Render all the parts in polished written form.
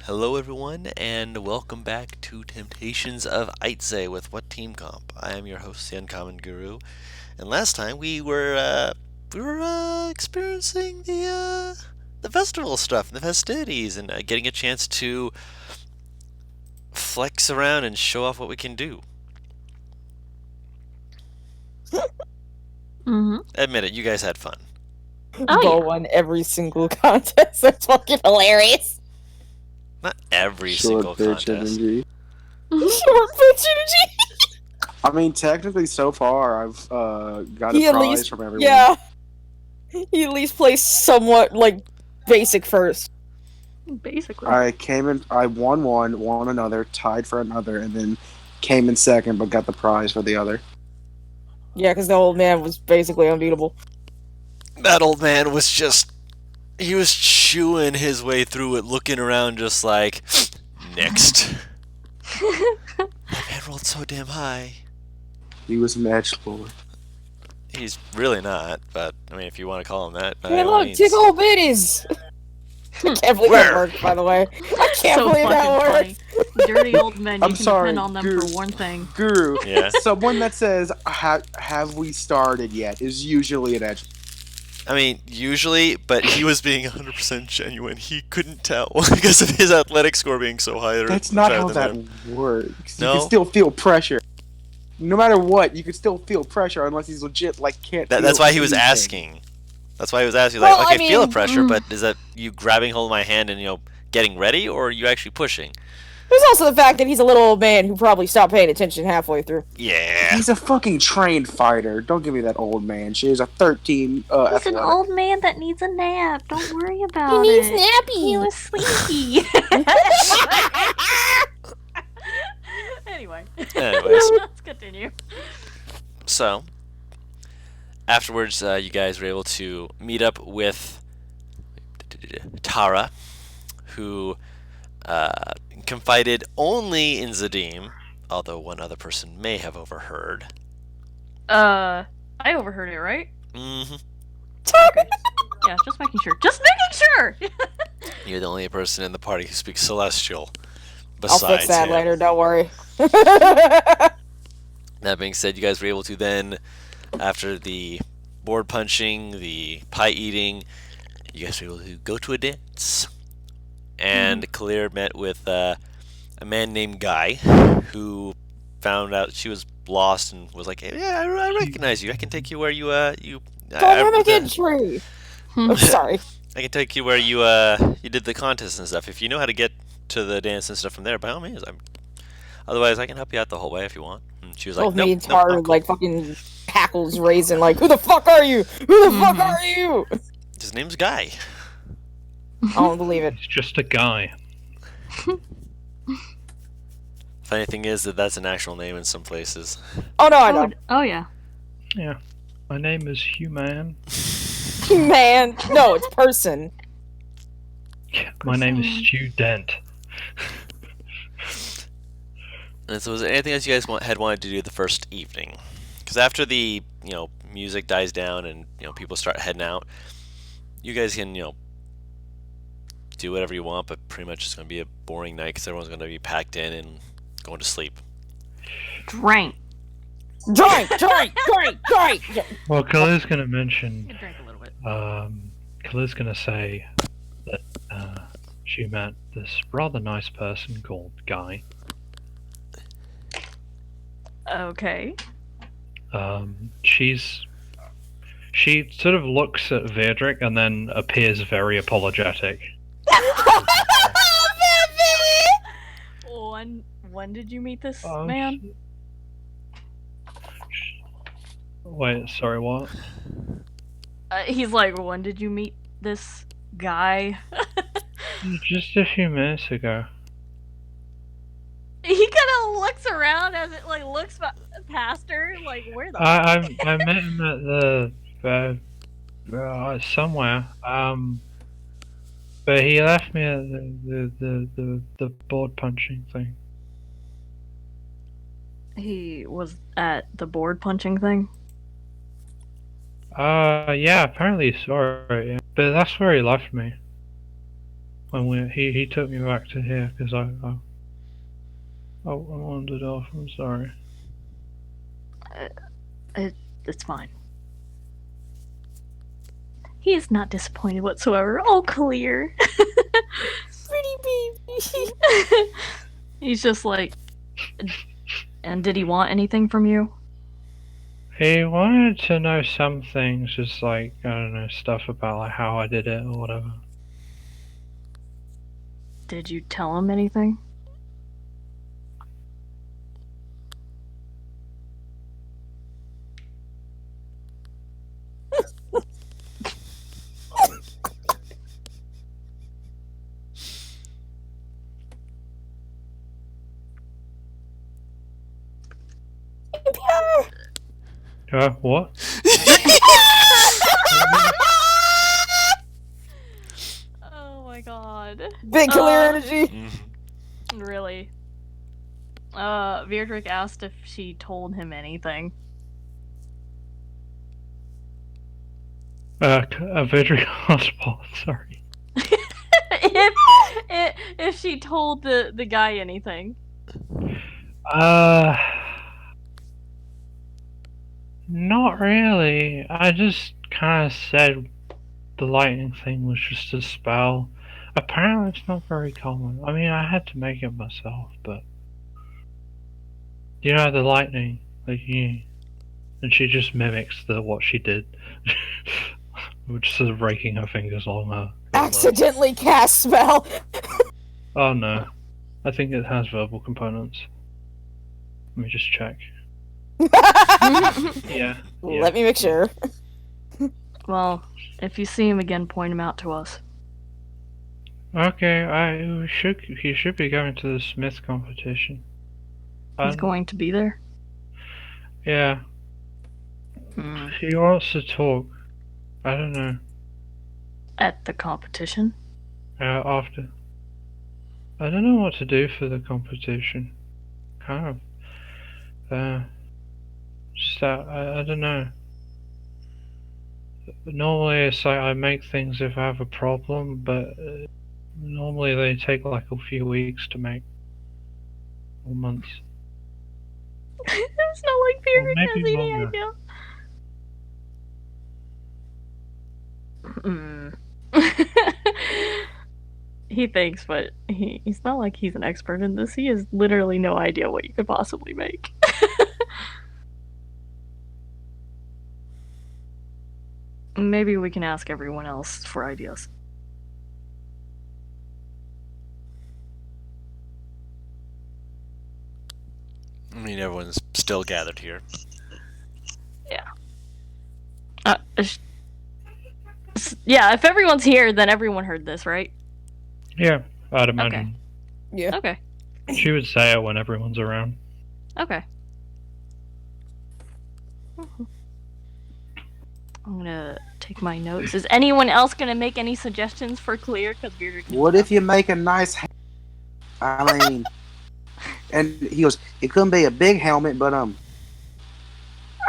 Hello, everyone, and welcome back to Temptations of Ait'seh with What Team Comp. I am your host, the Uncommon Guru, and last time we were experiencing the festival stuff, and the festivities, and getting a chance to flex around and show off what we can do. Mm-hmm. Admit it, you guys had fun. Oh, Bo yeah. won every single contest. That's fucking hilarious. Not every Short single bitch contest. energy. Short bitch energy. I mean, technically, so far I've got a He at prize least, from everyone. yeah. He at least placed somewhat basic first. Basically. I won one, won another, tied for another, and then came in second, but got the prize for the other. Yeah, because the old man was basically unbeatable. That old man was he was chewing his way through it, looking around just like, next. That man rolled so damn high. He was match lord. He's really not, but I mean, if you want to call him that, by Hey, all look, means. tickle bitties. I can't believe Where? that worked, by the way. I can't So believe that fucking worked. Dirty old men, you I'm can sorry, depend on them Guru. for one thing. Guru, Yeah. someone that says, have we started yet, is usually an edge. I mean, usually, but he was being 100% genuine. He couldn't tell because of his athletic score being so high. That's not higher how than that him. works. No? You can still feel pressure. No matter what, you can still feel pressure unless he's legit, can't That's feel why he was anything. asking. That's why he was asking, Well, like, I okay, feel the mean, pressure, but is that you grabbing hold of my hand and, getting ready, or are you actually pushing? There's also the fact that he's a little old man who probably stopped paying attention halfway through. Yeah. He's a fucking trained fighter. Don't give me that old man. She is a 13 He's an athletic. old man that needs a nap. Don't worry about He needs it. nappy. He was sleepy. Anyway. Anyways. Let's continue. So, afterwards, you guys were able to meet up with Tara, who confided only in Zadim, although one other person may have overheard. I overheard it, right? Mm-hmm. Okay. Yeah, just making sure. Just making sure! You're the only person in the party who speaks Celestial. I'll Besides fix that him. later, don't worry. That being said, you guys were able to then, after the board punching, the pie eating, you guys were able to go to a dance. And Kalir met with a man named Guy, who found out she was lost and was like, hey, yeah, I recognize you. I can take you where Dynamic entry. I'm sorry. I can take you where you did the contest and stuff. If you know how to get to the dance and stuff from there, by all means. Otherwise, I can help you out the whole way if you want. And she was like, Both me nope, and Tar, I'm cool. fucking hackles raising, who the fuck are you? Who the fuck are you? His name's Guy. I don't believe it. He's just a guy. Funny thing is that's an actual name in some places. Oh no, I know. Oh, yeah. Yeah. My name is Human. Man, no, it's person. My name is Stu Dent. And so, was there anything else you guys had wanted to do the first evening? Because after the music dies down and people start heading out, you guys can do whatever you want, but pretty much it's going to be a boring night because everyone's going to be packed in and going to sleep. Drank. Drink. Well, Khalil's going to mention, Drank a little bit. Khalil's going to say that she met this rather nice person called Guy. Okay. She sort of looks at Verdrick and then appears very apologetic. When did you meet this Oh, man? Wait, sorry, what? He's like, when did you meet this guy? Just a few minutes ago. He kind of looks around as it looks past her, where the I met him at the somewhere. But he left me at the board punching thing. He was at the board punching thing? Yeah, apparently he saw it, yeah. But that's where he left me. he took me back to here because I wandered off. I'm sorry. It's fine. He is not disappointed whatsoever. All clear. Pretty baby. He's just like, and did he want anything from you? He wanted to know some things, just like, I don't know, stuff about like how I did it or whatever. Did you tell him anything? What? Oh my god. Big clear energy. Really? Virdrick asked if she told him anything. A Vidric hotspot, sorry. if she told the guy anything. Not really. I just kind of said the lightning thing was just a spell. Apparently it's not very common. I mean, I had to make it myself, but... You know, the lightning, like, yeah. And she just mimics what she did. Which sort of raking her fingers along her. Accidentally cast spell. Oh no. I think it has verbal components. Let me just check. Yeah. Let me make sure. Well, if you see him again, point him out to us. Okay, he should be going to the Smith competition. He's going to be there? Yeah. He wants to talk. I don't know. At the competition? After. I don't know what to do for the competition. Kind of. Just I don't know. Normally it's like I make things if I have a problem, but normally they take like a few weeks to make. Or months. It's not like Virdrick has any longer. idea. He thinks, but he's not like he's an expert in this. He has literally no idea what you could possibly make. Maybe we can ask everyone else for ideas. I mean, everyone's still gathered here. Yeah. Yeah, if everyone's here, then everyone heard this, right? Yeah, I'd imagine. Yeah. Okay. She would say it when everyone's around. Okay. I'm gonna take my notes. Is anyone else gonna make any suggestions for Clear? Because What if you make a nice I mean, and he goes, it couldn't be a big helmet, but I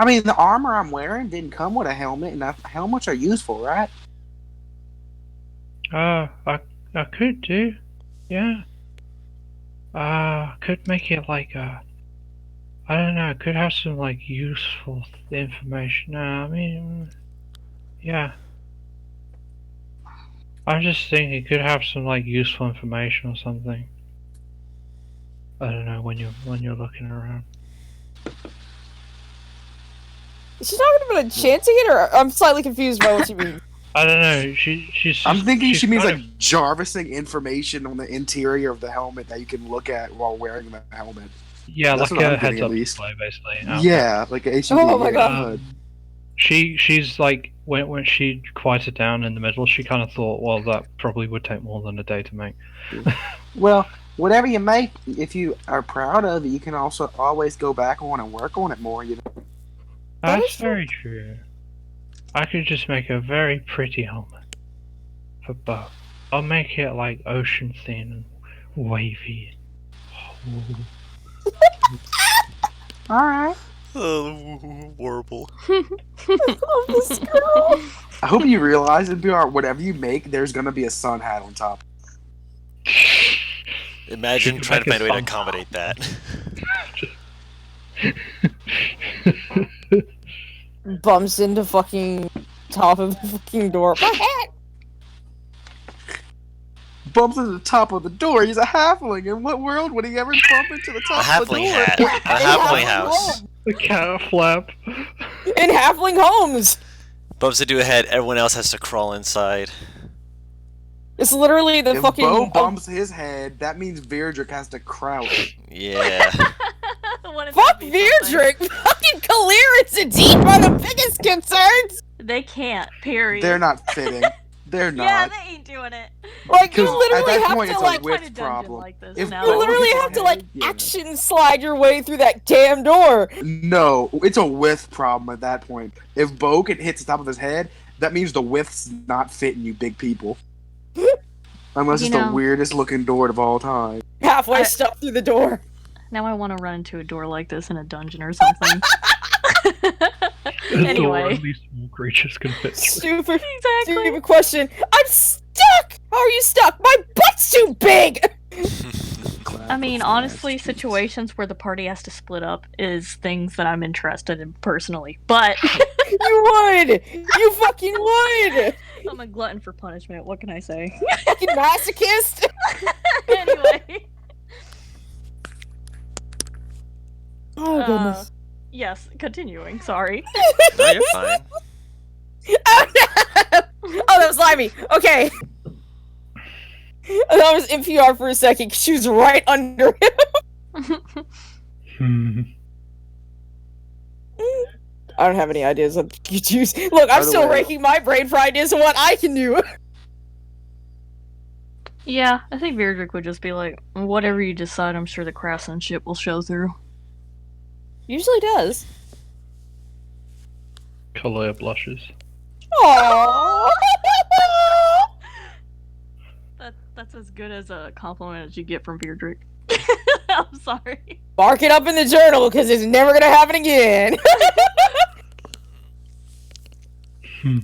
mean, the armor I'm wearing didn't come with a helmet, and helmets are useful, right? I could do, yeah. Could make it like I don't know. Could have some like useful information. I mean, yeah. I'm just thinking it could have some like useful information or something. I don't know when you're looking around. Is she talking about enchanting it, or I'm slightly confused by what she means? I don't know. She's. I'm thinking she means kind like jarvising information on the interior of the helmet that you can look at while wearing the helmet. Yeah, That's like what a I'm getting, heads-up at least. display, basically. Yeah, like a HUD. Oh my yeah, God. HUD. She's like when she quieted down in the middle, she kind of thought, well, that probably would take more than a day to make. Well, whatever you make, if you are proud of it, you can also always go back on and work on it more. You know. That That's is true. very true. I could just make a very pretty helmet for both. I'll make it like ocean thin and wavy. All right. Oh, horrible. Oh, this girl. I hope you realize in PR, whatever you make, there's gonna be a sun hat on top. Imagine Should trying to make find a way to it fun. accommodate that. Bumps into fucking top of the fucking door. My hat! Bumps into the top of the door. He's a halfling. In what world would he ever bump into the A top of the halfling door? hat. A halfling house. The cat flap. In halfling homes! Bumps into a head, everyone else has to crawl inside. It's literally the If fucking. Bo bumps his head, that means Virdrick has to crouch. Yeah. Wouldn't Fuck that be something? Virdrick! Fucking Kalir and Sadine are the biggest concerns! They can't, period. They're not fitting. They're Yeah, not. they ain't doing it. Like, you Because at literally that have point, to, it's like, a width Find a dungeon problem. like this If now. you Bo literally hits have to, his like, head, yeah. action slide your way through that damn door! No, it's a width problem at that point. If Bo can hit the top of his head, that means the width's not fitting you big people. Unless You it's the know- weirdest looking door of all time. Halfway I- stuck through the door. Now I want to run into a door like this in a dungeon or something. The door Anyway. only small creatures can fit through. Stupid, Exactly. stupid question. I'm stuck! How are you stuck? My butt's too big! I mean, honestly, situations where the party has to split up is things that I'm interested in personally. But You would! You fucking would! I'm a glutton for punishment. What can I say? Fucking masochist! Anyway. Oh, goodness. Yes, continuing. Sorry. No, you're fine. Oh, no! Oh, that was Limey. Okay. That was NPR for a second, 'cause she was right under him. Hmm. I don't have any ideas on you choose. Look, I'm By the still way- raking my brain for ideas of what I can do. Yeah, I think Virdrick would just be like, whatever you decide, I'm sure the craftsmanship will show through. Usually does. Kalia blushes. Aww. That's as good as a compliment as you get from Virdrick. I'm sorry. Mark it up in the journal, because it's never gonna happen again. Hmm.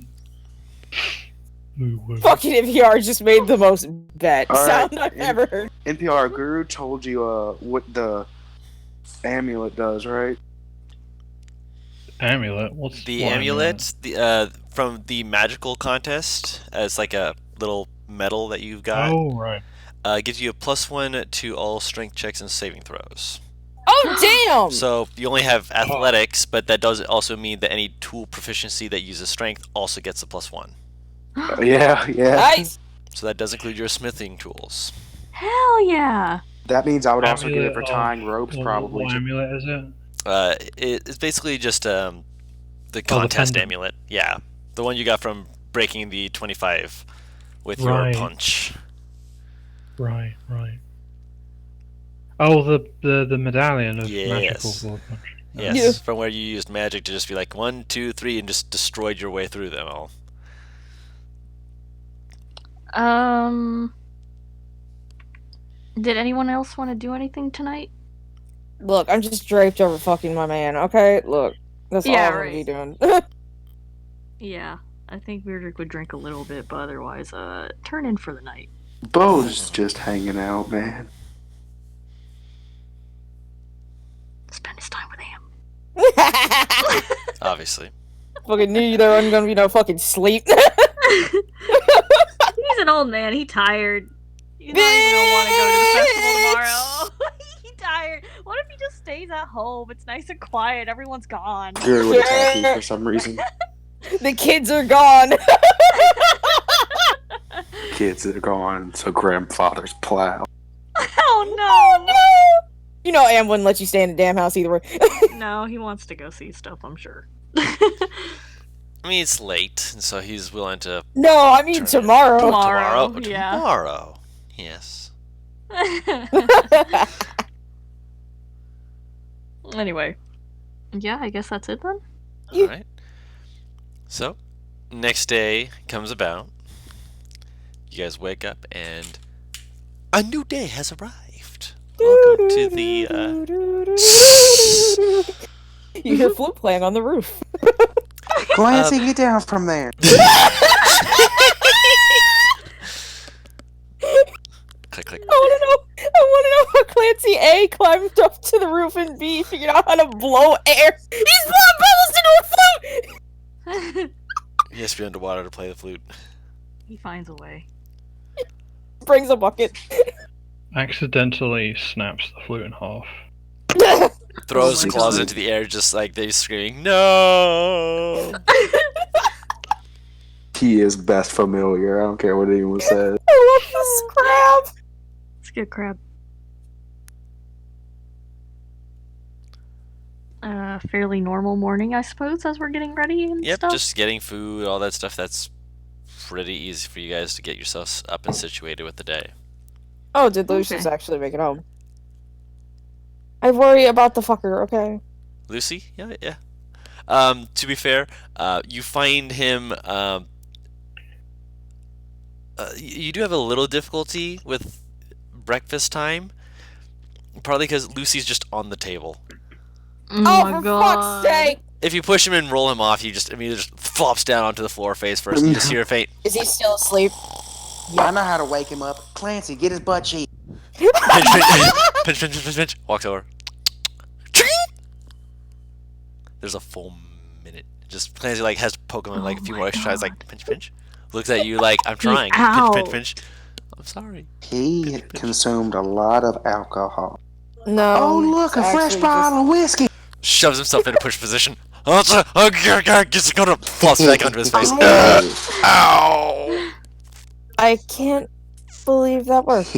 Ooh, whoa. Fucking NPR just made the most bet All right. sound I've ever heard. NPR Guru told you what the amulet does, right? Amulet? What's The what amulet, from the magical contest, as like a little medal that you've got, Oh, right. gives you a +1 to all strength checks and saving throws. Oh, damn! So you only have athletics, but that does also mean that any tool proficiency that uses strength also gets a +1. Yeah. Nice! So that does include your smithing tools. Hell yeah. That means I would also get it for Amulet tying of- ropes, What probably. amulet is it? It's basically just the contest pendant. amulet. Yeah, the one you got from breaking the 25 with your Right. punch. Right. Oh, the medallion of magical Yes. sword punch. Yes, Yeah. from where you used magic to just be like 1, 2, 3, and just destroyed your way through them all. Did anyone else want to do anything tonight? Look, I'm just draped over fucking my man, okay? Look, that's Yeah, all I'm gonna be right. doing. Yeah, I think Virdrick would drink a little bit, but otherwise, turn in for the night. Bo's just hanging out, man. Spend his time with him. Obviously. Fucking knew there wasn't gonna be no fucking sleep. He's an old man. He tired. He's not even gonna want to go to the festival tomorrow. He tired. What if he just stays at home? It's nice and quiet. Everyone's gone. Guru would attack you for some reason. The kids are gone. Kids are gone, so grandfather's plow. Oh no! You know Am wouldn't let you stay in the damn house either way. No, he wants to go see stuff. I'm sure. I mean, it's late, and so he's willing to. No, I mean Turn it. tomorrow. Tomorrow, yeah. Tomorrow. Yes. Anyway, yeah, I guess that's it then. All right. So, next day comes about. You guys wake up, and a new day has arrived. Welcome to the. You hear flute playing on the roof. Clancy, get down from there. Click, click. I Clancy A climbed up to the roof and B figured out how to blow air. He's blowing bubbles into a flute! He has to be underwater to play the flute. He finds a way. Brings a bucket. Accidentally snaps the flute in half. Throws Oh his my claws God. into the air just like they're screaming, no! He is best familiar. I don't care what anyone says. I love this crab. Let's get crab. Fairly normal morning, I suppose, as we're getting ready and Yep, stuff. just getting food, all that stuff. That's pretty easy for you guys to get yourselves up and situated with the day. Oh, did Lucius Okay. actually make it home? I worry about the fucker, okay? Lucy? Yeah, yeah. To be fair, you find him. You do have a little difficulty with breakfast time, partly because Lucy's just on the table. Oh, Oh, my for god. fuck's sake! If you push him and roll him off, he just immediately just flops down onto the floor face first. And you just hear a faint Is he still asleep? I know how to wake him up. Clancy, get his butt cheek. pinch, pinch, pinch, pinch, pinch, pinch. Walks over. There's a full minute. Just Clancy like has to poke him in like a Oh few my more extra tries, like God. pinch, pinch. Looks at you like I'm trying. Pinch, out. pinch, pinch. I'm sorry. He consumed a lot of alcohol. No. Oh, look, a it's fresh actually bottle of whiskey. Shoves himself into push position. Gets gonna flops back onto his face. Ow! I can't believe that worked.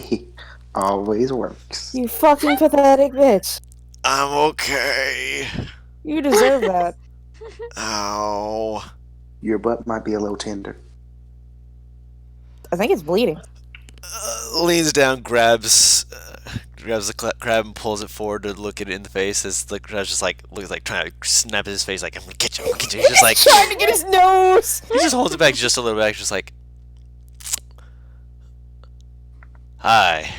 Always works. You fucking pathetic bitch. I'm okay. You deserve that. Ow. Your butt might be a little tender. I think it's bleeding. Leans down, grabs the crab and pulls it forward to look it in the face. As the crab's just like looks like trying to snap at his face, like I'm gonna get you, I'm gonna get you. He's just like Trying to get his nose! he just holds it back just a little bit, just like hi.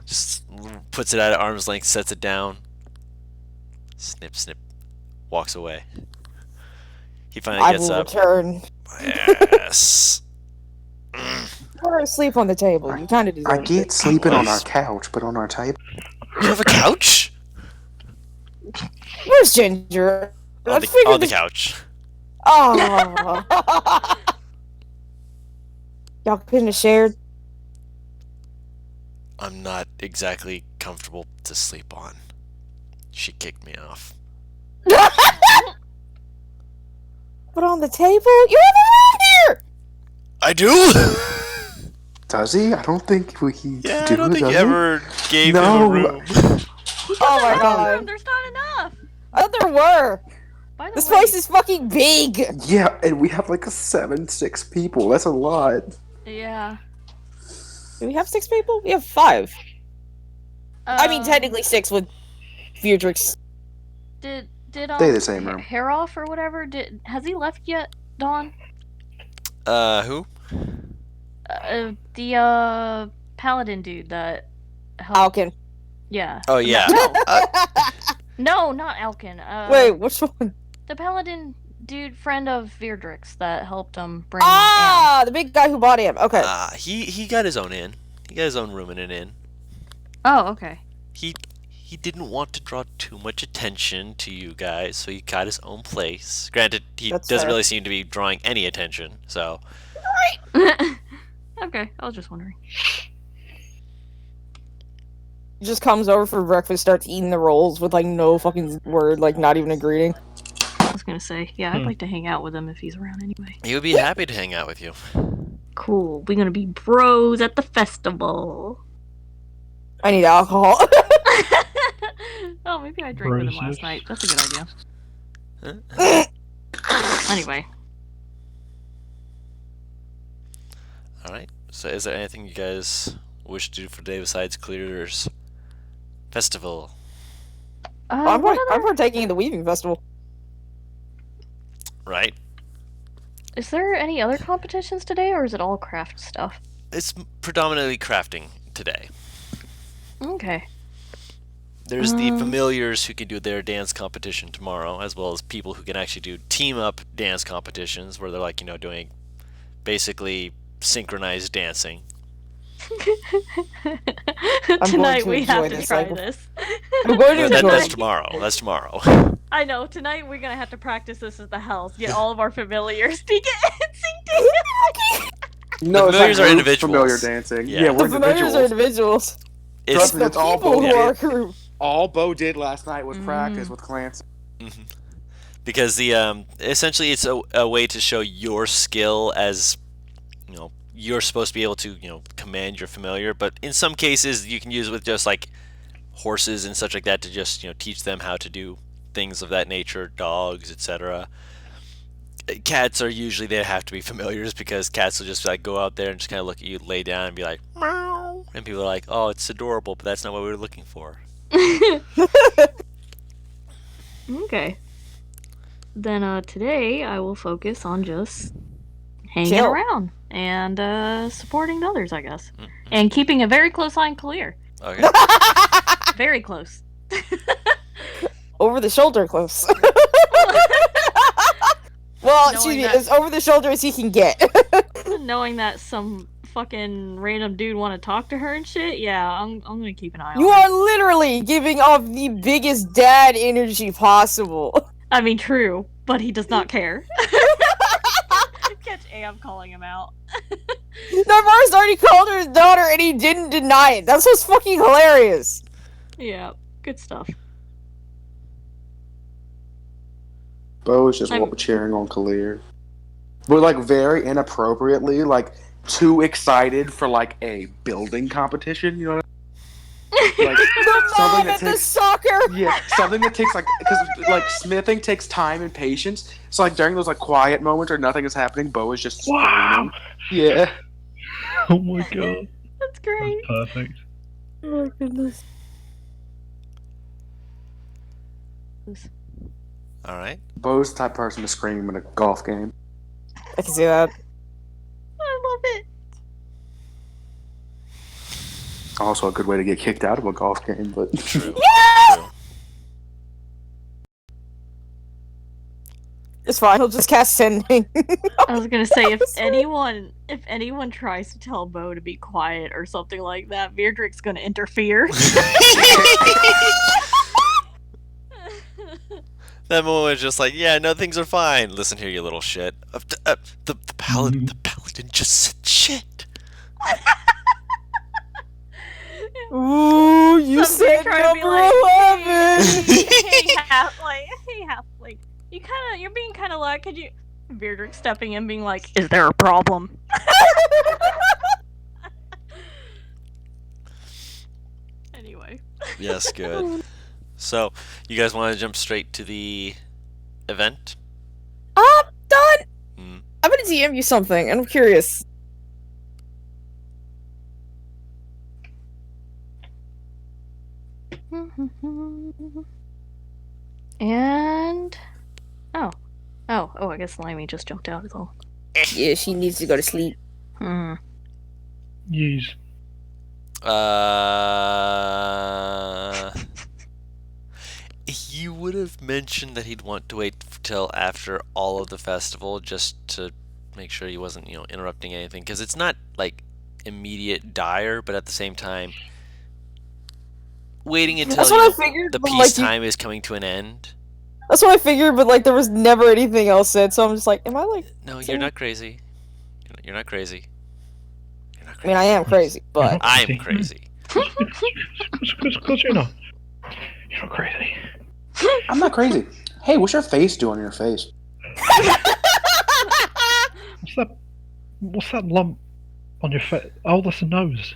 Just puts it at arm's length, sets it down. Snip, snip. Walks away. He finally I gets will up. return. Yes. We're asleep on the table. You kind of deserve I get it. sleeping on our couch, but on our table. You have a couch? Where's Ginger? I On the figured this- couch. Oh. Y'all couldn't have shared. I'm not exactly comfortable to sleep on. She kicked me off. But on the table? You have a room here! I do? Does he? I don't think he Yeah, do I don't think does you he? ever gave him No. a room. Oh my Room, god. there's not enough. Oh, there were! By the This way, place is fucking big! Yeah, and we have like 6 people. That's a lot. yeah. Do we have 6 people? We have 5. I mean, Um, technically 6 with Fudrix. Did Stay the same room. Haroff or whatever? Has he left yet, Dawn? Who? The paladin dude that helped. Alkin. Yeah. Oh, yeah. No, Uh, no, not Alkin. Wait, which one? The paladin dude, friend of Virdrix that helped him bring. Ah, the big guy who bought him. Okay. he got his own inn. He got his own room in an inn. Oh, okay. He didn't want to draw too much attention to you guys, so he got his own place. Granted, he That's doesn't fair. really seem to be drawing any attention, so Okay, I was just wondering. Just comes over for breakfast, starts eating the rolls with like no fucking word, like not even a greeting. I was gonna say, yeah, I'd Hmm. like to hang out with him if he's around anyway. he would be happy to hang out with you. Cool. We're gonna be bros at the festival. I need alcohol. Oh, maybe I drank with him last Roses. night. That's a good idea. Huh? Anyway, Alright, so is there anything you guys wish to do for today besides Clear's festival? I'm, what I'm other- partaking in the Weaving Festival. Right? is there any other competitions today, or is it all craft stuff? It's predominantly crafting today. Okay. There's the Um. familiars who can do their dance competition tomorrow, as well as people who can actually do team up dance competitions where they're like, doing basically synchronized dancing. Tonight to we have enjoy to this try cycle. this. I'm going to That's enjoy. tomorrow. That's tomorrow. I know. Tonight we're gonna have to practice this at the house. Get all of our familiars to get sing No, The familiars are group individuals. familiar dancing. Yeah. Yeah, we're The familiars are individuals. individuals. Trust It's me, The it's all people Bo who are did. group. All Bo did last night was practice with Clancy. mhm. Because the essentially it's a way to show your skill as you're supposed to be able to command your familiar, but in some cases you can use it with just like horses and such like that to just teach them how to do things of that nature, dogs, etc. Cats are usually they have to be familiars because cats will just like go out there and just kind of look at you, lay down, and be like meow, and people are like, oh, it's adorable, but that's not what we were looking for. Okay. Then today I will focus on just hanging Chill. around and supporting others, I guess, Mhm. and keeping a very close eye on Clear. Okay. Very close. Over the shoulder close. Well, excuse Knowing me, that- as over the shoulder as he can get. Knowing that some fucking random dude want to talk to her and shit, yeah, I'm gonna keep an eye on You her. are literally giving off the biggest dad energy possible. I mean, true, but he does not care. Catch Am calling him out. Navarre's already called her his daughter and he didn't deny it. That's what's fucking hilarious. Yeah, good stuff. Bo is just I'm- cheering on Kalir. But like very inappropriately, like too excited for like a building competition, you know what I mean? Like The something mom that at the takes soccer. yeah, something that takes like because like smithing takes time and patience. So like during those like quiet moments where nothing is happening, Bo is just Wow! screaming. Yeah. Oh my god. That's great. That's perfect. Oh my goodness. All right. Bo's the type of person to scream in a golf game. I can see that. I love it. Also a good way to get kicked out of a golf game, but True. True. It's fine. He'll just cast sending. I was gonna say if anyone tries to tell Bo to be quiet or something like that, Beardrick's gonna interfere. That moment was just like, yeah, no, things are fine. Listen here, you little shit. The paladin just said shit. Ooh, you Some dude said trying to be number like, 11. hey, half, you're being kind of loud. Could you? Beardrick stepping in, being like, "Is there a problem?" Anyway. Yes, good. So, you guys want to jump straight to the event? I'm done. Mm. I'm gonna DM you something, and I'm curious. And oh, I guess Limey just jumped out as well. Yeah, she needs to go to sleep. Use. He would have mentioned that he'd want to wait till after all of the festival just to make sure he wasn't, interrupting anything. Because it's not, like, immediate dire, but at the same time, waiting until That's what I figured. the but, like, peacetime is coming to an end. That's what I figured, but like there was never anything else said, so I'm just like, am I like? No, So- you're not crazy. You're not crazy. You're not I crazy. mean, I am crazy, but I'm crazy. Cause you're not. You're not crazy. I'm not crazy. Hey, what's your face doing on your face? What's that? What's that lump on your face? Oh, that's a nose.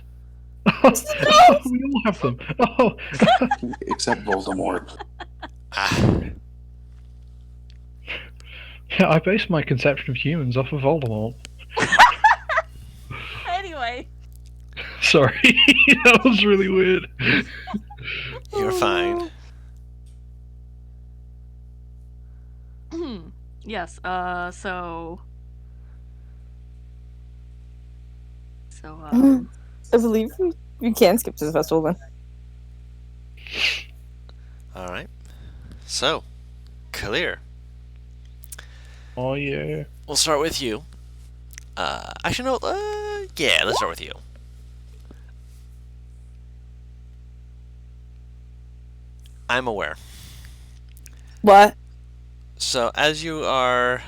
We all have them. Oh, Except Voldemort. Ah, yeah. I base my conception of humans off of Voldemort. Anyway. Sorry, that was really weird. you're fine. Yes. So. I believe you can skip to the festival then. All right. So, clear. Oh yeah. We'll start with you. Actually, no. Yeah, let's start with you. I'm aware. What? So as you are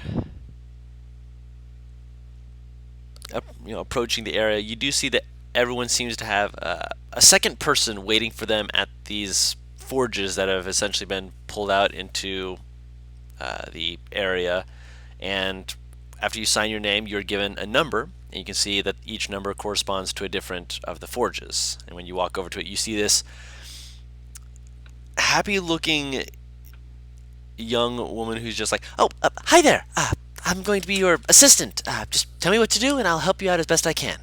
approaching the area, you do see that everyone seems to have a second person waiting for them at these forges that have essentially been pulled out into the area. And after you sign your name, you're given a number, and you can see that each number corresponds to a different of the forges. And when you walk over to it, you see this happy-looking young woman who's just like, "Oh, hi there. I'm going to be your assistant. Just tell me what to do, and I'll help you out as best I can."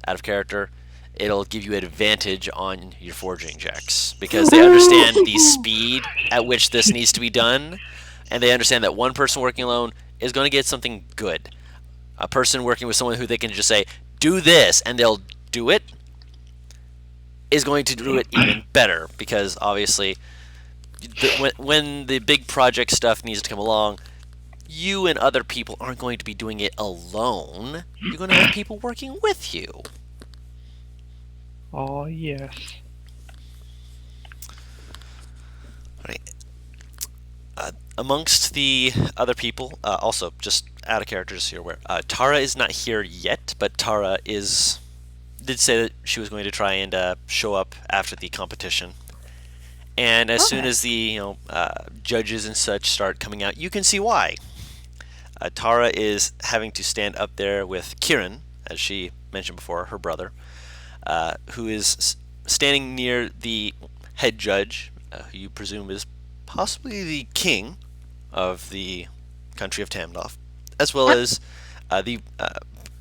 Out of character, it'll give you advantage on your forging checks because they understand the speed at which this needs to be done, and they understand that one person working alone is going to get something good. A person working with someone who they can just say, "Do this," and they'll do it, is going to do it even better because obviously when the big project stuff needs to come along, you and other people aren't going to be doing it alone. You're going to have people working with you. Oh, yes. Right. Amongst the other people, also just out of character, just so you're aware, Tara is not here yet, but Tara did say that she was going to try and show up after the competition. And as soon as the judges and such start coming out, you can see why. Tara is having to stand up there with Kieran, as she mentioned before, her brother, who is standing near the head judge, who you presume is possibly the king of the country of Tamnoff, as well as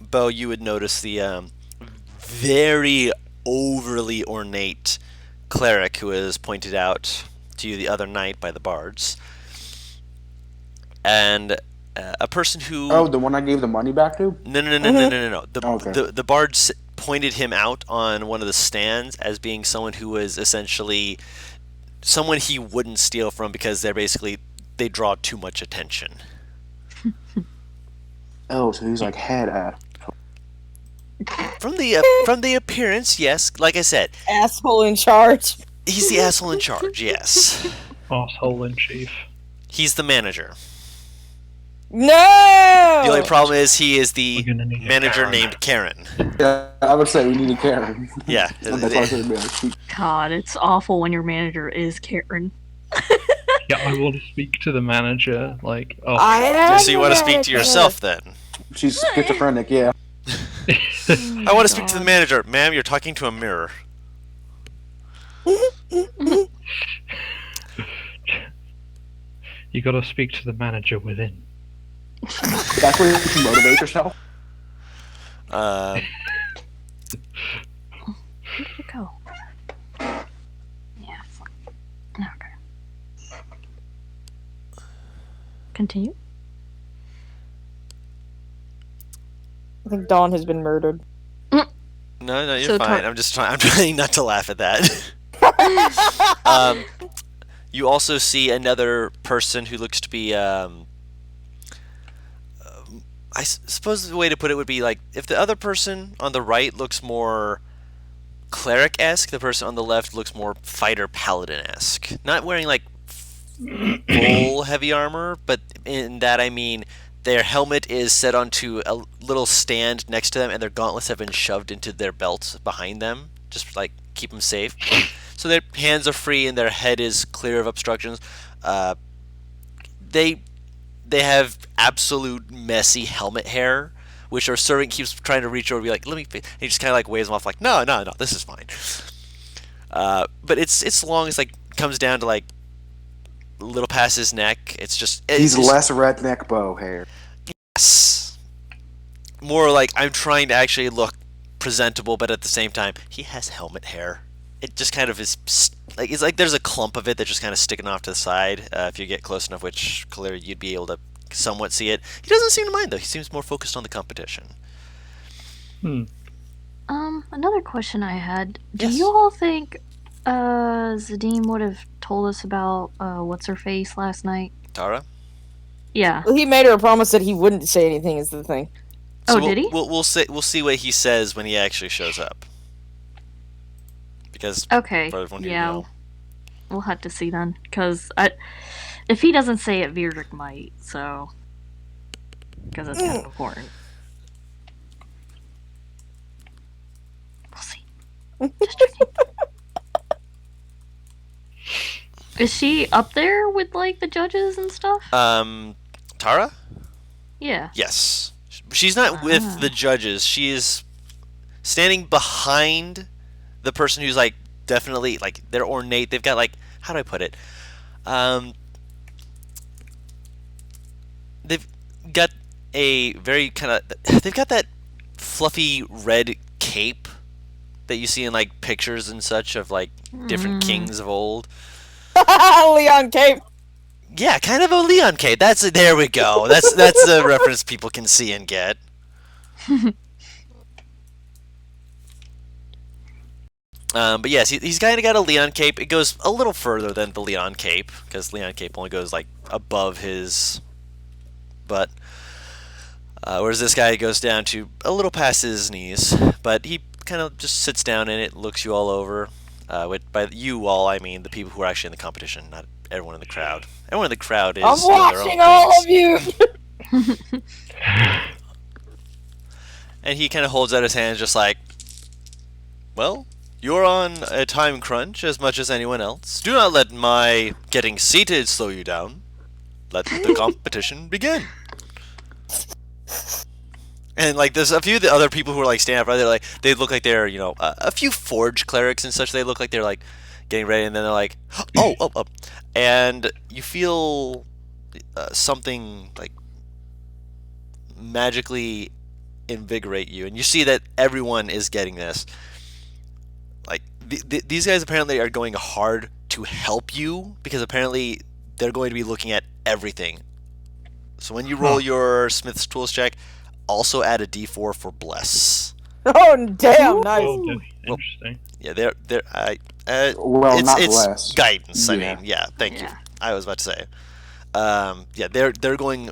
Bo. You would notice the very overly ornate cleric who was pointed out to you the other night by the bards, and a person who... Oh, the one I gave the money back to? No. The bards pointed him out on one of the stands as being someone who was essentially someone he wouldn't steal from because they draw too much attention. Oh, so he's like head at. From the appearance, yes. Like I said, Asshole in charge. he's the asshole in charge. Yes, Asshole in chief. he's the manager. No! The only problem is he is the We're gonna need a manager Karen. named Karen. Yeah, I would say we need a Karen. Yeah. That's why I said, man, she- God, it's awful when your manager is Karen. Yeah, I want to speak to the manager. Like, oh, I am So you want to speak to yourself then? she's schizophrenic, yeah. I want to speak to the manager. Ma'am, you're talking to a mirror. you gotta speak to the manager within. That's where you motivate yourself. Uh, Where did it go? Yeah. Okay. Continue. I think Dawn has been murdered. no, you're So fine. I'm trying not to laugh at that. You also see another person who looks to be. I suppose the way to put it would be like if the other person on the right looks more cleric-esque, the person on the left looks more fighter paladin-esque. Not wearing like full heavy armor, but in that I mean their helmet is set onto a little stand next to them, and their gauntlets have been shoved into their belts behind them, just like keep them safe. So their hands are free and their head is clear of obstructions. They have absolute messy helmet hair, which our servant keeps trying to reach over and be like, "Let me," and he just kind of like waves them off like, "No, this is fine." But it's long. It's like comes down to like a little past his neck. He's less redneck bow hair. Yes. More like I'm trying to actually look presentable, but at the same time, he has helmet hair. It just kind of is like it's like there's a clump of it that's just kind of sticking off to the side. If you get close enough, which clearly you'd be able to somewhat see it. He doesn't seem to mind though. He seems more focused on the competition. Another question I had. Do Yes. you all think Zadim would have told us about what's her face last night? Tara. Yeah. Well, he made her a promise that he wouldn't say anything. Is the thing. Oh, we'll, did he? We'll see what he says when he actually shows up. Because Okay. for everyone who Yeah. know. We'll have to see then, because if he doesn't say it, Virdrick might. So, because it's kind of important. We'll see. Just checking. Is she up there with like the judges and stuff? Tara? Yeah. Yes. She's not with the judges. She is standing behind the person who's like definitely like they're ornate. They've got like how do I put it? They've got a very kind of they've got that fluffy red cape that you see in like pictures and such of like different kings of old. Leon Cape. Yeah, kind of a Leon cape. There we go. That's a reference people can see and get. But yes, he's kind of got a Leon cape. It goes a little further than the Leon cape because Leon cape only goes like above his butt, whereas this guy goes down to a little past his knees. But he kind of just sits down in it, looks you all over. By you all, I mean the people who are actually in the competition, not everyone in the crowd. Everyone in the crowd is I'm doing their own watching all things. of you. And he kind of holds out his hands just like, well, you're on a time crunch as much as anyone else. Do not let my getting seated slow you down. Let the competition begin. And like, there's a few of the other people who are like standing up. They're like, they look like they're, you know, a few forge clerics and such. They look like they're like getting ready, and then they're like, oh, and you feel something like magically invigorate you, and you see that everyone is getting this. Like these guys apparently are going hard to help you because apparently they're going to be looking at everything. So when you roll your Smith's Tools check, also add a D4 for bless. Oh damn! Nice. Oh, interesting. Yeah, they're Well, not it's bless. guidance. I Yeah. mean, yeah. Thank you. Yeah. I was about to say. Yeah, they're going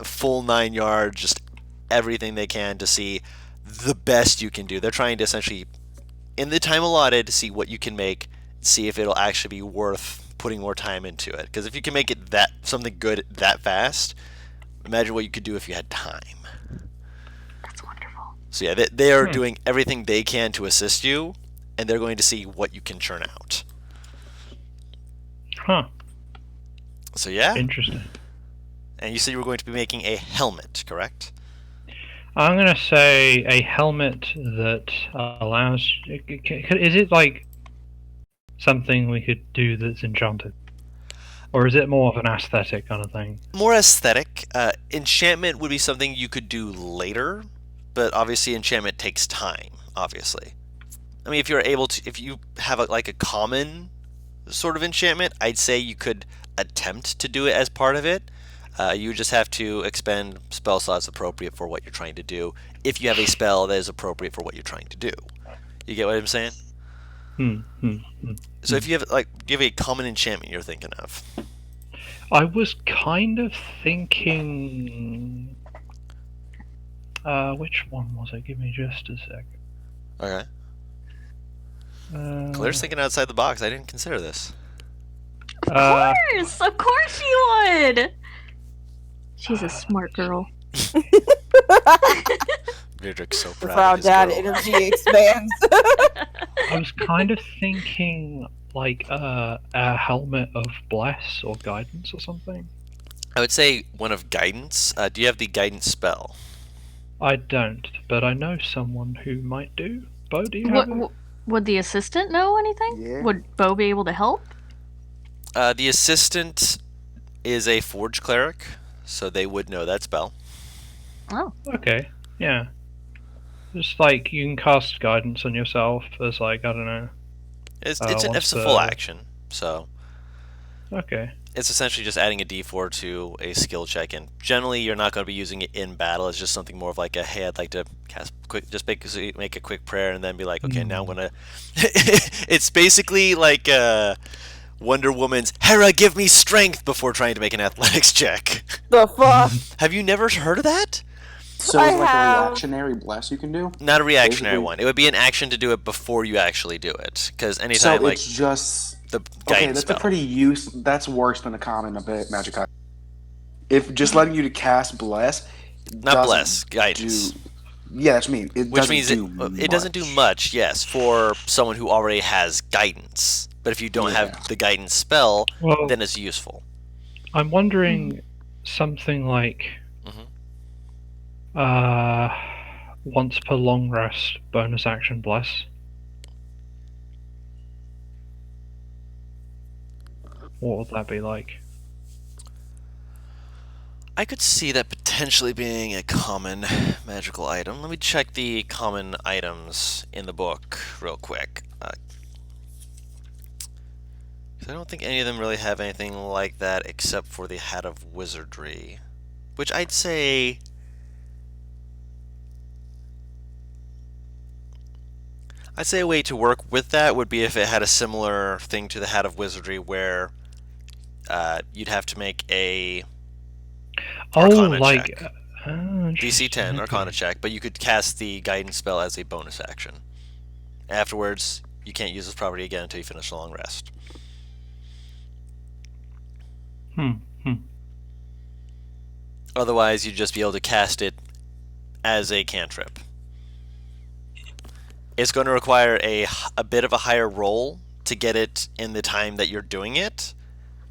full 9 yards, just everything they can to see the best you can do. They're trying to essentially, in the time allotted, see what you can make, see if it'll actually be worth putting more time into it. Because if you can make it something good that fast, imagine what you could do if you had time. That's wonderful. So yeah, they are doing everything they can to assist you, and they're going to see what you can churn out. Huh. So yeah. Interesting. And you said you were going to be making a helmet, correct? I'm gonna say a helmet that allows. Is it like something we could do that's enchanted, or is it more of an aesthetic kind of thing? More aesthetic. Enchantment would be something you could do later, but obviously enchantment takes time. Obviously, I mean, if you're able to, if you have like a common sort of enchantment, I'd say you could attempt to do it as part of it. You just have to expend spell slots appropriate for what you're trying to do. If you have a spell that is appropriate for what you're trying to do, you get what I'm saying? So if you have a common enchantment you're thinking of. I was kind of thinking. Which one was it? Give me just a sec. Okay. Claire's thinking outside the box. I didn't consider this. Of course she would. She's a smart girl. Virdrick's so The proud proud of his dad girl. energy expands. I was kind of thinking like a helmet of bless or guidance or something. I would say one of guidance. Do you have the guidance spell? I don't, but I know someone who might do. Bo, do you have it? Would the assistant know anything? Yeah. Would Bo be able to help? The assistant is a forge cleric, so they would know that spell. Oh. Okay, yeah. Just like you can cast guidance on yourself as like, I don't know. It's What's a full action, so Okay. it's essentially just adding a d4 to a skill check, and generally you're not going to be using it in battle. It's just something more of like a, hey, I'd like to cast quick, just make a quick prayer and then be like, okay, now I'm gonna. It's basically like Wonder Woman's Hera, give me strength before trying to make an athletics check. The fuck? Have you never heard of that? So I it's like have- a reactionary bless you can do. Not a reactionary Basically- one. It would be an action to do it before you actually do it. Because So anytime, like, it's just the okay. guidance That's spell. a pretty use. That's worse than a common magic item. If just letting you to cast bless, Not doesn't bless, guidance. do- yeah, that's what I mean. It Which doesn't means do it doesn't do much, yes, for someone who already has guidance. But if you don't Yeah. have the guidance spell, Well, then it's useful. I'm wondering something like Mhm. once per long rest, bonus action bless. What would that be like? I could see that potentially being a common magical item. Let me check the common items in the book real quick. 'Cause I don't think any of them really have anything like that except for the Hat of Wizardry. Which I'd say... a way to work with that would be if it had a similar thing to the Hat of Wizardry where you'd have to make a Arcana like check. oh, DC 10 interesting, Arcana okay. check, but you could cast the guidance spell as a bonus action. Afterwards, you can't use this property again until you finish a long rest. Otherwise, you'd just be able to cast it as a cantrip. It's going to require a bit of a higher roll to get it in the time that you're doing it,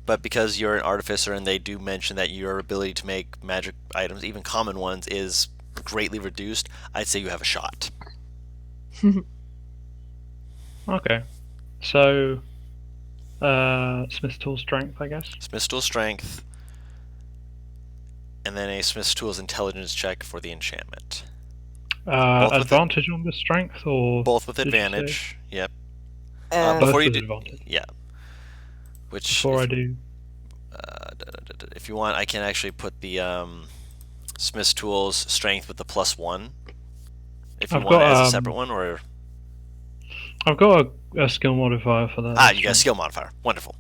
but because you're an artificer and they do mention that your ability to make magic items, even common ones, is greatly reduced, I'd say you have a shot. Okay, so Smith's tool strength, I guess. Smith's Tool Strength, and then a Smith's Tools Intelligence check for the enchantment. Both with Advantage on the strength, or Both with did you say? advantage. Yep. And Before Both you with do- advantage. Yeah. Which, Before I do, if you want, I can actually put the Smith's Tools Strength with the +1. If you I've want it got, as a separate one, or I've got a skill modifier for that. you got a skill modifier. Wonderful.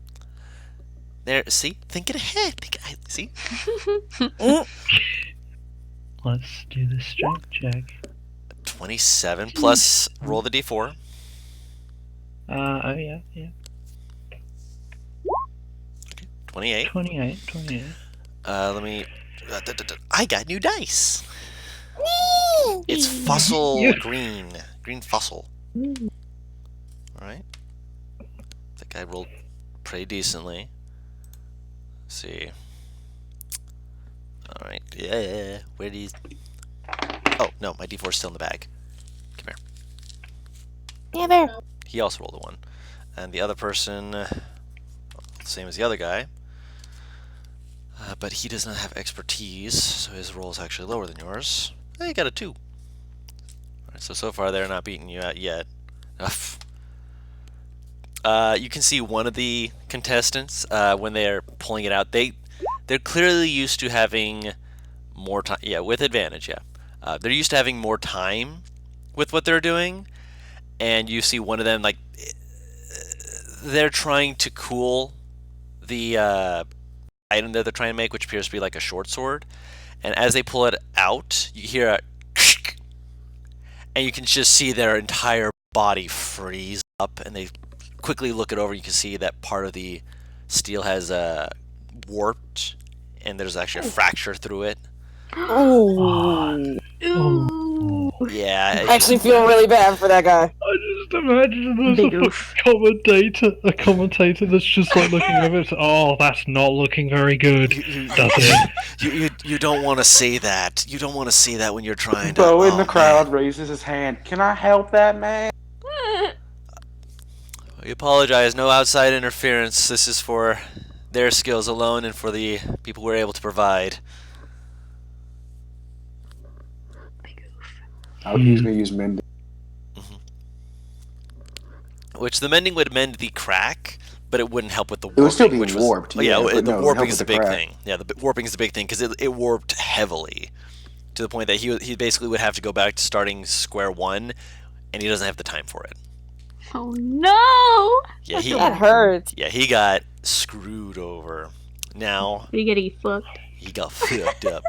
There, see, thinking ahead. See. Let's do the strength check. 27 plus roll the d4. Oh yeah. 28. 28. Let me. I got new dice. It's fossil Yeah. green fossil. All right. I think I rolled pretty decently. Let's see. All right. Yeah. Where do you? Oh no, my d4 is still in the bag. Come here. yeah, there. He also rolled a 1, and the other person, same as the other guy. But he does not have expertise, so his roll is actually lower than yours. He got a 2. Alright, so far they're not beating you out yet. You can see one of the contestants, when they're pulling it out, they're clearly used to having more time. Yeah, with advantage, yeah. They're used to having more time with what they're doing, and you see one of them, like, they're trying to cool the item that they're trying to make, which appears to be like a short sword. And as they pull it out, you hear a and you can just see their entire body freeze up, and they quickly look it over. You can see that part of the steel has warped, and there's actually a fracture through it. Ooh. Ooh. Yeah, I actually feel really bad for that guy. I just imagine there's Big a oof. commentator that's just like looking over it. Oh, that's not looking very good, does it? you don't want to say that. You don't want to say that when you're trying to. Bo in the man. crowd raises his hand. Can I help that man? We apologize. No outside interference. This is for their skills alone and for the people we're able to provide. Oh, he's gonna use mending. Which the mending would mend the crack, but it wouldn't help with the It warping. would still be which warped, Was, yeah, yeah, but the no, it would warping help is the with the big crack. thing. Yeah, the warping is the big thing because it warped heavily to the point that he basically would have to go back to starting square one, and he doesn't have the time for it. Oh no! Yeah, That hurts. yeah, he got screwed over. Now Biggity fucked. he got fucked up.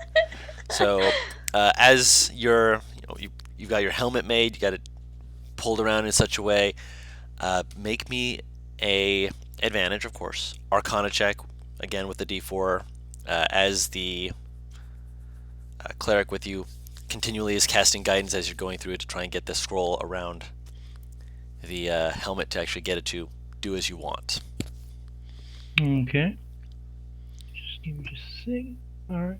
So as you've got your helmet made, you got it pulled around in such a way. Make me a advantage, of course. Arcana check again with the D4 as the cleric with you continually is casting guidance as you're going through it to try and get the scroll around the helmet to actually get it to do as you want. Okay. Just give me just a second. Alright.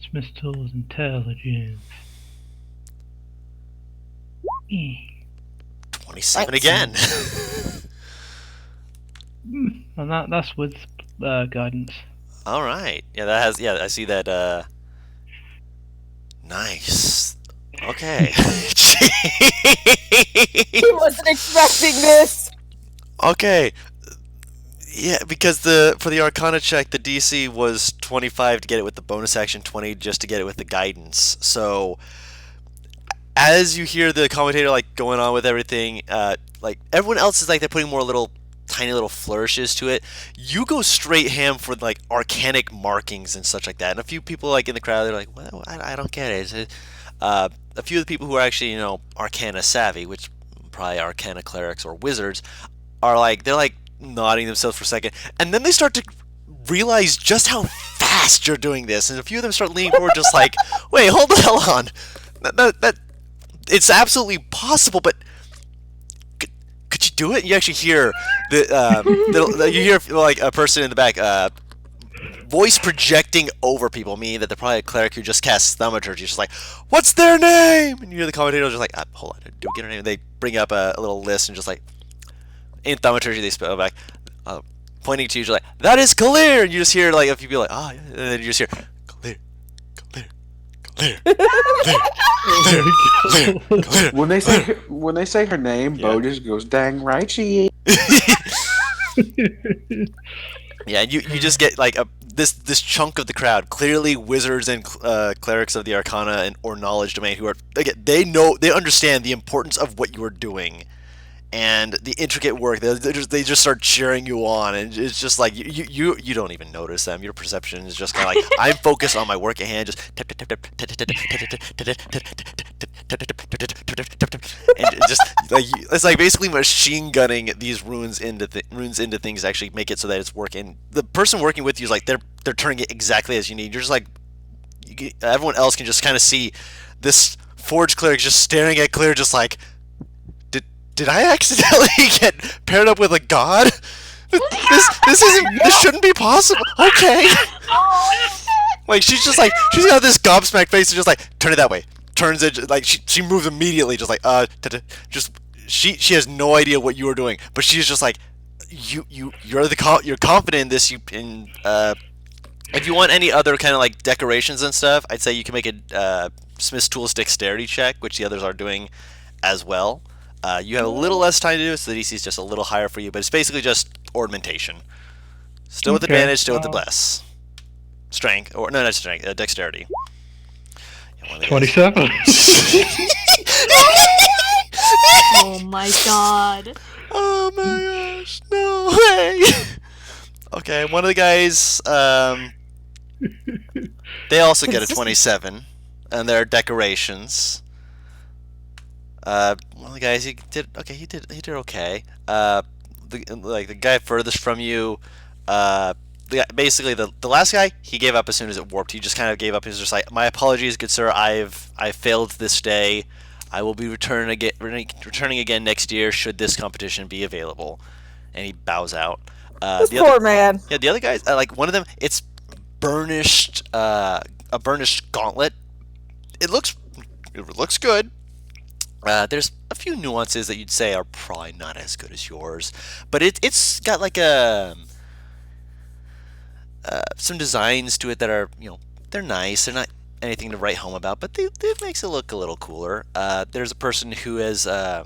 Smith Tool's intelligence. 27 again. And that's with guidance. All right. Yeah, that has. Yeah, I see that. Nice. Okay. He wasn't expecting this. Okay. Yeah, because for the Arcana check, the DC was 25 to get it with the bonus action, 20 just to get it with the guidance. So, as you hear the commentator like going on with everything, like everyone else is like they're putting more tiny little flourishes to it. You go straight ham for like arcanic markings and such like that. And a few people like in the crowd, they're like, "Well, I don't get it." A few of the people who are actually Arcana savvy, which probably Arcana clerics or wizards, are like they're like nodding themselves for a second, and then they start to realize just how fast you're doing this, and a few of them start leaning forward, just like, "Wait, hold the hell on, that it's absolutely possible, but could you do it?" You actually hear you hear like a person in the back voice projecting over people, meaning that they're probably a cleric who just casts thaumaturgy. Just like, "What's their name?" And you hear the commentator just like, "Hold on, do we get her name?" And they bring up a little list and just like in thaumaturgy they spell back, pointing to you, like, "That is clear." And you just hear like a few people like, "Oh," yeah. And then you just hear clear, clear, clear, clear, clear, clear. When they say her name, Bo just goes, "Dang right she is." Yeah, and you just get like this chunk of the crowd, clearly wizards and clerics of the Arcana or knowledge domain, who are again they understand the importance of what you are doing and the intricate work. They just start cheering you on, and it's just like you don't even notice them. Your perception is just kind of like, I'm focused on my work at hand, just and just like it's like basically machine gunning these runes into things to actually make it so that it's working. The person working with you is like they're turning it exactly as you need. You're just like everyone else can just kind of see this forge cleric just staring at Clear, just like, did I accidentally get paired up with a god? This shouldn't be possible. Okay. Like she's got this gobsmacked face and just like, turn it that way. Turns it like she moves immediately, just like just she has no idea what you are doing, but she's just like, you're confident in this. If you want any other kind of like decorations and stuff, I'd say you can make a Smith's Tools dexterity check, which the others are doing as well. You have a little less time to do it, so the DC is just a little higher for you, but it's basically just ornamentation. Still with advantage, still with the bless. Strength, or no, not strength, dexterity. 27. Oh my god. Oh my gosh, no way. Okay, one of the guys, they also get a 27, and their decorations. One of the guys, he did okay. The guy furthest from you, basically the last guy, he gave up as soon as it warped. He just kind of gave up. He was just like, "My apologies, good sir. I failed this day. I will be returning again next year should this competition be available." And he bows out. This poor man. Yeah, the other guys, like one of them, it's burnished, a burnished gauntlet. It looks good. There's a few nuances that you'd say are probably not as good as yours, but it's got like some designs to it that are, they're nice. They're not anything to write home about, but they makes it look a little cooler. There's a person who has like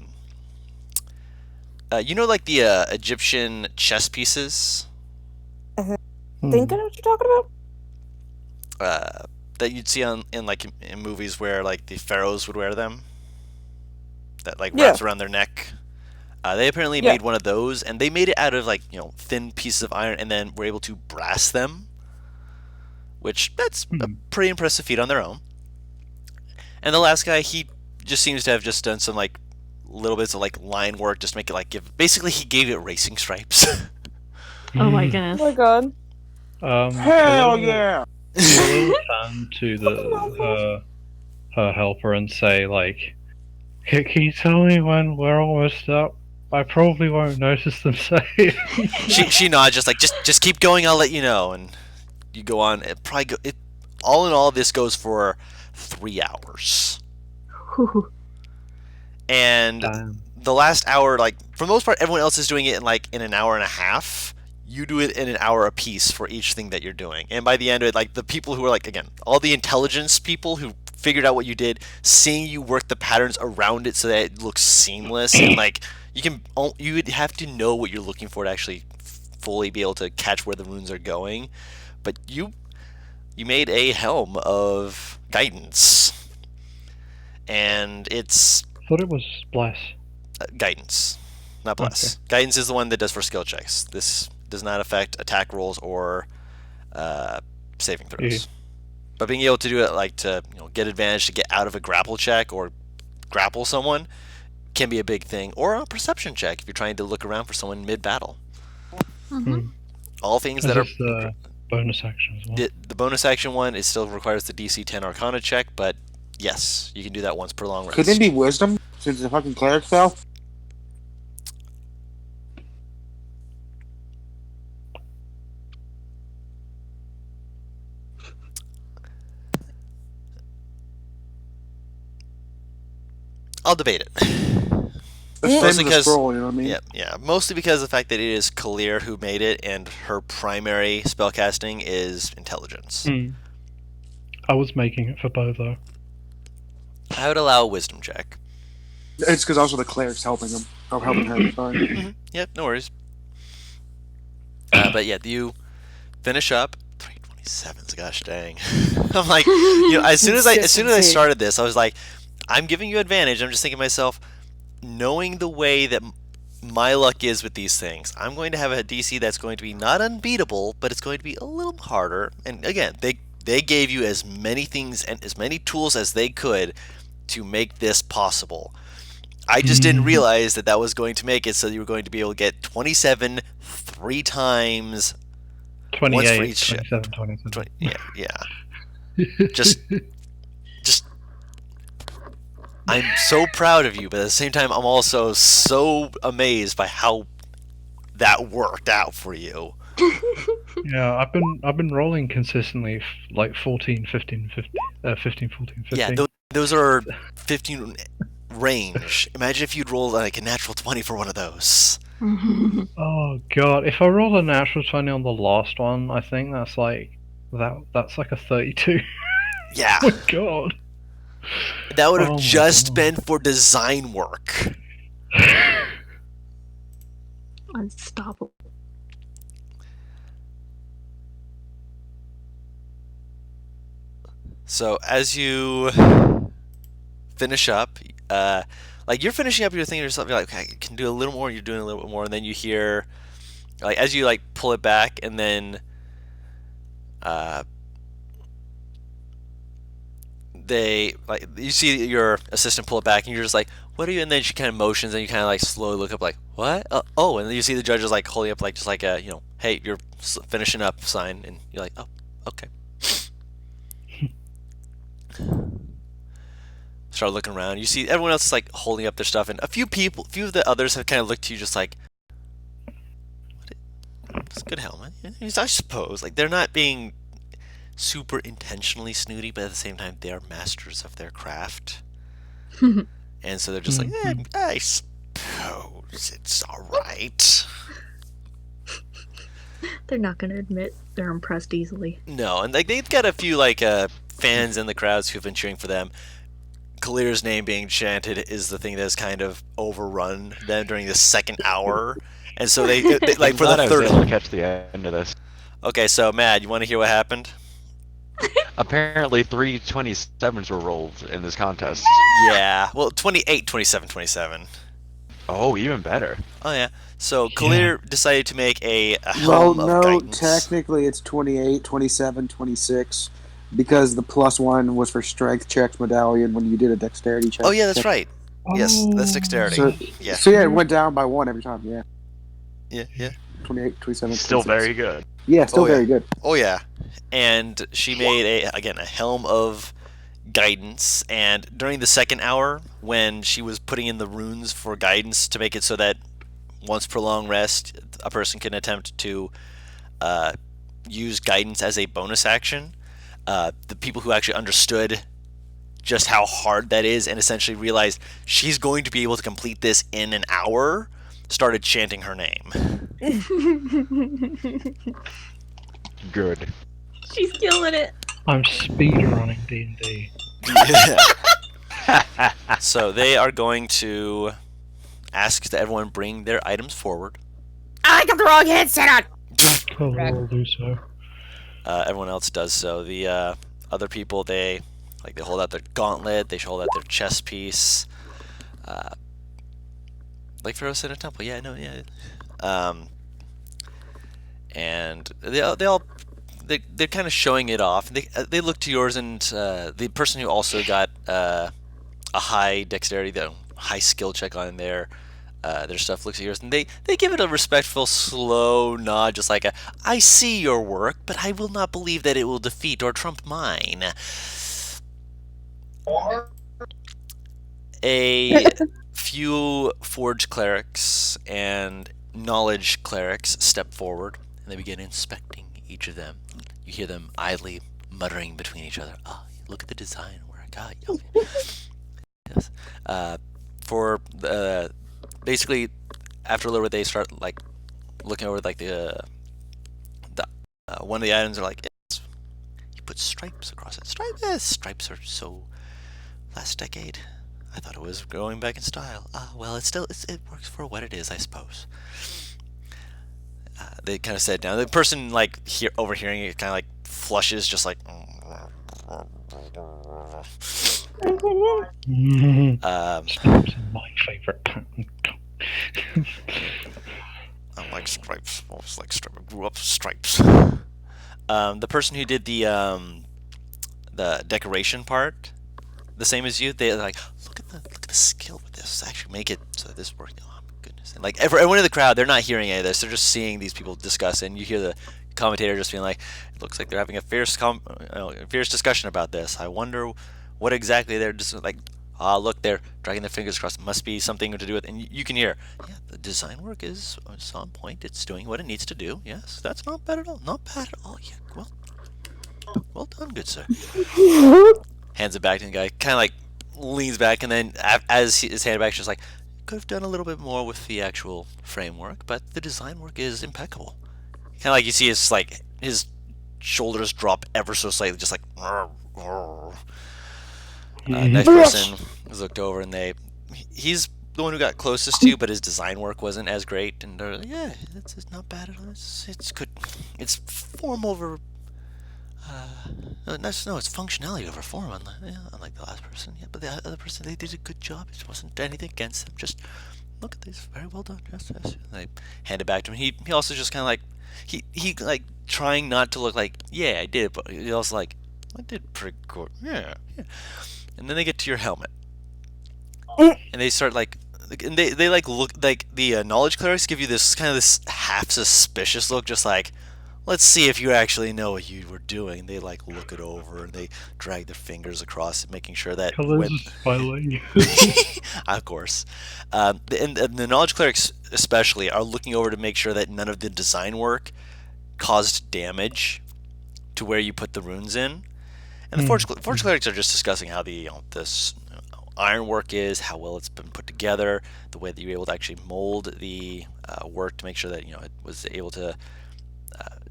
the Egyptian chess pieces. I think I know what you're talking about. That you'd see in movies where like the pharaohs would wear them. That like wraps around their neck. They apparently made one of those, and they made it out of like thin pieces of iron, and then were able to brass them which that's a pretty impressive feat on their own. And the last guy, he just seems to have just done some like little bits of like line work, just make it like give. Basically, he gave it racing stripes. Oh my Oh goodness. my god. Hell yeah! We'll turn to the her helper and say like, can you tell me when we're almost up? I probably won't notice them say it. she nods, just keep going. I'll let you know. And you go on. It probably all in all, this goes for 3 hours. Whew. And Damn. the last hour, like for the most part, everyone else is doing it in an hour and a half. You do it in an hour apiece for each thing that you're doing. And by the end of it, like the people who are like, again, all the intelligence people who figured out what you did, seeing you work the patterns around it so that it looks seamless and like you would have to know what you're looking for to actually fully be able to catch where the runes are going. But you made a helm of guidance, and it's Thought it was bless. guidance, not bless. Okay. Guidance is the one that does for skill checks. This does not affect attack rolls or saving throws. But being able to do it, like to get advantage to get out of a grapple check or grapple someone, can be a big thing. Or a perception check if you're trying to look around for someone mid-battle. Mhm. All things Is that are this the bonus action as well? the bonus action one. It still requires the DC 10 Arcana check, but yes, you can do that once per long rest. Could it be wisdom since the fucking cleric fell? I'll debate it. The same as the because- scroll, you know what I mean? Yeah. Mostly because of the fact that it is Kalir who made it, and her primary spellcasting is intelligence. I was making it for Bo though. I would allow a wisdom check. It's because also the cleric's helping him. Or helping her, sorry. Yep, no worries. But yeah, you finish up. 327s, gosh dang. I'm like, as soon as I started this, I was like, I'm giving you advantage. I'm just thinking to myself, knowing the way that my luck is with these things, I'm going to have a DC that's going to be not unbeatable, but it's going to be a little harder. And again, they gave you as many things and as many tools as they could to make this possible. I just didn't realize that was going to make it so you were going to be able to get 27 3 times. 28, for each 27, 27. 20, yeah. Just I'm so proud of you, but at the same time, I'm also so amazed by how that worked out for you. Yeah, I've been rolling consistently like 14, 15, 15, 15, 14, 15. Yeah, those are 15 range. Imagine if you'd roll like a natural 20 for one of those. Oh god, if I roll a natural 20 on the last one, I think that's like that's like a 32. Yeah. Oh my god. That would have Oh my just God. been for design work. Unstoppable. So as you finish up, like you're finishing up, you're thinking to yourself, you're like, okay, I can do a little more. You're doing a little bit more, and then you hear, like, as you like pull it back, and then, you see your assistant pull it back, and you're just like, what are you? And then she kind of motions, and you kind of like slowly look up, like, what? Oh, and then you see the judge is like holding up, like just like a, hey, you're finishing up sign, and you're like, oh, okay. Start looking around. You see everyone else is like holding up their stuff, and a few of the others have kind of looked to you just like, it's a good helmet. I suppose. Like, they're not being super intentionally snooty, but at the same time, they're masters of their craft. And so they're just like, I suppose it's alright. They're not going to admit they're impressed easily. No, and like they've got a few like fans in the crowds who've been cheering for them. Kalir's name being chanted is the thing that has kind of overrun them during the second hour, and so they like for the I was third. able to catch the end of this. Okay, so Mad, you want to hear what happened? Apparently, 3 27s were rolled in this contest. Yeah, well, 28, 27, 27. Oh, even better. Oh yeah. So Yeah. Kalir decided to make a Well, helm of no, guidance. technically it's 28, 27, 26, because the +1 was for strength checks medallion when you did a dexterity check. Oh yeah, that's right. Yes, that's dexterity. So, Yeah. so yeah, it went down by 1 every time. Yeah, Yeah. 28, 27, Still 26. very good. Yeah, still Oh, yeah. very good. Oh yeah. And she made a helm of guidance, and during the second hour when she was putting in the runes for guidance to make it so that once per long rest a person can attempt to use guidance as a bonus action, the people who actually understood just how hard that is and essentially realized she's going to be able to complete this in an hour started chanting her name. Good. She's killing it. I'm speedrunning D&D. So they are going to ask that everyone bring their items forward. I got the wrong headset on. Cool, we'll do so. Everyone else does so. The other people, they hold out their gauntlet, they hold out their chest piece, like Pharaoh said in a temple. Yeah, no, yeah. And they're kind of showing it off. They look to yours, and the person who also got a high dexterity, the high skill check on their stuff looks at yours, and they give it a respectful, slow nod, just like I see your work, but I will not believe that it will defeat or trump mine. A few forge clerics and knowledge clerics step forward, and they begin inspecting each of them. You hear them idly muttering between each other. Oh, look at the design work. Oh, yes. For basically, after a little bit, they start like looking over like the one of the items are like, you put stripes across it. Stripes are so last decade. I thought it was going back in style. Well, it works for what it is, I suppose. They kind of sat down. The person like overhearing it kind of like flushes, just like. Stripes are my favorite pattern. I like stripes. I was like stripes. I grew up with stripes. The person who did the decoration part, the same as you, they're like, look at the skill with this. Actually, make it so that this works. Oh my goodness! And like everyone in the crowd, they're not hearing any of this. They're just seeing these people discuss, and you hear the commentator just being like, "It looks like they're having a fierce discussion about this. I wonder what exactly they're just like." Look, they're dragging their fingers across. It must be something to do with, and you can hear, yeah, the design work is on point. It's doing what it needs to do. Yes, that's not bad at all. Not bad at all. Yeah, well done, good sir. Hands it back to the guy. Kind of like leans back, and then as his hand back, just like, could have done a little bit more with the actual framework, but the design work is impeccable. Kind of like you see his shoulders drop ever so slightly, just like. Next person is looked over, and he's the one who got closest to you, but his design work wasn't as great. And they're like, yeah, it's not bad at all. It's good. It's form over. No, it's functionality over form. Unlike the last person. Yeah, but the other person, they did a good job. It wasn't anything against them. Just look at this. Very well done. Yes. And they hand it back to him. He also just kind of like he like trying not to look like, yeah, I did it, but he also like, I did pretty good. Yeah. And then they get to your helmet, and they start like, and they like look like the knowledge clerics give you this kind of this half suspicious look, just like, let's see if you actually know what you were doing. They like look it over, and they drag their fingers across it, making sure that Colors is smiling. of course, and the knowledge clerics especially are looking over to make sure that none of the design work caused damage to where you put the runes in. And the forge clerics are just discussing how this ironwork is, how well it's been put together, the way that you're able to actually mold the work to make sure that it was able to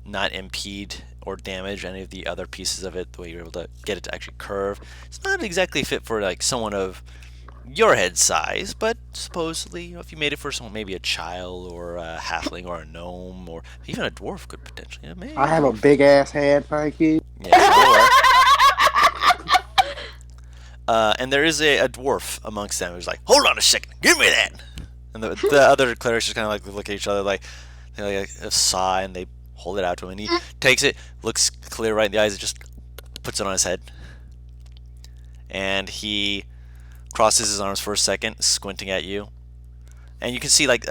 not impede or damage any of the other pieces of it. The way you're able to get it to actually curve. It's not exactly fit for like someone of your head size, but supposedly, if you made it for someone, maybe a child or a halfling or a gnome or even a dwarf could potentially. Maybe. I have a big ass head, thank you. Yeah, and there is a dwarf amongst them who's like, hold on a second, give me that. And the other clerics just kind of like look at each other like they like a sigh, and they hold it out to him, and he takes it, looks Clear right in the eyes, and just puts it on his head, and he crosses his arms for a second, squinting at you, and you can see like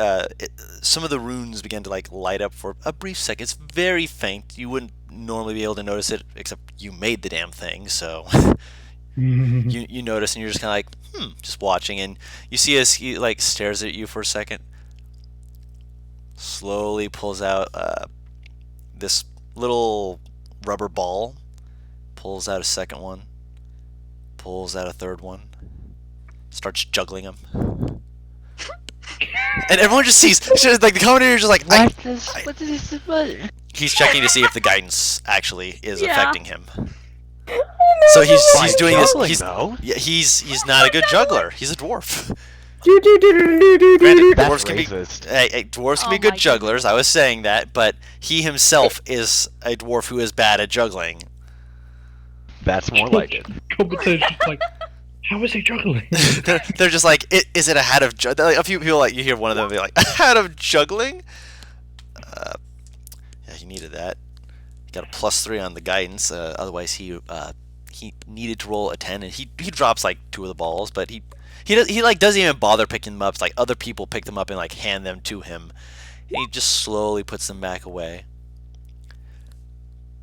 some of the runes begin to like light up for a brief second. It's very faint. You wouldn't normally be able to notice it, except you made the damn thing, so you notice, and you're just kind of like just watching, and you see as he like stares at you for a second, slowly pulls out this little rubber ball, pulls out a second one, pulls out a third one, starts juggling them. And everyone just sees, like the commentator just like, What is this? What? he's checking to see if the guidance actually is Yeah. affecting him. So he's doing this. Juggling, though? He's not a good juggler. He's a dwarf. Do-do-do-do-do-do-do. Granted, That's dwarves can be racist. dwarves can Oh be good my jugglers. I was saying that, but he himself is a dwarf who is bad at juggling. That's more like it. Competition's like, how is he juggling? They're just like, is it a hat of like, a few people like you hear one of them be like, a hat of juggling? Yeah, he needed that. He got a +3 on the guidance. Otherwise, he needed to roll a 10, and he drops like 2 of the balls, but he like doesn't even bother picking them up. It's like other people pick them up and like hand them to him. And he just slowly puts them back away,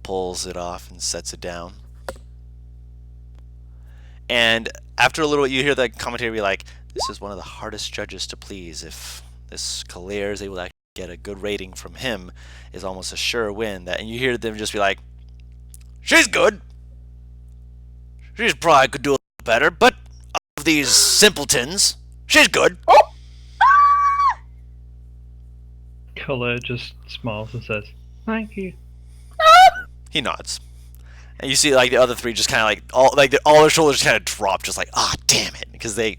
pulls it off, and sets it down. And after a little, you hear the commentator be like, "This is one of the hardest judges to please. If this Kalir is able to actually get a good rating from him, is almost a sure win." That, and you hear them just be like, "She's good. She's probably could do a little better, but of these simpletons, she's good." Color just smiles and says, "Thank you." He nods, and you see like the other 3 just kind of like all their shoulders kind of drop, just like, "Ah, damn it," because they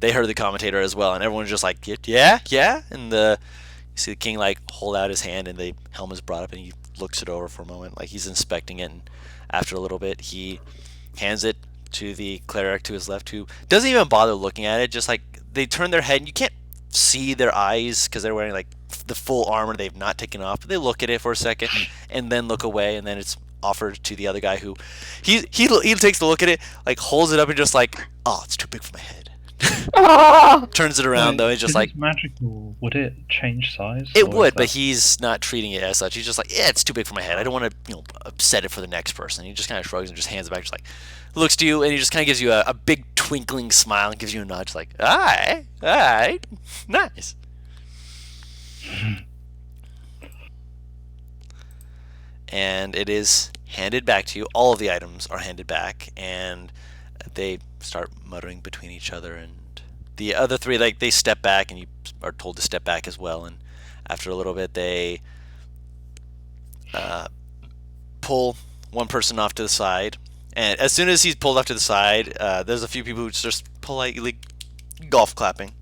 heard the commentator as well, and everyone's just like, "Yeah, yeah," and you see the king like hold out his hand, and the helm is brought up, and he looks it over for a moment, like he's inspecting it, and after a little bit, he hands it to the cleric to his left, who doesn't even bother looking at it. Just like they turn their head, and you can't see their eyes because they're wearing like the full armor they've not taken off, but they look at it for a second and then look away, and then it's offered to the other guy, who he takes a look at it, like holds it up, and just like, "Oh, it's too big for my head." Ah. Turns it around though, it's just If like, it's magical, would it change size? it or is would, but that- he's not treating it as such. He's just like, "Yeah, it's too big for my head. I don't want to, upset it for the next person." He just kind of shrugs and just hands it back, just like looks to you, and he just kind of gives you a big twinkling smile and gives you a nod, just like, "All right, nice." And it is handed back to you. All of the items are handed back, and they start muttering between each other. And the other 3, like, they step back, and you are told to step back as well. And after a little bit, they pull one person off to the side. And as soon as he's pulled off to the side, there's a few people who just politely golf clapping.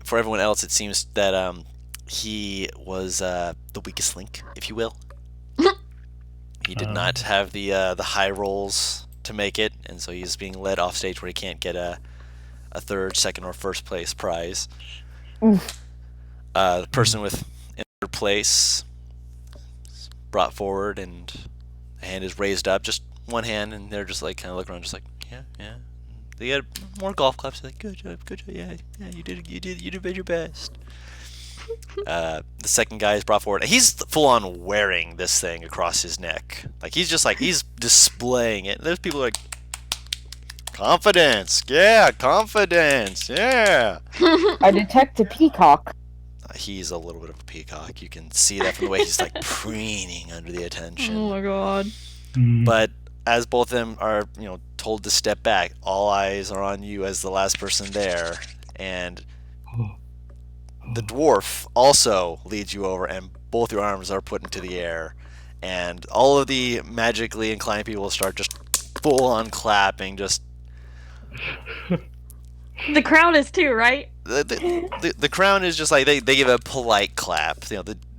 For everyone else, it seems that he was the weakest link, if you will. He did not have the high rolls to make it, and so he's being led off stage where he can't get a third, second, or first place prize. The person with in third place is brought forward, and the hand is raised up, just one hand, and they're just like kind of looking around, just like, yeah. They get more golf claps. They're like, good job, yeah, you did your best. The second guy is brought forward. He's full on wearing this thing across his neck. Like he's just like he's displaying it. There's people like, confidence, yeah. I detect a peacock. He's a little bit of a peacock. You can see that from the way he's like preening under the attention. Oh my god. But as both of them are, told to step back, all eyes are on you as the last person there, and the dwarf also leads you over, and both your arms are put into the air, and all of the magically inclined people start just full on clapping. Just The crowd is too, right? the crown is just like they give a polite clap.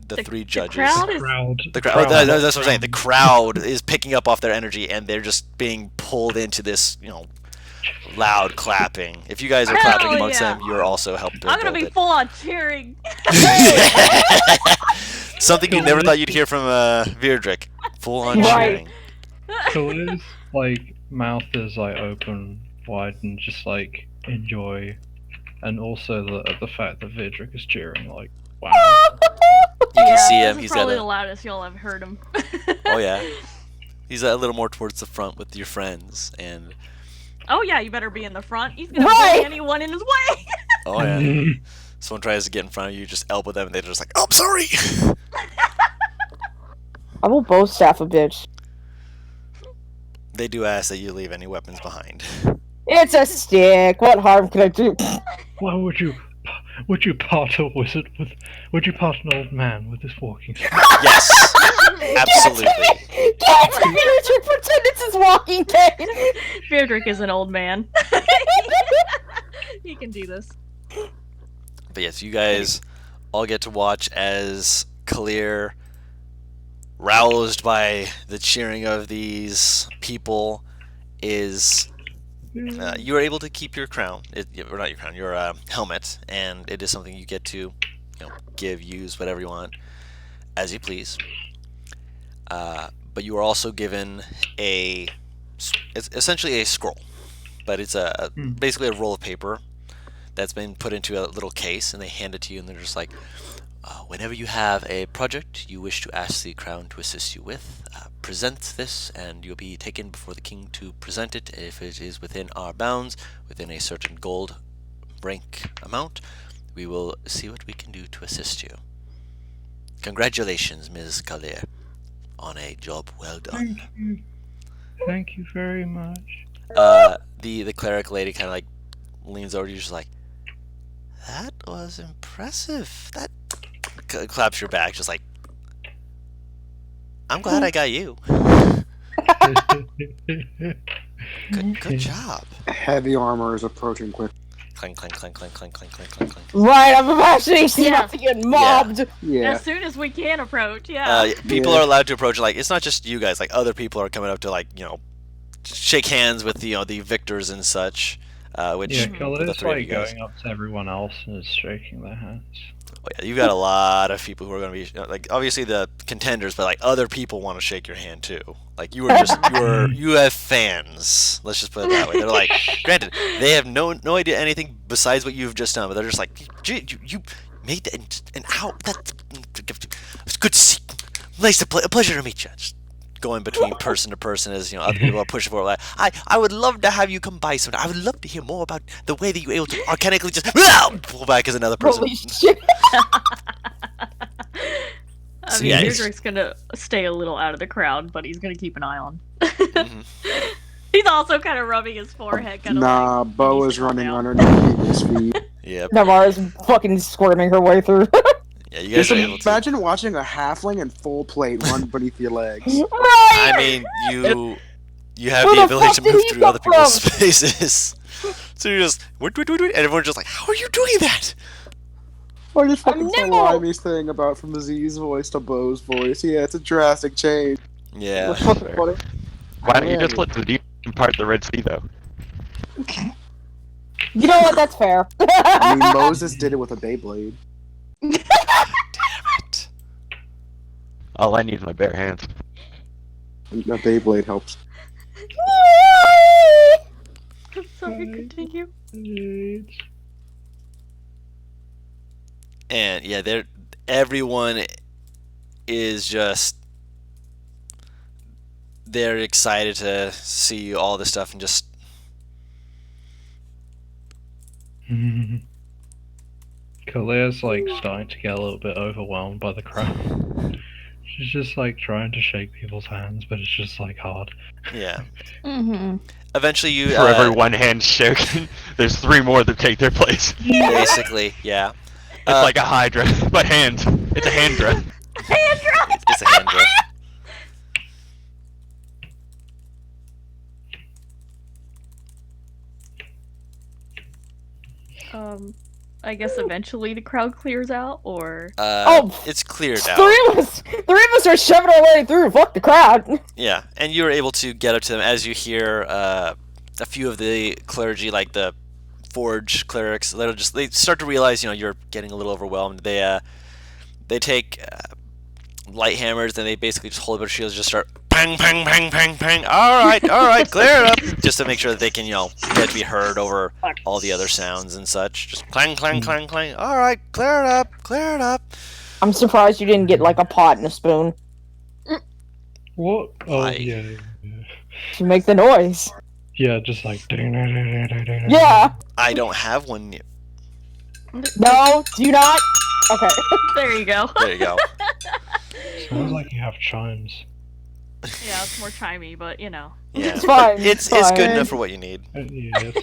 The 3 judges. crowd is Crowd. The crowd. That's what I'm saying. The crowd is picking up off their energy, and they're just being pulled into this, loud clapping. If you guys are Hell clapping amongst yeah. them, you're also helping I'm gonna build be it. full on cheering. Something you never thought you'd hear from Virdrick. Full on Right. cheering. Khalid's like mouth is like open wide and just like enjoy, and also the fact that Vidrick is cheering like wow. You can see this him. is He's probably got the a. loudest you'll have heard him. Oh yeah. He's a little more towards the front with your friends, and Oh yeah, you better be in the front. He's gonna Right. bully anyone in his way. oh yeah. Someone tries to get in front of you, just elbow them, and they're just like, "Oh, I'm sorry." I will bow staff a bitch. They do ask that you leave any weapons behind. It's a stick. What harm can I do? Why would you part a wizard with? Would you part an old man with this walking stick? Yes, absolutely. Get it! Pretend it's his walking cane. Beardrick is an old man. He can do this. But yes, you guys all get to watch as Kalir, roused by the cheering of these people, is you are able to keep your crown, or not your crown, your helmet, and it is something you get to, give, use, whatever you want, as you please. But you are also given it's essentially a scroll, but it's basically a roll of paper that's been put into a little case, and they hand it to you, and they're just like, whenever you have a project you wish to ask the crown to assist you with, present this, and you'll be taken before the king to present it. If it is within our bounds, within a certain gold rank amount, we will see what we can do to assist you. Congratulations, Ms. Kalir, on a job well done. Thank you. Thank you very much. The cleric lady kind of like leans over to you, just like, that was impressive. That claps your back, just like, I'm glad I got you. Good job. Heavy armor is approaching quick. Clank, clank, clank, clank, clank, clank, clank, clank, clank. Right, I'm imagining she's Yeah. about to get mobbed. Yeah. As soon as we can approach, yeah. People Yeah. are allowed to approach. Like, it's not just you guys. Like, other people are coming up to, like, shake hands with the victors and such. Which Yeah, the Khalid's three of like you guys. going up to everyone else and is shaking their hands. Oh, yeah, you've got a lot of people who are going to be like, obviously the contenders, but like other people want to shake your hand too. Like you have fans. Let's just put it that way. They're like, granted, they have no idea anything besides what you've just done, but they're just like, "Gee, you made an hour. It's good to see. Nice, a pleasure to meet you." Just going between person to person as other people are pushing forward. Like, I would love to have you come by sometime. I would love to hear more about the way that you were able to arcanically just pull back as another person. Holy shit. I So, mean, yeah, Beardrick's gonna stay a little out of the crowd, but he's gonna keep an eye on. Mhm. He's also kind of rubbing his forehead, kind of Nah, like, Bo he needs is to calm running down. underneath people's feet. Yep. Navarre's fucking squirming her way through. Yeah, you guys Just are able to. imagine watching a halfling in full plate run beneath your legs. Right! I mean, you have Where the the ability fuck to did move he through come other people's from? spaces. So you're just and everyone's just like, how are you doing that? Or just fucking say nimble. Limey's thing about from Z's voice to Bo's voice. Yeah, it's a drastic change. Yeah. It's fucking funny. Why don't you Yeah. just let the demon part the Red Sea though? You know what? That's fair. I mean, Moses did it with a Beyblade. All I need is my bare hands. A Beyblade helps. I'm sorry, continue. And yeah, everyone is just they're excited to see all this stuff and just Khalid's like starting to get a little bit overwhelmed by the crowd. She's just like trying to shake people's hands, but it's just like hard. yeah. Mm-hmm. Eventually you For every one hand shaken, there's 3 more that take their place. basically, yeah. It's like a hydra, but hand. It's a handra. It's a hand drift. I guess eventually the crowd clears out, or It's cleared out. Three of us are shoving our way through. Fuck the crowd. Yeah, and you're able to get up to them as you hear a few of the clergy, like the forge clerics, they start to realize, you're getting a little overwhelmed. They take light hammers and they basically just hold up their shields, just start pang, pang, pang, pang, pang. All right, clear it up, just to make sure that they can, get to be heard over all the other sounds and such. Just clang, clang, clang, clang. All right, clear it up, clear it up. I'm surprised you didn't get like a pot and a spoon What? Oh, Why? yeah. to make the noise. Yeah, just like. Yeah. I don't have one yet. No, do not. Okay. There you go. There you go. Sounds like you have chimes. Yeah, it's more chimey, but Yeah, It's fine, It's it's good fine. enough for what you need. Yes.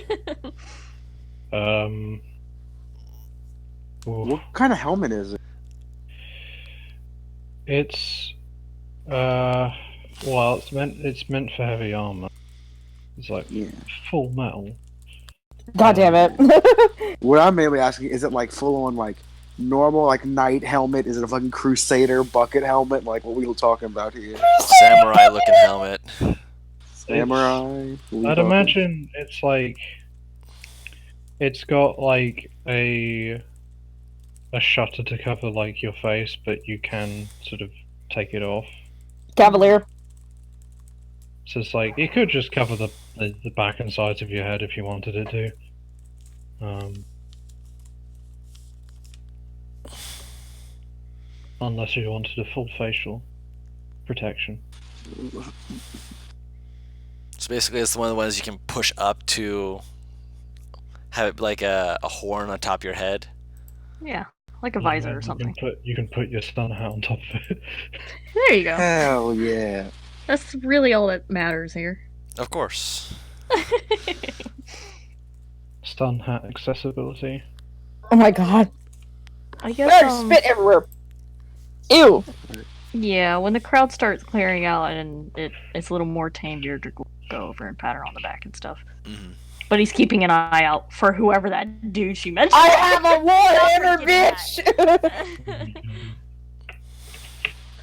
Oof. What kind of helmet is it? It's well, it's meant for heavy armor. It's like Yeah. full metal. God damn it. What I'm mainly asking, is it like full on like normal like knight helmet? Is it a fucking crusader bucket helmet like what we were talking about here? Samurai looking helmet. Samurai. What we I'd talking? imagine it's like it's got like a shutter to cover like your face, but you can sort of take it off. Cavalier. So it's like it could just cover the back and sides of your head if you wanted it to. Unless you wanted a full facial protection. So basically, it's one of the ones you can push up to have it like a horn on top of your head. yeah, like a visor or something. You can put your stun hat on top of it. There you go. Hell yeah. That's really all that matters here. Of course. Stun hat accessibility. Oh my god. I guess. There's spit everywhere. Ew. Yeah, when the crowd starts clearing out and it's a little more tame, Deirdre will go over and pat her on the back and stuff. Mm-hmm. But he's keeping an eye out for whoever that dude she mentioned. I have a warhammer, Not bitch!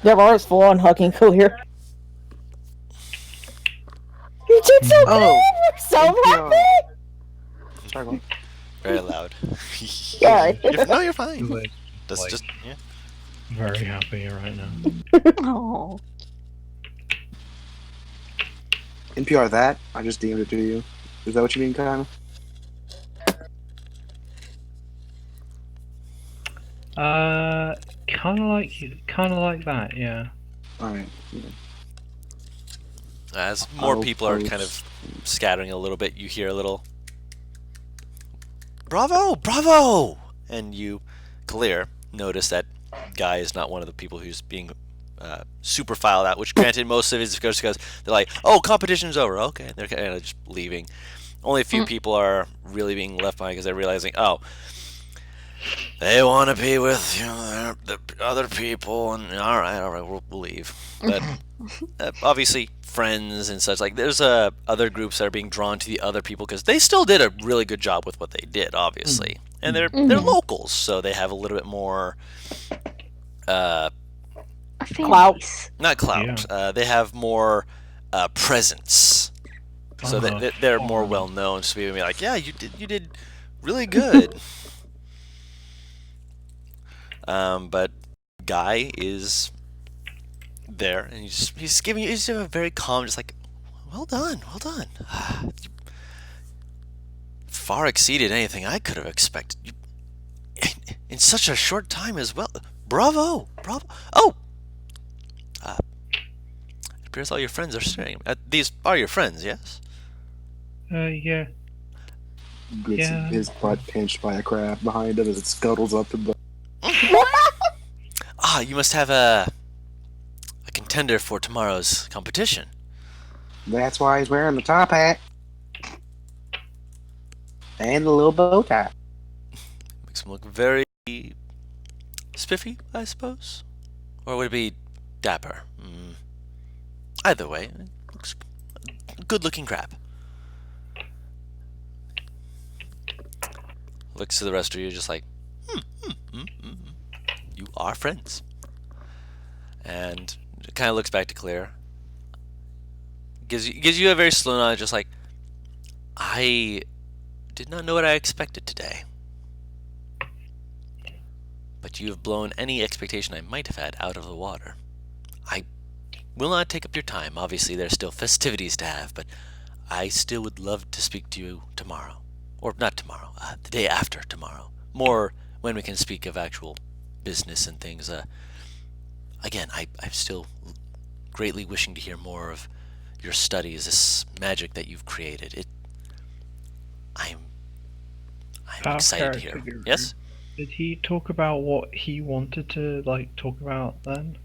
Deborah is full on hugging Clear. You did so good! Oh. We're so Yeah. happy! Sorry, go on. Very loud. Sorry. No, you're fine. Like, That's just yeah. very happy right now. Oh. NPR that? I just DM'd it to you. Is that what you mean, kind of? Kind of like that, yeah. Alright. Yeah. As more Oh, people are folks. kind of scattering a little bit, you hear a little "Bravo, bravo!" and you, Kalir, notice that Guy is not one of the people who's being super filed out. Which, granted, most of it is because they're like, "Oh, competition's over." Okay, and they're kind of just leaving. Only a few people are really being left behind because they're realizing, oh, they want to be with the other people, and all right, we'll leave. But obviously, friends and such, like there's other groups that are being drawn to the other people because they still did a really good job with what they did, obviously, and they're locals, so they have a little bit more A fan Clout. base. not clout. They have more presence, so they're more well known. So people be like, yeah, you did really good. But Guy is there, and he's giving you a very calm, just like, well done. You far exceeded anything I could have expected. You, in such a short time as well. Bravo. Oh, it appears all your friends are staring. These are your friends, yes? Yeah. Gets Yeah. his butt pinched by a crab behind him as it scuttles up the. Ah, you must have a contender for tomorrow's competition. That's why he's wearing the top hat and the little bow tie. Makes him look very spiffy, I suppose, or would it be dapper? Either way, looks a good-looking crab. Looks to the rest of you, just like, you are friends. And kind of looks back to Claire. Gives you a very slow nod, just like, I did not know what I expected today. But you have blown any expectation I might have had out of the water. I will not take up your time. Obviously, there's still festivities to have, but I still would love to speak to you tomorrow. Or not tomorrow, the day after tomorrow. More when we can speak of actual business and things. Again, I'm still greatly wishing to hear more of your studies, this magic that you've created. I'm Out of excited to character, hear. Guru. Yes? Did he talk about what he wanted to talk about then?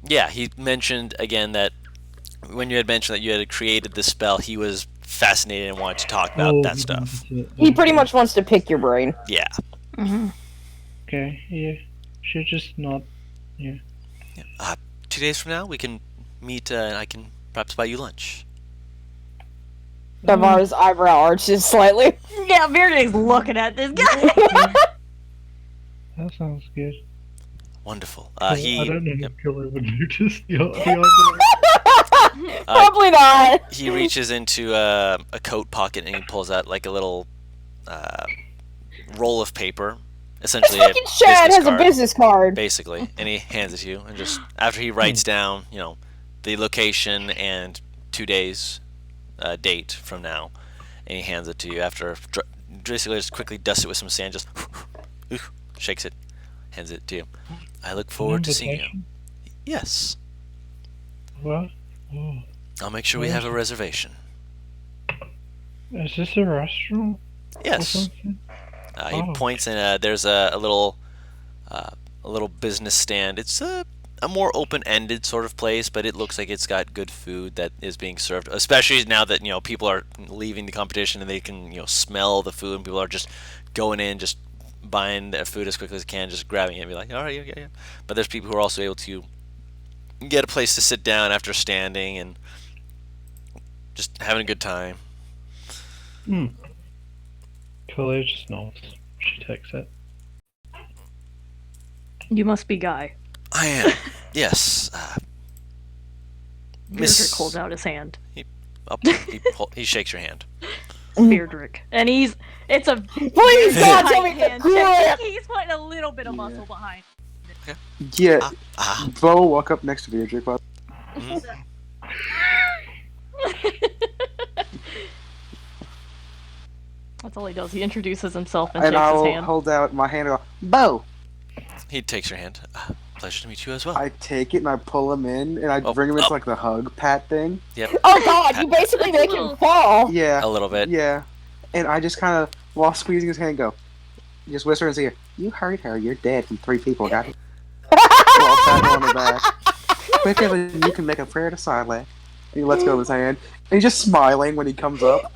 Yeah, he mentioned again that when you had mentioned that you had created this spell, he was fascinated and wanted to talk about that he stuff. wanted to- He pretty okay. much wants to pick your brain. Yeah. Okay, yeah. Should just not. 2 days from now, we can meet and I can perhaps buy you lunch. Davar's eyebrow arches slightly. Yeah, Beardrig's looking at this guy. That sounds good. Wonderful. I He don't know yep, if Killer would notice the eyebrow. Probably not. he reaches into a coat pocket and he pulls out like a little roll of paper, essentially a Fucking Chad has a card, business card. basically, and he hands it to you. And just after he writes down, the location and 2 days date from now, and he hands it to you after basically just quickly dusts it with some sand, just shakes it, hands it to you. I look forward to seeing you. Invitation? Yes, What? Oh. I'll make sure we have a reservation. Is this a restaurant? Or Yes. something? He Oh, points and there's a little business stand. It's a more open-ended sort of place, but it looks like it's got good food that is being served. Especially now that people are leaving the competition and they can smell the food, and people are just going in, just buying their food as quickly as they can, just grabbing it and be like, all right, yeah. But there's people who are also able to get a place to sit down after standing and just having a good time. Killer just nods. She takes it. You must be Guy. I am. Yes. Beardrick holds out his hand. He shakes your hand. Beardrick. And it's a Please God, tell me hand. the grip. He's putting a little bit of muscle behind. Yeah, Bo walk up next to Beardrick. That's all he does. He introduces himself and And shakes I his will hand. hold out my hand and go, Bo! He takes your hand. Pleasure to meet you as well. I take it and I pull him in and I bring him into like the hug pat thing. Yep. Oh God, you basically make him fall. Yeah. A little bit. Yeah. And I just kind of, while squeezing his hand, go, just whisper in his ear, you hurt her, you're dead from 3 people, got it? While patting him on the back. Quicker than you can make a prayer to silent. And he lets go of his hand. And he's just smiling when he comes up.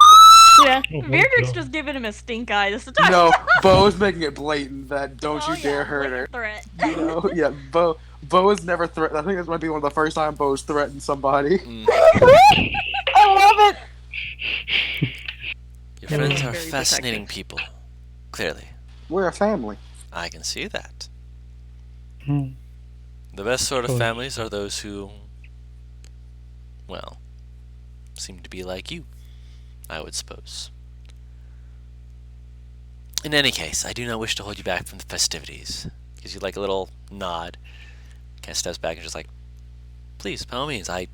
Yeah. Oh my Beardrick's God. just giving him a stink eye this time. No, Bo's making it blatant that don't Oh, you dare yeah, hurt her. Threat. You know? Yeah, Bo has never threatened. I think this might be one of the first time Bo's threatened somebody. I love it. Your friends are Very fascinating people. Clearly. We're a family. I can see that. Hmm. The best sort of Cool. families are those who, well, seem to be like you, I would suppose. In any case, I do not wish to hold you back from the festivities. Gives you like a little nod. Kind of steps back and just like, please, by all means, I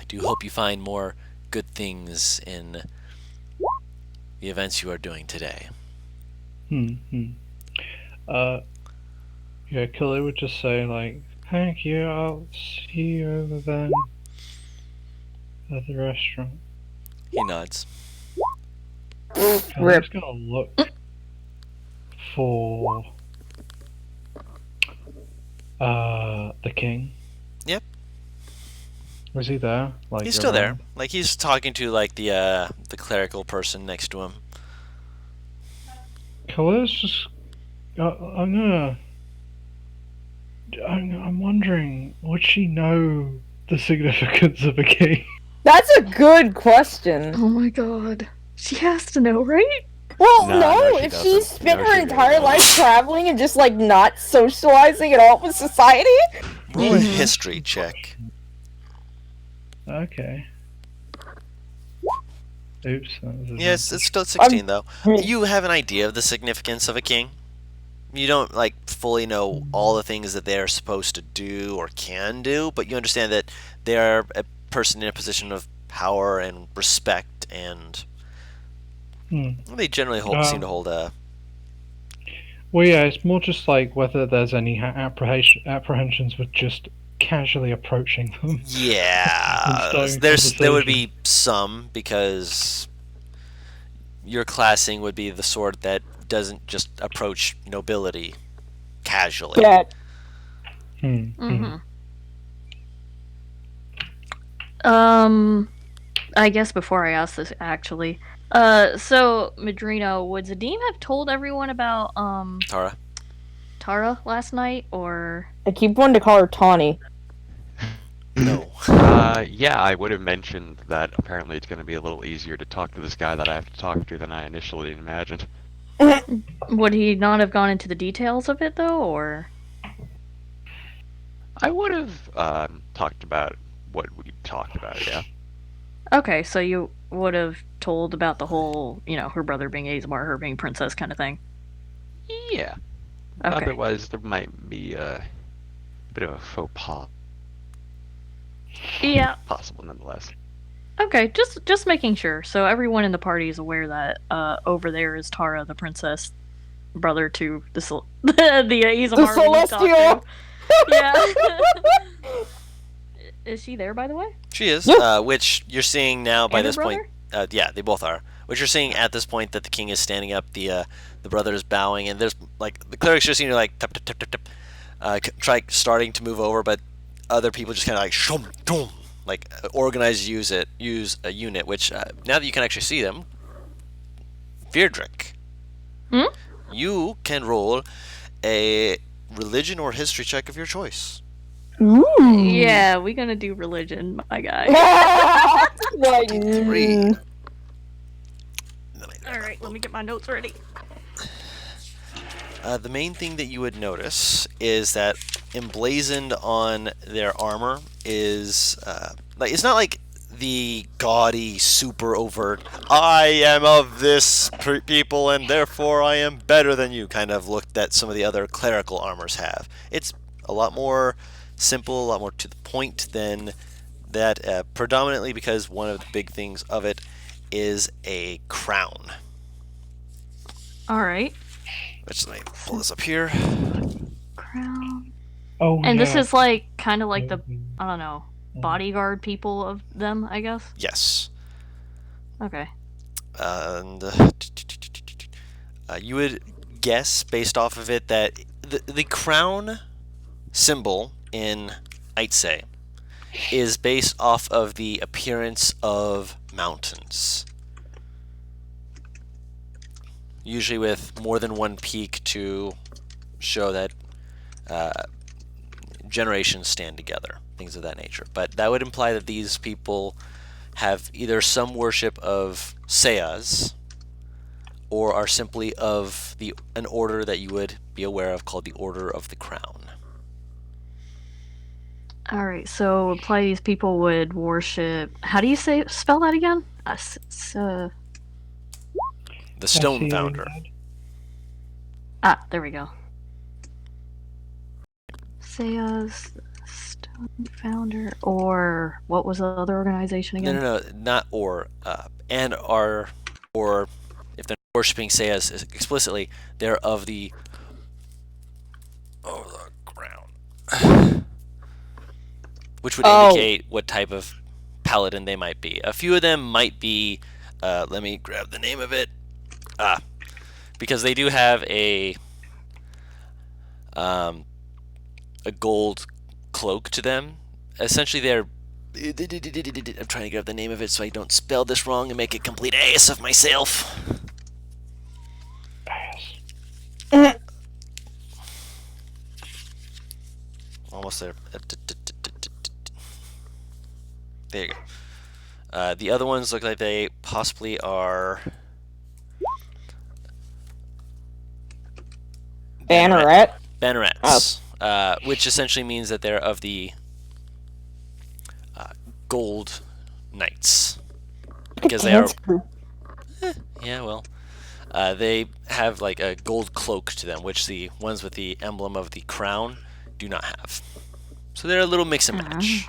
do hope you find more good things in the events you are doing today. Yeah, Killer would just say, thank you, I'll see you over then at the restaurant. He nods. Killer's gonna look for the king. Yep. Was he there? He's still there. around? Like he's talking to like the clerical person next to him. Killer's just. I'm wondering, would she know the significance of a king? That's a good question. Oh my god. She has to know, right? Well, No, no, she if doesn't. she's spent No, her she entire really life doesn't. traveling and just not socializing at all with society. Roll a history check. Okay. Oops. That was Yes, it's still I'm- 16 though. You have an idea of the significance of a king. You don't like fully know all the things that they're supposed to do or can do, but you understand that they are a person in a position of power and respect, and they generally seem to hold a. Well, yeah, it's more just like whether there's any apprehensions with just casually approaching them. Yeah, starting there would conversation. be some, because your classing would be the sort that doesn't just approach nobility casually. Yeah. Mm-hmm. I guess before I ask this, actually, so Madrino, would Zadim have told everyone about Tara last night, or? I keep wanting to call her Tawny. No. Yeah, I would have mentioned that apparently it's going to be a little easier to talk to this guy that I have to talk to than I initially imagined. Would he not have gone into the details of it though, or? I would have talked about what we talked about, yeah. Okay, so you would have told about the whole, her brother being Azamar, her being princess kind of thing. Yeah. Okay. Otherwise, there might be a bit of a faux pas. Yeah. Possible, nonetheless. Okay, just making sure. So everyone in the party is aware that over there is Tara, the princess, brother to the Azamar we talked Celestial. to. Yeah. Is she there, by the way? She is, Yeah. which you're seeing now by And her this point. Yeah, they both are. Which you're seeing at this point that the king is standing up, the brother is bowing, and there's like the clerics just seem to like tap tap tap tap tap, try starting to move over, but other people just kind of like shum dum, like organize use a unit. Which now that you can actually see them, Virdrick, you can roll a religion or history check of your choice. Ooh. Yeah, we gonna do religion, my guy. Like, 3. Alright, let me get my notes ready. The main thing that you would notice is that emblazoned on their armor is it's not like the gaudy, super overt "I am of this people and therefore I am better than you" kind of look that some of the other clerical armors have. It's a lot more simple, a lot more to the point than that, predominantly because one of the big things of it is a crown. Alright. Let's pull this up here. Crown. Oh, And yeah. this is like kind of like the, I don't know, bodyguard people of them, I guess. Yes. Okay. And you would guess based off of it that the crown symbol in Ait'seh is based off of the appearance of mountains. Usually with more than one peak to show that generations stand together, things of that nature. But that would imply that these people have either some worship of Sayas or are simply of an order that you would be aware of called the Order of the Crown. Alright, so apply these people would worship. How do you spell that again? The Stone Founder. There we go. Sayas, Stone Founder, or what was the other organization again? No, not or. And are, or if they're worshiping Sayas explicitly, they're of the Crown. Which would indicate what type of paladin they might be. A few of them might be, let me grab the name of it. Because they do have a gold cloak to them. Essentially, they're. I'm trying to grab the name of it so I don't spell this wrong and make a complete ass of myself. Almost there. There you go. The other ones look like they possibly are Banneret. bannerets, which essentially means that they're of the gold knights, because they are Yeah, well, they have like a gold cloak to them, which the ones with the emblem of the crown do not have. So they're a little mix and match.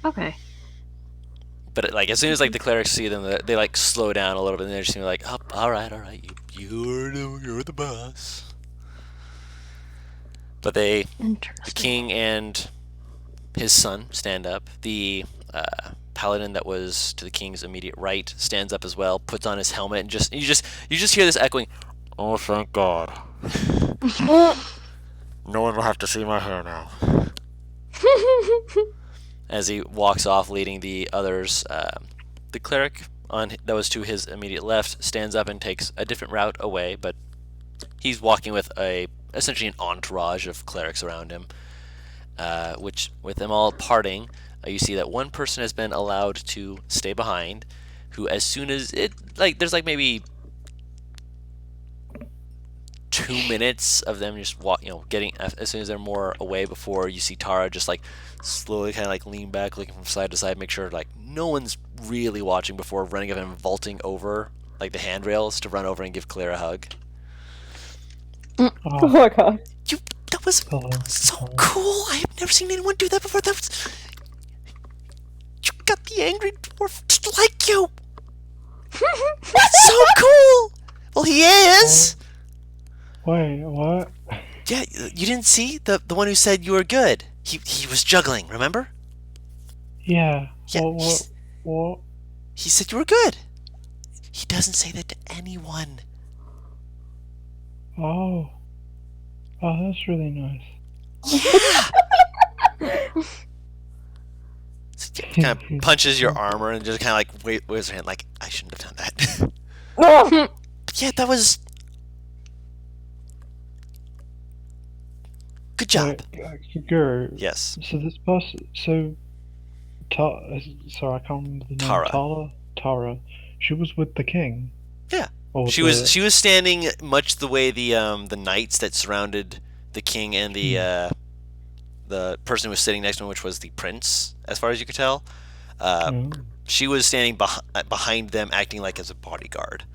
Okay. But like as soon as like the clerics see them, they like slow down a little bit, and they're just like, "Oh, all right, you're the boss." But the Interesting. king and his son stand up. The paladin that was to the king's immediate right stands up as well, puts on his helmet, and you just hear this echoing. Oh, thank God! No one will have to see my hair now. As he walks off, leading the others, the cleric that was to his immediate left stands up and takes a different route away, but he's walking with essentially an entourage of clerics around him. Which, with them all parting, you see that one person has been allowed to stay behind, who, as soon as there's like maybe 2 minutes of them just getting, as soon as they're more away, before you see Tara just like slowly kind of like lean back, looking from side to side, make sure like no one's really watching, before running up and vaulting over like the handrails to run over and give Claire a hug. Oh my god. That was so cool. I have never seen anyone do that before. You got the angry dwarf just like you. That's so cool. Well, he is. Wait, what? Yeah, you didn't see the one who said you were good. He was juggling. Remember? Yeah. Yeah. What? He said you were good. He doesn't say that to anyone. Oh. Oh, that's really nice. Yeah. So he kind of punches your armor and just kind of like waves her hand, like, I shouldn't have done that. No. But yeah, that was good job. Guru. Yes. So this person, sorry, I can't remember the name. Tara. Tara. She was with the king. Yeah. Or She was standing much the way the knights that surrounded the king and the person who was sitting next to him, which was the prince, as far as you could tell. She was standing behind them, acting like as a bodyguard.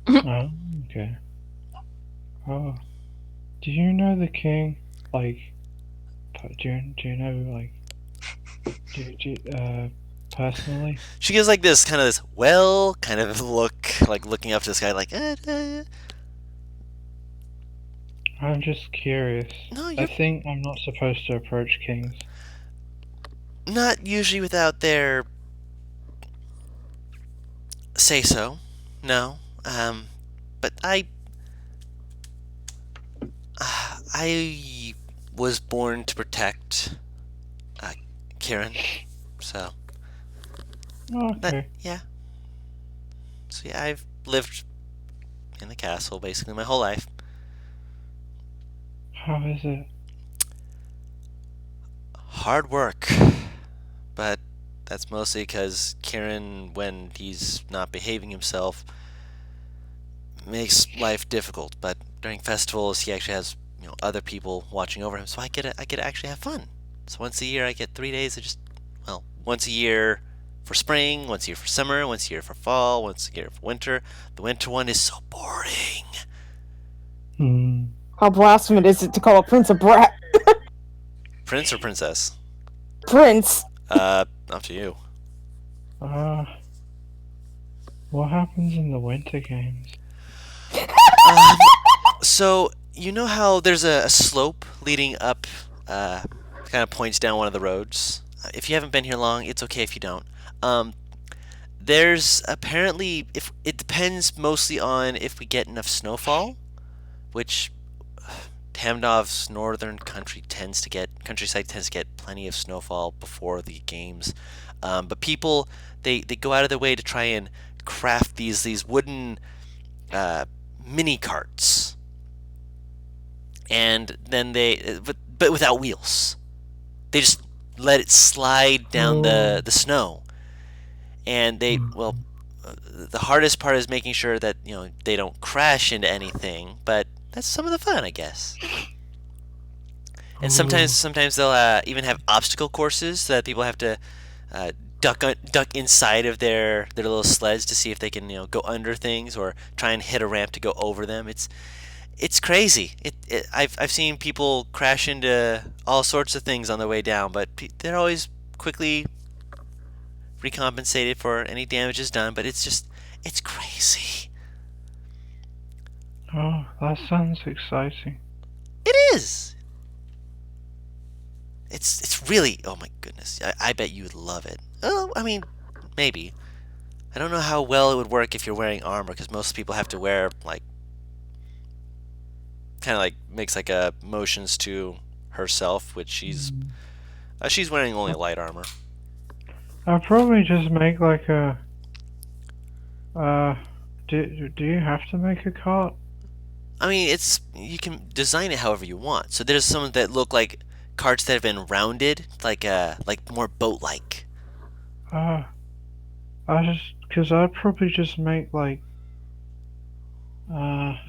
Oh, okay. Oh, do you know the king? Like, do you know like, personally? She gives like this kind of look, like looking up to this guy, like. I'm just curious. No, I think I'm not supposed to approach kings. Not usually without their say so. No. But I was born to protect Kieran. So. Okay. Yeah. So yeah, I've lived in the castle basically my whole life. How is it? Hard work. But that's mostly because Kieran, when he's not behaving himself, makes life difficult. But during festivals, he actually has other people watching over him, so I get to actually have fun. So once a year, I get 3 days of just once a year for spring, once a year for summer, once a year for fall, once a year for winter. The winter one is so boring. How blasphemous is it to call a prince a brat? Prince or princess? Prince. Up to you. What happens in the winter games? So you know how there's a slope leading up, kind of points down one of the roads. If you haven't been here long, it's okay if you don't. There's apparently, if it depends mostly on if we get enough snowfall, which Hamnov's northern countryside tends to get plenty of snowfall before the games. But people they go out of their way to try and craft these wooden mini carts, and then but without wheels. They just let it slide down the snow, and the hardest part is making sure that they don't crash into anything. But that's some of the fun, I guess. And sometimes they'll even have obstacle courses that people have to duck inside of their little sleds to see if they can go under things or try and hit a ramp to go over them. It's crazy. I've seen people crash into all sorts of things on the way down, but they're always quickly recompensated for any damages done. But it's crazy. Oh, that sounds exciting. It is. It's really, oh my goodness. I bet you would love it. Oh, I mean, maybe. I don't know how well it would work if you're wearing armor, because most people have to wear like kind of like makes like a motions to herself, which she's wearing only light armor. I'll probably just make like a. Do you have to make a cart? I mean, you can design it however you want. So there's some that look like carts that have been rounded, like more boat-like. I cause I'd probably just make like. I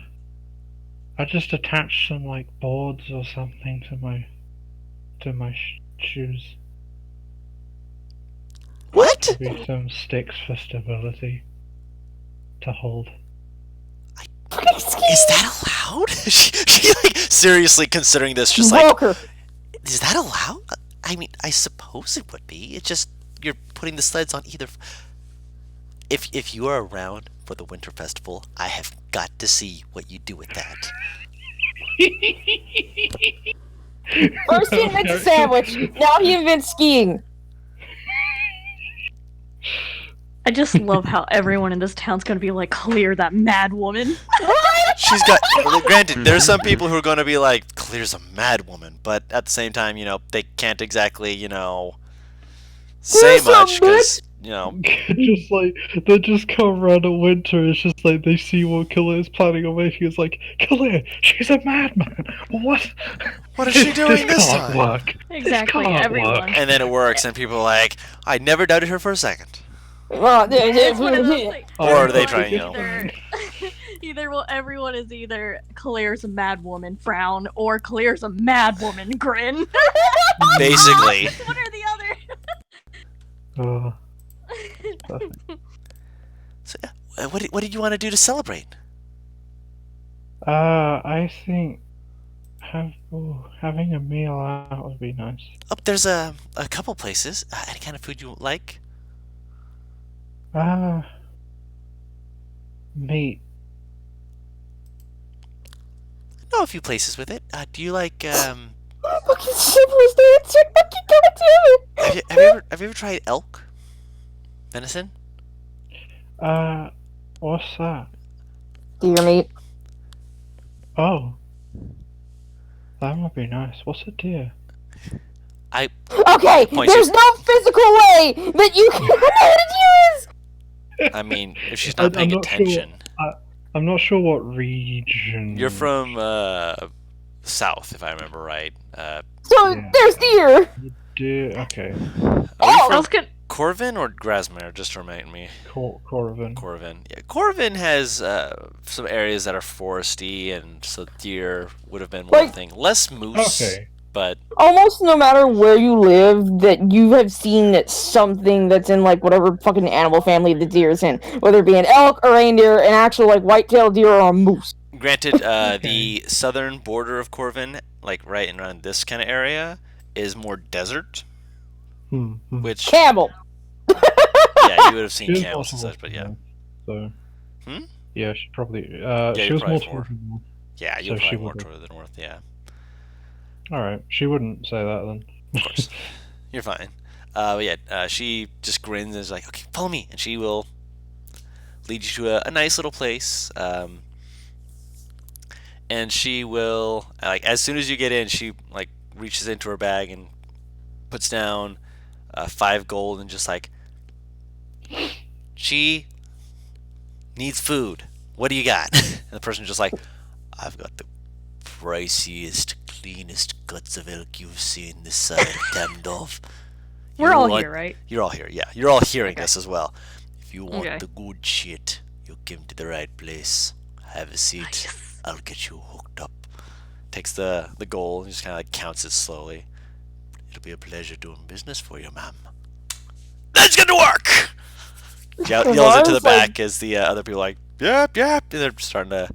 just attach some like boards or something to my shoes. What? Maybe some sticks for stability to hold. Is that allowed? she like seriously considering this, just like, Broker. is that allowed? I mean, I suppose it would be. It's just you're putting the sleds on either. If you are around for the winter festival, I have got to see what you do with that. First he invents a sandwich, now he invents skiing. I just love how everyone in this town's gonna be like, clear that mad woman. She's got. Well, granted, there's some people who are going to be like, "Clear's a mad woman," but at the same time, they can't exactly, say Clear's a much because, Just like they just come around in winter. It's just like they see what Khalid is planning on making. It's like, Khalid, she's a madman. What? What is she doing this can't time? work. Exactly, This can't everyone. work. And then it works, and people are like, "I never doubted her for a second." Well, It's one of those things. Or they Or try, either everyone is either Claire's a mad woman frown or Claire's a mad woman grin. Basically. It's one or the Oh, other. So, what did you want to do to celebrate? I think having a meal out would be nice. Oh, there's a couple places. Any kind of food you like? Meat. I know a few places with it. Do you like? Fucking simplest answer. Fucking goddamn it. Have you ever tried elk? Venison? What's that? Deer meat. Oh, that would be nice. What's a deer? Okay, Point there's no physical way that you can know what it is. I mean, if she's not paying I'm not sure. attention. I'm not sure what region. You're from south, if I remember right. So Yeah. there's deer. Deer. Okay. Are Oh, you I from was gonna. Corvin or Grasmere? Just remind me. Corvin. Corvin. Yeah, Corvin has some areas that are foresty, and so deer would have been one Like- thing. Less moose, Okay. but Almost no matter where you live, that you have seen something that's in like whatever fucking animal family the deer is in, whether it be an elk, a reindeer, an actual like white-tailed deer, or a moose. granted, the southern border of Corvin, like right in around this kind of area, is more desert, which Camel. yeah, you would have She seen was camels and more such, but yeah. So. Hmm? Yeah, she probably. She you're was more probably towards the north. Yeah, So you're she probably more would- toward the north, yeah. All right, she wouldn't say that then. Of course. You're fine. But yeah, she just grins and is like, okay, follow me. And she will lead you to a nice little place. And she will, like, as soon as you get in, she, like, reaches into her bag and puts down 5 gold and just like, she needs food. What do you got? And the person's just like, I've got the priciest, cleanest guts of elk you've seen this side of Tamdolf. We're all here, right? You're all here, yeah. You're all hearing Okay. this as well. If you want Okay. the good shit, you came to the right place. Have a seat. I'll get you hooked up. Takes the gold and just kind of like counts it slowly. It'll be a pleasure doing business for you, ma'am. let's get to work. Yells into the back as the other people are like, yep, and they're starting to.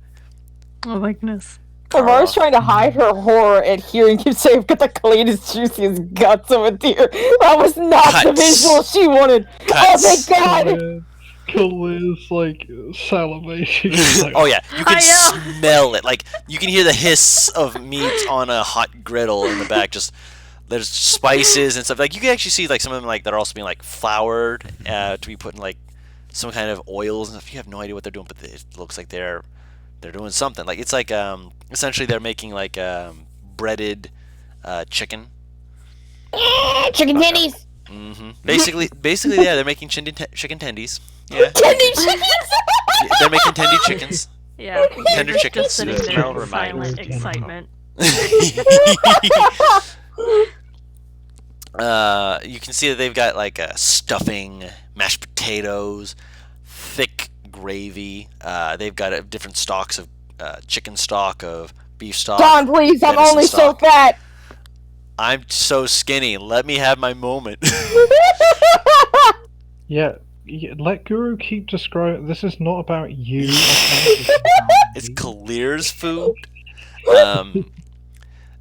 Oh my goodness. Laura's trying to hide her horror at hearing him say, "I've got the cleanest, juiciest guts of a deer." That was not the visual she wanted. Oh, thank God! Khalid's like salivation. Like, Oh yeah, you can smell it. Like you can hear the hiss of meat on a hot griddle in the back. Just there's spices and stuff. Like you can actually see like some of them like that are also being like floured to be put in like some kind of oils and stuff. You have no idea what they're doing, but it looks like they're doing something. Like it's like essentially they're making like breaded chicken. Chicken tendies. Basically, yeah, they're making chicken tendies. Yeah. Tendy chickens. They're making tendy chickens. Yeah. Tender Just chickens. sitting there Smell in reminds silent me. excitement. You can see that they've got like stuffing, mashed potatoes, thick gravy. They've got different stocks of chicken stock, of beef stock. Don, please, I'm venison only stock. so fat. I'm so skinny. Let me have my moment. yeah, let Guru keep describing. This is not about you. It's Clear's food.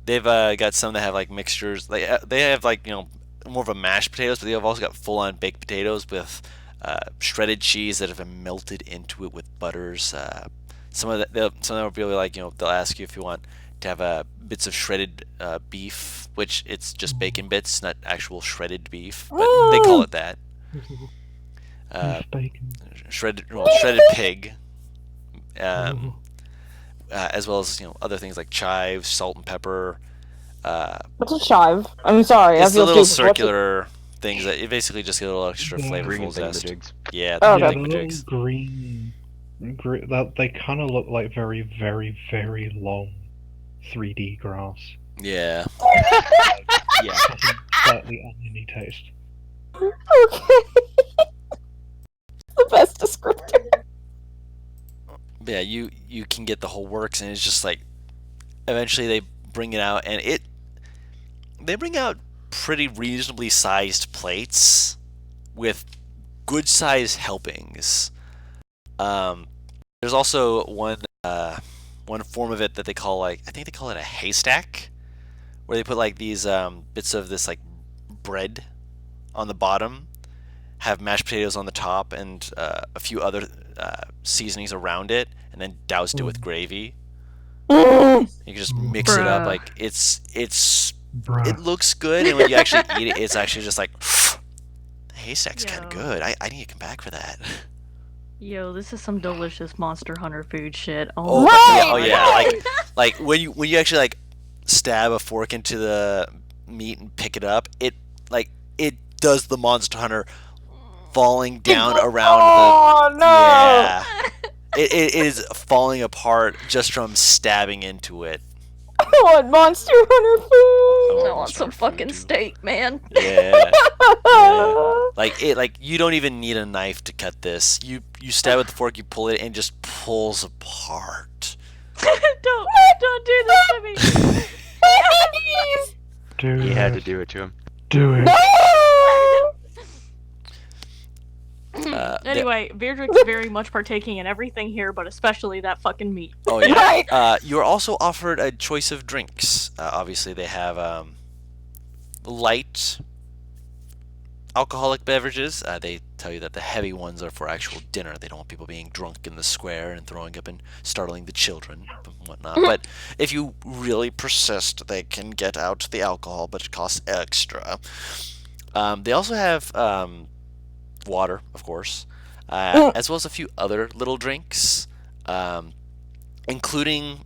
They've got some that have like mixtures. They have like more of a mashed potatoes, but they've also got full-on baked potatoes with shredded cheese that have been melted into it with butters. Some of them will be like they'll ask you if you want to have bits of shredded beef, which it's just bacon bits, not actual shredded beef, but they call it that. Bacon. Shredded pig. As well as other things like chives, salt and pepper. What's a chive? I'm sorry. It's I feel the little stupid. circular things that you basically just get a little extra flavorful zest. Yeah, Oh, the okay. thingamajigs. Green. That they kind of look like very, very, very long 3D grass. Yeah. Yeah. Slightly oniony taste. Okay. The best descriptor. Yeah, you can get the whole works, and it's just like eventually they bring it out, and they bring out pretty reasonably sized plates with good sized helpings. There's also one form of it that they call I think they call it a haystack, where they put like these bits of this like bread on the bottom, have mashed potatoes on the top, and a few other seasonings around it, and then doused it with gravy. You can just mix it up. Bruh. Like it Bruh. looks good, and when you actually eat it, it's actually just like the haystack's kind Yo. of good. I need to come back for that. Yo, this is some delicious Monster Hunter food shit. Oh, Oh, yeah, like when you actually like stab a fork into the meat and pick it up, it does the Monster Hunter falling down around Oh no! Yeah. It is falling apart just from stabbing into it. I want Monster Hunter food. I want some fucking steak, man. Yeah. Like you don't even need a knife to cut this. You stab with the fork, you pull it, and it just pulls apart. don't do this to me. Please. Do He had to it. do it to him. Do it. No! Anyway, Beardrick's very much partaking in everything here, but especially that fucking meat. Oh yeah. Right. You are also offered a choice of drinks. Obviously, they have light alcoholic beverages. They tell you that the heavy ones are for actual dinner. They don't want people being drunk in the square and throwing up and startling the children and whatnot. But if you really persist, they can get out the alcohol, but it costs extra. They also have water, of course, as well as a few other little drinks, including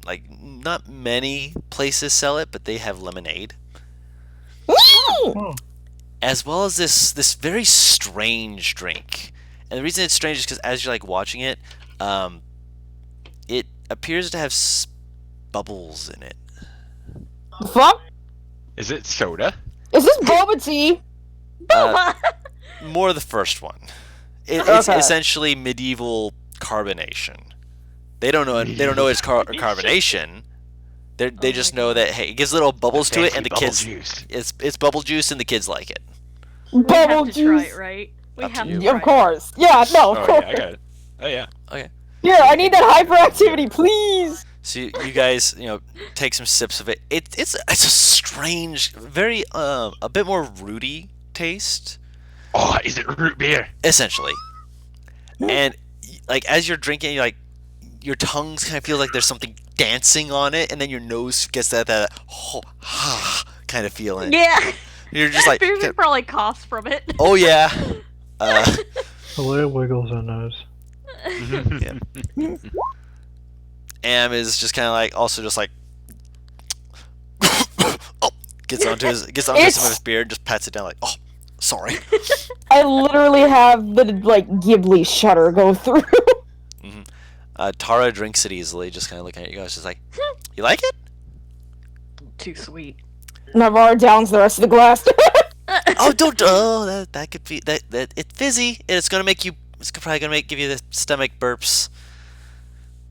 like not many places sell it, but they have lemonade, Oh. as well as this very strange drink. And the reason it's strange is because as you're like watching it, it appears to have bubbles in it. The fuck? Is it soda? Is this boba tea? More the first one. It's Okay. essentially medieval carbonation. They don't know it's carbonation. They just know that hey, it gives little bubbles to it, and the Fancy bubble kids juice. it's bubble juice, and the kids like it. We Bubble have to try juice. it, right? We Up to have you. to try Of course. Yeah, no, of Oh course. yeah, I got it. Oh yeah. Okay. Here, I need that hyperactivity, please. So you guys, take some sips of it. It's a strange, very a bit more rooty taste, Oh, is it root beer? essentially. And like as you're drinking, you're like your tongues kind of feel like there's something dancing on it, and then your nose gets that kind of feeling. Yeah. You're just like, Beardrick probably coughs from it. oh yeah. Kalea wiggles her nose. Am is just kind of like also just like oh, gets onto some of his beard, just pats it down like, oh, sorry. I literally have the like Ghibli shudder go through. Tara drinks it easily, just kind of looking at you guys, just like, you like it? Too sweet. Navarre downs the rest of the glass. Oh, don't. Oh, that could be that. It's fizzy, and it's gonna make you. It's probably gonna give you the stomach burps.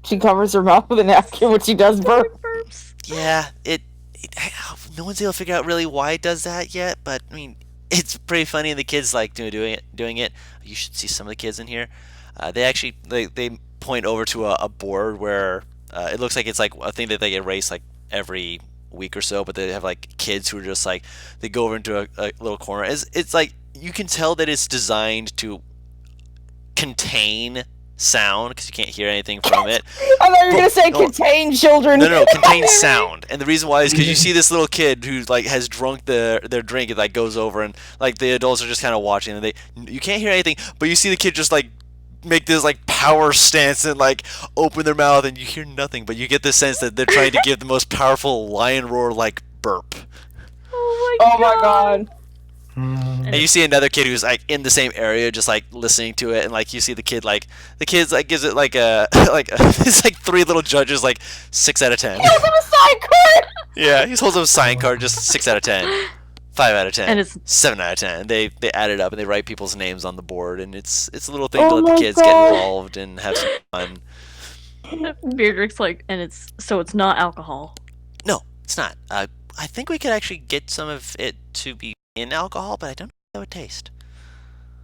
She covers her mouth with a napkin when she does burp. Burps. Yeah, no one's able to figure out really why it does that yet, but I mean, it's pretty funny. And the kids like doing it. You should see some of the kids in here. They actually they point over to a board where it looks like it's like a thing that they erase like every week or so, but they have like kids who are just like they go over into a little corner. It's like you can tell that it's designed to contain sound because you can't hear anything from it. I thought you were gonna say No. contain children. No, contain sound. And the reason why is because you see this little kid who like has drunk their drink and like goes over and like the adults are just kind of watching and you can't hear anything, but you see the kid just like make this like power stance and like open their mouth and you hear nothing, but you get the sense that they're trying to give the most powerful lion roar like burp. Oh my god. And you see another kid who's like in the same area, just like listening to it, and like you see the kid's like gives it like a it's like 3 little judges like 6 out of 10. Give him a sign card. Yeah, he holds up a sign card, just 6 out of 10, 5 out of 10, And it's 7 out of 10. They add it up and they write people's names on the board, and it's a little thing to Oh let the my kids God. get involved and have some fun. Beardrick's like, and it's not alcohol. No, it's not. I think we could actually get some of it to be in alcohol, but I don't know how it would taste.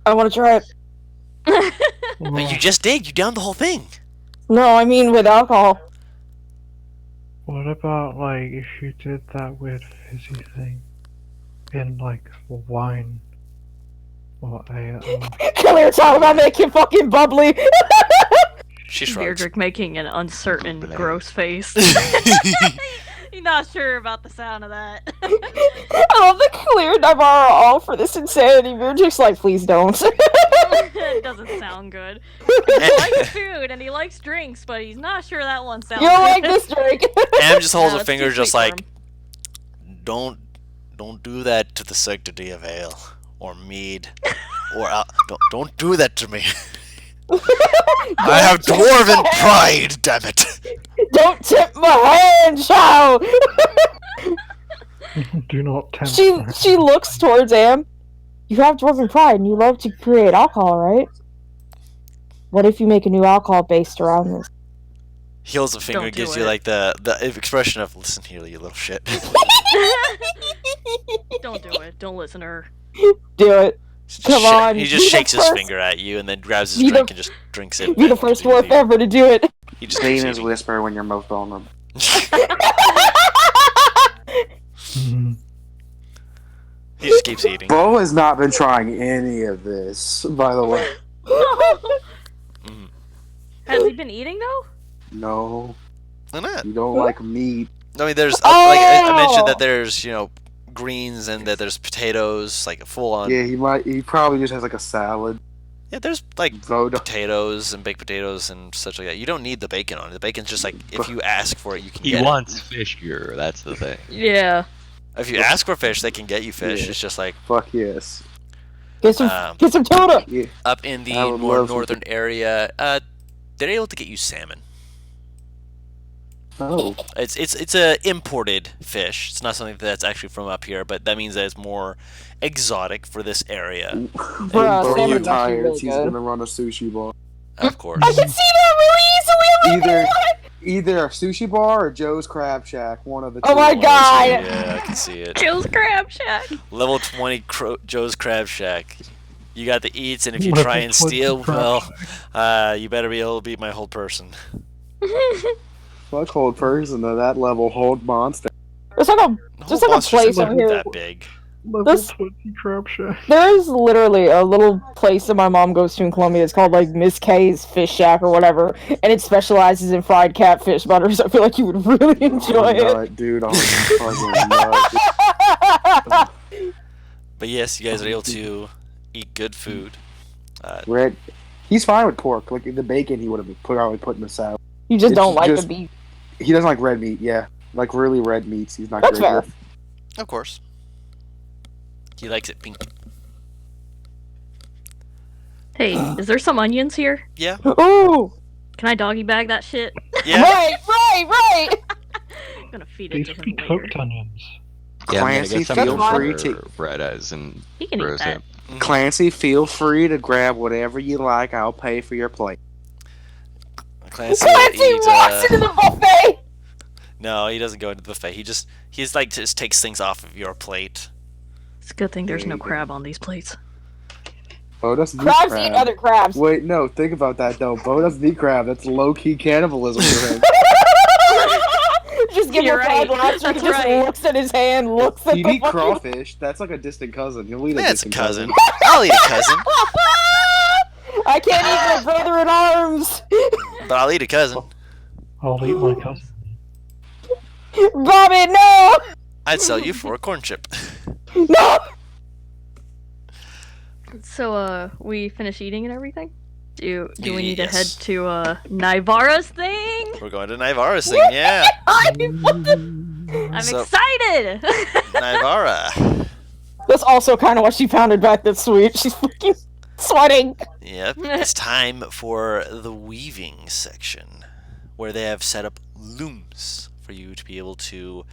I want to try it. But you just did. You downed the whole thing. No, I mean with alcohol. What about like if you did that weird fizzy thing in like wine or ale? Clear talking about making fucking bubbly. She shrugs. Beardrick making an uncertain, Bubbly. gross face. He's not sure about the sound of that. I love the clear Navarre all for this insanity. We're just like, please don't. It doesn't sound good. He likes food and he likes drinks, but he's not sure that one sounds You don't like good. this drink. Am just holds No, a it's finger, too just sweet for like, don't do that to the sanctity of ale or mead or don't do that to me. I have dwarven pride, damn it. Don't tip my hand, child. Do not tempt she me. she looks towards Am. You have dwarven pride and you love to create alcohol, right? What if you make a new alcohol based around this? He holds a finger Don't and do gives you it. like the expression of, listen here, you little shit. Don't do it. Don't listen to her. Do it. Come on, He be just the shakes his first- finger at you and then grabs his be the- drink and just drinks it. Be the first dwarf ever to do it. He just Pain keeps is eating. whisper when you're most vulnerable. Mhm. He just keeps eating. Bo has not been trying any of this, by the way. Mhm. Has he been eating though? No, Why not? you don't like meat. I mean, there's like I mentioned Oh! that there's greens and that there's potatoes, like full on. Yeah, he probably just has like a salad. Yeah, there's like Voda. potatoes and baked potatoes and such like that. You don't need the bacon on it. The bacon's just like if you ask for it, you can He get wants fish gear. That's the thing. Yeah. it. If you ask for fish, they can get you fish. Yeah. It's just like Fuck yes. Get some tuna. Yeah. up in the I would more love some northern area, they're able to get you salmon. Oh. It's a imported fish. It's not something that's actually from up here, but that means that it's more exotic for this area. Bruh, Bo salmon's actually retires. really He's good. gonna run a sushi bar. Of course. I can see that really easily. I'm like, Either Either a sushi bar or Joe's Crab Shack. One of the two. Oh my God. Yeah, I can see it. Joe's Crab Shack. Level 20 Joe's Crab Shack. You got the eats, and if you Level try and 20 steal, Crab well, you better be able to beat my whole person. Fuck hold person though. That level hold monster. There's like a The Just whole like a monster's place not over here. that big. Level This- 20 Crab Shack. There is literally a little place that my mom goes to in Columbia. It's called like Miss K's Fish Shack or whatever, and it specializes in fried catfish butter. So I feel like you would really enjoy it. Nut, dude. I'm fucking nut. But yes, you guys are able to eat good food. Red. He's fine with pork. Like the bacon, he would have probably put in the salad. You just It's don't like just- the beef. He doesn't like red meat. Yeah, like really red meats. He's not That's great fair. with. Of course. He likes it pink. Hey, is there some onions here? Yeah. Ooh, Can I doggy bag that shit? Yeah. right. I'm gonna feed it These to would be him later. cooked onions. Yeah, I'm gonna Clancy, get some feel free for to- Red Eyes and He can eat Rose. that. Clancy, feel free to grab whatever you like. I'll pay for your plate. Clancy Clancy walks into the buffet. No, he doesn't go into the buffet. He's like just takes things off of your plate. It's a good thing there's no There you go. crab on these plates. Bo doesn't eat Crabs crab. eat other crabs. Wait, no, think about that though. Bo doesn't eat crab. That's low-key cannibalism for him. Just give him You're a fried right. lobster. He That's just right. looks at his hand, looks at He'd the eat fucking- crawfish. That's like a distant cousin. He'll eat a That's a distant cousin. I'll eat a cousin, I can't eat my brother in arms. but I'll eat a cousin. I'll eat my cousin. Bobby, no, I'd sell you for a corn chip. no. So, we finish eating and everything? Do we need to Yes. head to, Nivara's thing? We're going to Nivara's thing, yeah. I'm So- excited! Nivara. That's also kind of what she pounded back. That's sweet. She's fucking sweating. Yep, it's time for the weaving section, where they have set up looms for you to be able to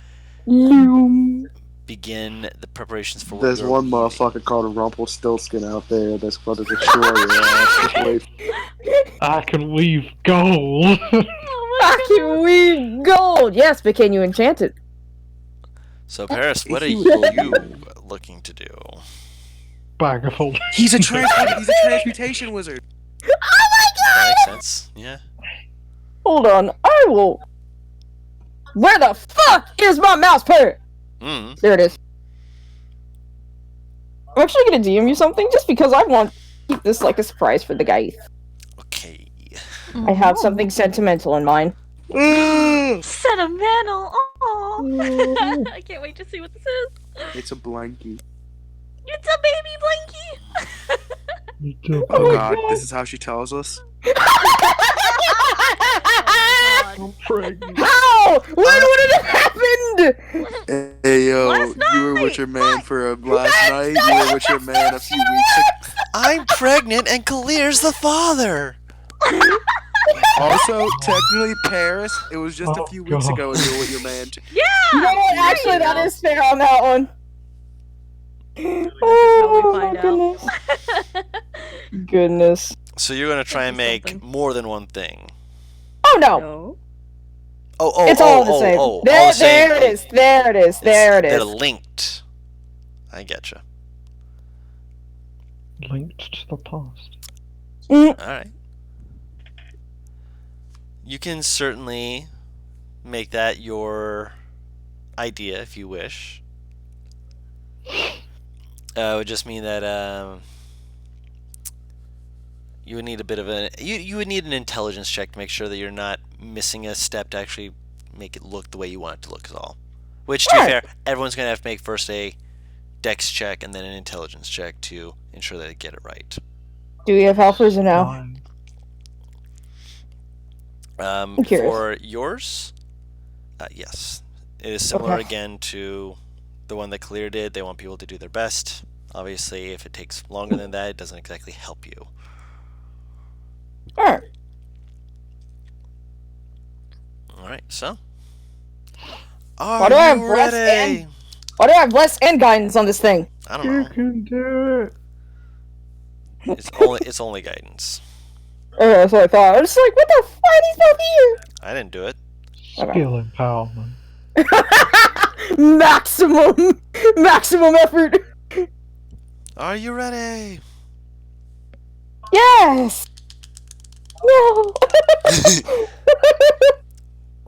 Loom. begin the preparations for what There's you're one weaving. motherfucker called Rumpelstiltskin out there that's about to destroy your ass. Just wait. I can weave gold. I can weave gold. Yes, but can you enchant it? So, Paris, what are If you looking to do? Bag of holding. He's a transmutation wizard. That makes sense. Yeah. Hold on. I will. Where the fuck is my mouse pad? Mm. There it is. I'm actually gonna DM you something just because I want to keep this like a surprise for the guys. Okay. I have something sentimental in mind. Sentimental! Oh. I can't wait to see what this is. It's a blankie. It's a baby blankie! Oh god, this is how she tells us. I'm pregnant. How? When would it have happened? Hey yo, Last you were night. with your man for last night. You were with your man a few weeks ago. I'm pregnant and Kalir's the father. Also, technically, Paris. It was just a Oh, few weeks God. ago, and you were with your man. Too. Yeah! You know what? there Actually, you that go. is fair on that one. how we find Oh, goodness. So you're gonna try and make Something. more than one thing. Oh no. No. Oh, It's all the same. all There, the same. there it is. There it is. There it They're is. linked. I getcha. Linked to the past. All right. You can certainly make that your idea if you wish. It would just mean that you would need a bit of you would need an intelligence check to make sure that you're not missing a step to actually make it look the way you want it to look is all. Which, to be Right. fair, everyone's going to have to make first a dex check and then an intelligence check to ensure that they get it right. Do we have helpers or no? Nine. I'm curious. For yours, yes. It is similar Okay. again to the one that Clear did. They want people to do their best. Obviously, if it takes longer than that, it doesn't exactly help you. Alright. Alright, so. Why do I have breast ready? and- Why do I have less end guidance on this thing? I don't You know. can do it. It's only guidance. Okay, that's what I thought. I was just like, what the fuck are these both here? I didn't do it. Okay. Skill empowerment. Maximum effort. Are you ready? Yes. No.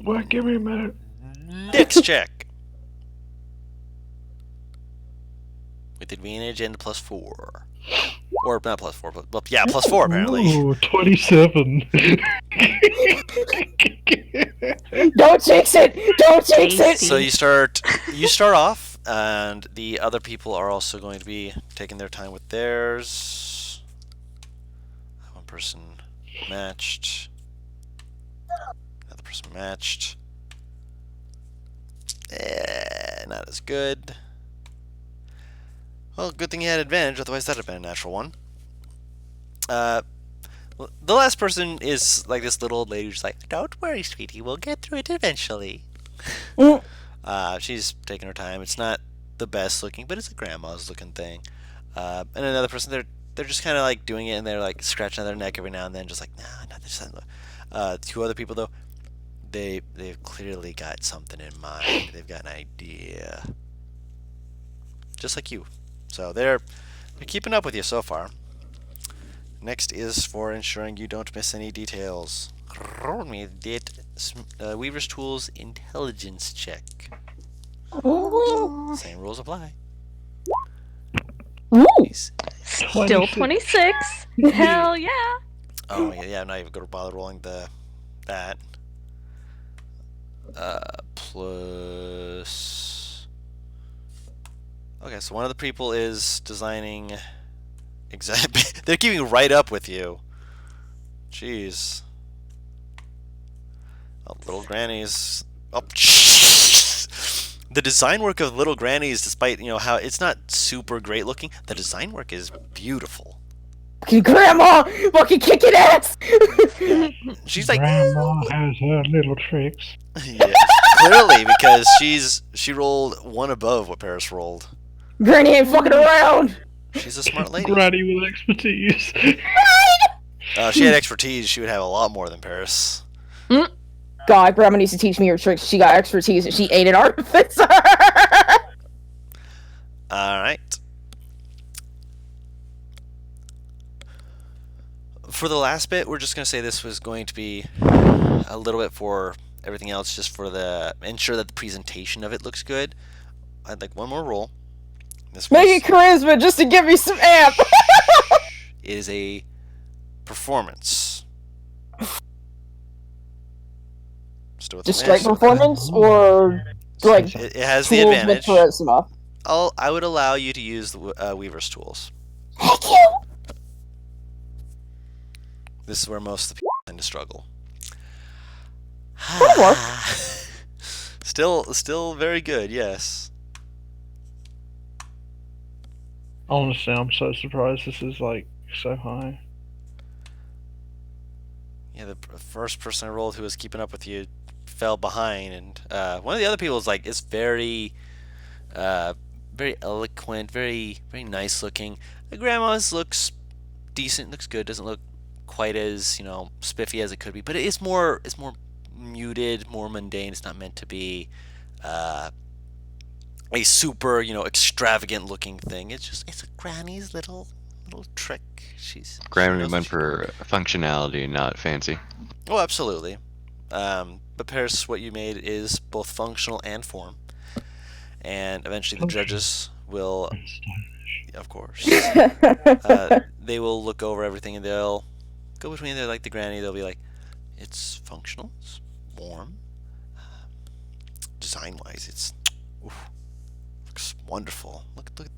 Wait, give me a minute. Next check. With advantage and +4. Or not +4, but well, yeah, +4 apparently. Ooh, 27. Don't jinx it. Don't jinx it. Tasty. So you start off, and the other people are also going to be taking their time with theirs. One person matched. Another person matched. Not as good. Well, good thing you had advantage, otherwise that'd have been a natural one. The last person is like this little old lady who's like, "Don't worry, sweetie, we'll get through it eventually." Mm. She's taking her time. It's not the best looking, but it's a grandma's looking thing. And another person, they're just kind of like doing it, and they're like scratching their neck every now and then, just like, nah, not this. Two other people though, they've clearly got something in mind. They've got an idea, just like you. So they're keeping up with you so far. Next is for ensuring you don't miss any details. Roll me Weaver's Tools intelligence check. Ooh. Same rules apply. Ooh. Still 26. Hell yeah. Oh yeah, I'm not even gonna bother rolling that. Plus. Okay, so one of the people is designing. Exactly, they're keeping right up with you. Jeez. Oh, little grannies. Oh, the design work of little grannies, despite how it's not super great looking, the design work is beautiful. Fucking grandma, fucking kicking ass. She's like, Grandma has her little tricks. yeah, clearly because she rolled one above what Paris rolled. Granny ain't fucking around. She's a smart lady. Granny with expertise. She had expertise. She would have a lot more than Paris. God, grandma needs to teach me her tricks. She got expertise and she ate an artificer. All right. For the last bit, we're just going to say this was going to be a little bit for everything else, just for ensure that the presentation of it looks good. I'd like one more roll. Make it charisma just to give me some amp. It is a performance. Still with Just the straight advantage. performance or like It has the tools with advantage. charisma. I would allow you to use the Weaver's tools. Thank you. This is where most of the people tend to struggle. That'll work. Still very good, yes. Honestly, I'm so surprised this is like so high. Yeah, the first person I rolled who was keeping up with you fell behind, and one of the other people is very eloquent, very nice looking. The grandma's looks decent, looks good, doesn't look quite as spiffy as it could be, but it's more muted, more mundane. It's not meant to be a super extravagant looking thing. It's a granny's little trick. Granny went for functionality, not fancy. Oh, absolutely. But Paris, what you made is both functional and form, and eventually the judges will, of course, they will look over everything and they'll go between there like the granny. They'll be like, it's functional, it's warm, design-wise, it's looks wonderful. Look at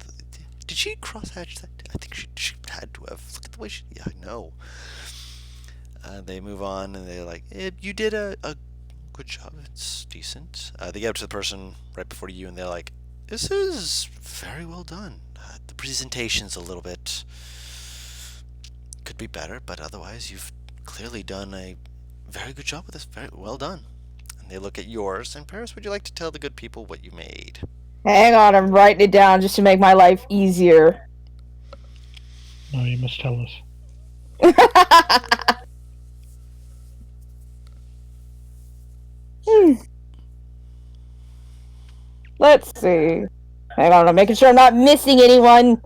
did she cross-hatch that? I think she had to have. Look at the way she. Yeah, I know. They move on and they're like, you did a good job. It's decent. They get up to the person right before you and they're like, this is very well done. The presentation's a little bit could be better, but otherwise you've clearly done a very good job with this. Very well done. And they look at yours. And Paris, would you like to tell the good people what you made? Hang on, I'm writing it down just to make my life easier. No, you must tell us. Let's see. Hang on, I'm making sure I'm not missing anyone.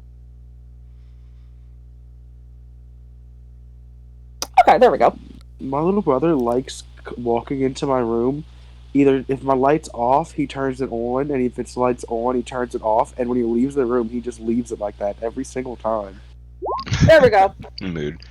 Okay, there we go. My little brother likes walking into my room. Either if my light's off, he turns it on, and if it's lights on, he turns it off. And when he leaves the room, he just leaves it like that every single time. There we go. Mood.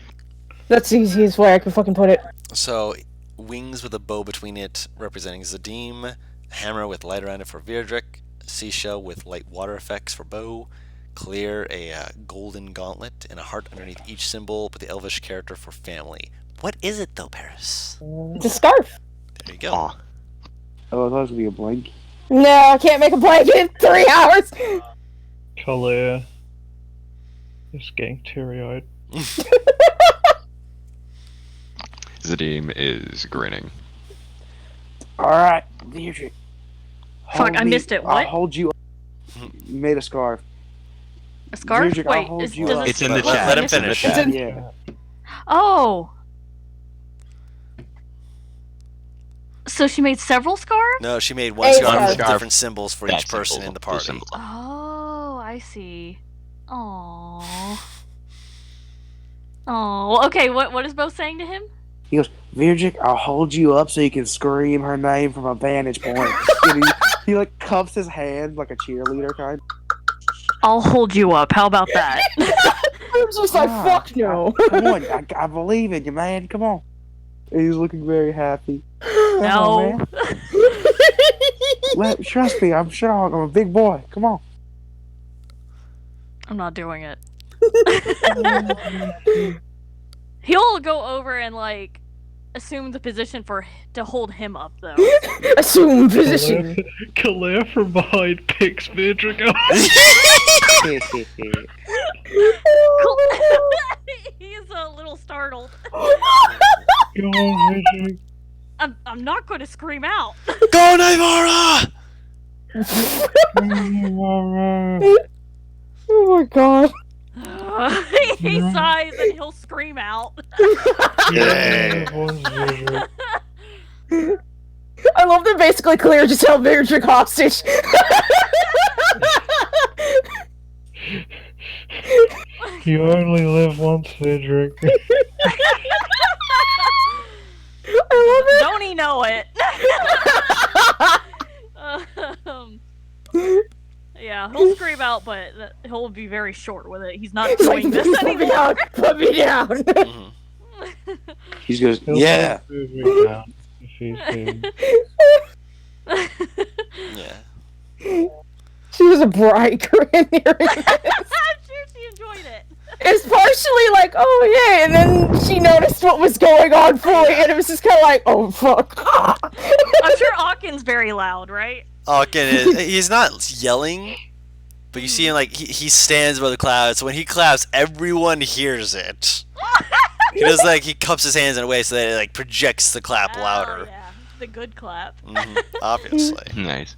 That's the easiest way I can fucking put it. So, wings with a bow between it representing Zadim, hammer with light around it for Virdrick, seashell with light water effects for Bow, clear a golden gauntlet, and a heart underneath each symbol with the elvish character for family. What is it though, Paris? It's a scarf. There you go. Aw. Oh, I thought it was gonna be a blanket. No, I can't make a blanket in 3 hours. Kalia is getting teary-eyed. Zadim is grinning. All right, Deirdre. Fuck, I missed it. I'll What? hold you. You made a scarf. A scarf? Deirdre, I'll Wait, hold is, you does up. it It's in the Let- chat. let him It's in the finish. chat. Yeah. Oh. So she made several scarves? No, she made one A scarf scarf. with different symbols for That each person symbol, in the blue party. symbol. Oh, I see. Oh. Oh, okay. What is Bo saying to him? He goes, Virgic, I'll hold you up so you can scream her name from a vantage point. And he like cups his hand like a cheerleader kind. I'll hold you up. How about that? I'm just like, Ah, fuck no. Come on, I believe in you, man. Come on. And he's looking very happy. Come No. on, man. Trust me, I'm strong. I'm a big boy. Come on. I'm not doing it. He'll go over and like assume the position to hold him up though. Assume position. Kalia from behind picks Vidrick up. He's a little startled. Go on, Vidrick. I'm not going to scream out. Go, Nivara! Oh my god. He sighs and he'll scream out. Yeah. I love that basically Clear just held Beatrick hostage. You only live once, Vidrick. I love Don't he know it? um, yeah, he'll scream out, but he'll be very short with it. He's not it. It's like, doing this put me anymore. down. Put me down. Mhm. He goes, He'll yeah. put Vidrick down if he's been. Yeah. She was a bright grin hearing this. I'm sure she enjoyed it. It's partially like, oh yeah, and then she noticed what was going on fully, and it was just kind of like, oh fuck. I'm sure Aakon's very loud, right? Alkin is, he's not yelling, but you see him like, he stands above the clouds, so when he claps, everyone hears it. He does like, he cups his hands in a way so that it like projects the clap Oh, louder. yeah, the good clap. Obviously. Nice.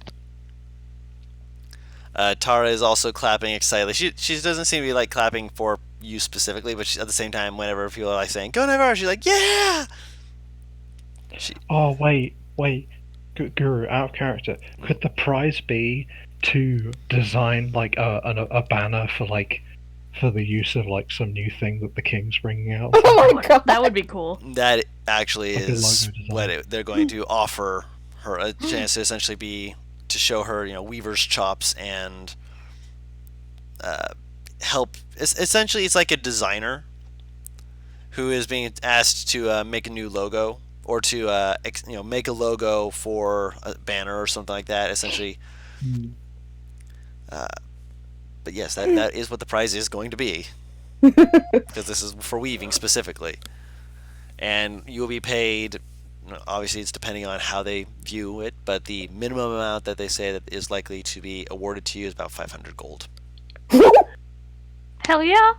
Tara is also clapping excitedly. She doesn't seem to be like clapping for you specifically, but at the same time, whenever people are like saying "Go Navarre," she's like "Yeah." Oh wait. Guru, out of character. Could the prize be to design like a banner for the use of like some new thing that the king's bringing out? Oh my god. That would be cool. That actually Like a is logo design. what they're going to offer her a chance to essentially be to show her, weaver's chops and help. Essentially, it's like a designer who is being asked to make a new logo or to make a logo for a banner or something like that. Essentially, but yes, that is what the prize is going to be, because this is for weaving specifically, and you will be paid. Obviously, it's depending on how they view it, but the minimum amount that they say that is likely to be awarded to you is about 500 gold. Hell yeah.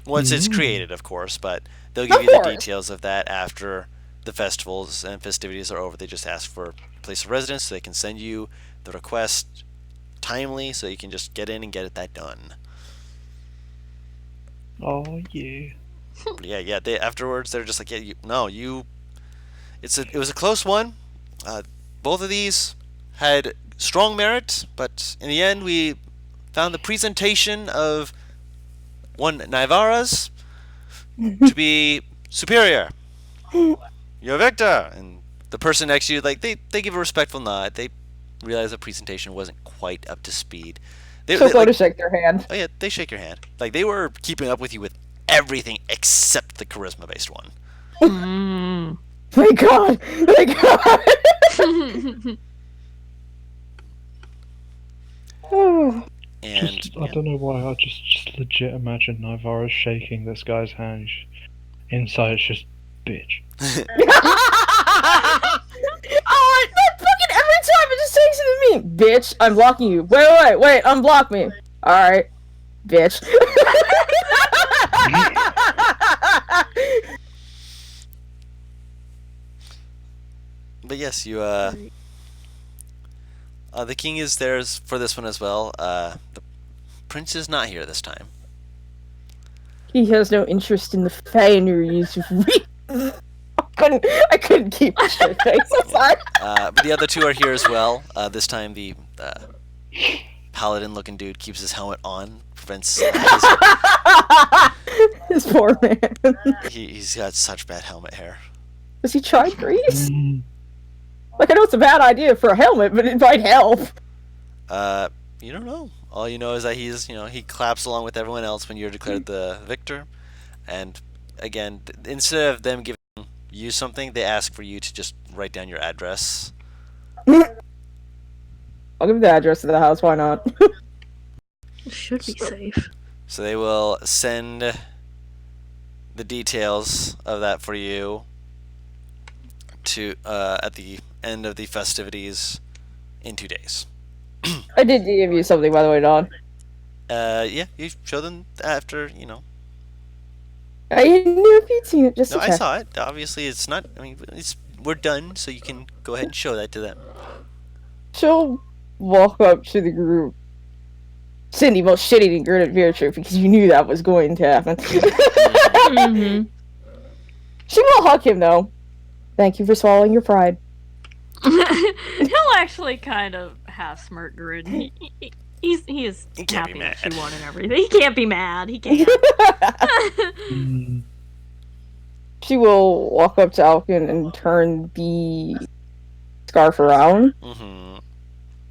Once it's Mm. created, of course, but they'll give Of you the course. details of that after the festivals and festivities are over. They just ask for place of residence so they can send you the request timely so you can just get in and get that done. Oh yeah. But yeah. They afterwards they're just like, yeah, it was a close one. Both of these had strong merit, but in the end we found the presentation of one Naivara's to be superior. You're victor. And the person next to you, like, they give a respectful nod. They realize the presentation wasn't quite up to speed. She'll go to shake their hand. Oh yeah, they shake your hand. Like, they were keeping up with you with everything except the charisma-based one. Thank God! Thank God! And I don't know why, I just legit imagine Naivara shaking this guy's hand. Inside it's just, bitch. Oh, that fucking every time it just takes it to me. Bitch, I'm blocking you. Wait, unblock me. Alright. Bitch. But yes, you the king is there for this one as well. The prince is not here this time. He has no interest in the failures of I couldn't keep a straight face. I'm sorry. But the other two are here as well. This time the paladin-looking dude keeps his helmet on, prevents his poor man. he's got such bad helmet hair. Has he tried grease? Like, I know it's a bad idea for a helmet, but it might help. You don't know. All you know is that he claps along with everyone else when you're declared the victor. And again, instead of them giving you something, they ask for you to just write down your address. I'll give the address of the house, why not? Should be safe. So they will send the details of that for you to at the end of the festivities in 2 days. I did give you something, by the way, Don. Yeah, you show them after, I didn't know if you'd seen it, just No, to I check. saw it. Obviously, it's not. I mean, we're done, so you can go ahead and show that to them. She'll walk up to the group. Cindy, most shit-eating grin at Beatrice, because you knew that was going to happen. Mm-hmm. She will hug him, though. Thank you for swallowing your pride. He'll actually kind of half smirk grin. He is He can't be happy that mad. she won and everything. He can't be mad. He can't. She will walk up to Alkin and turn the scarf around. Mm-hmm.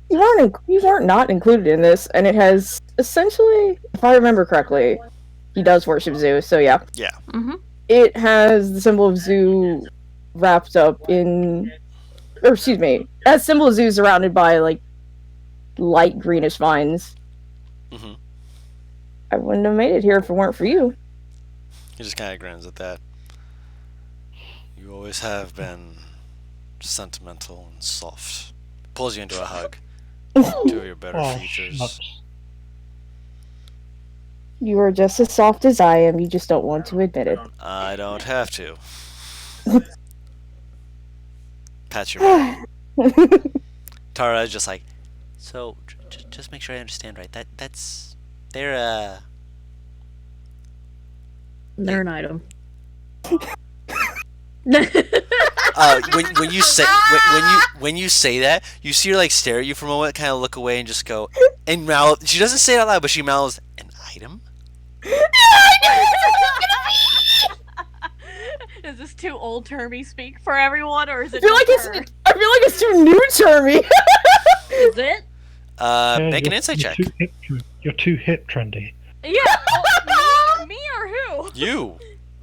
You weren't not included in this, and it has essentially, if I remember correctly, he does worship Zeus, so yeah. Yeah. Mm-hmm. It has the symbol of Zeus wrapped up in, or excuse me, has symbol of Zeus surrounded by like light greenish vines. Mm-hmm. I wouldn't have made it here if it weren't for you. He just kind of grins at that. You always have been sentimental and soft. Pulls you into a hug. Two of your better Oh, features. shucks. You are just as soft as I am. You just don't want to admit it. I don't have to. Pat your back. Tara is just like, so just make sure I understand right. That's they're They're an item. when you say when you say that, you see her like stare at you for a moment, kind of look away, and just go and mouth. She doesn't say it out loud, but she mouths an item. Is this too old termy speak for everyone, or is I it? feel like just her? it's too new termy. Is it? Yeah, Make an you're- insight check. You're too hip trendy. Yeah. Me or who? You.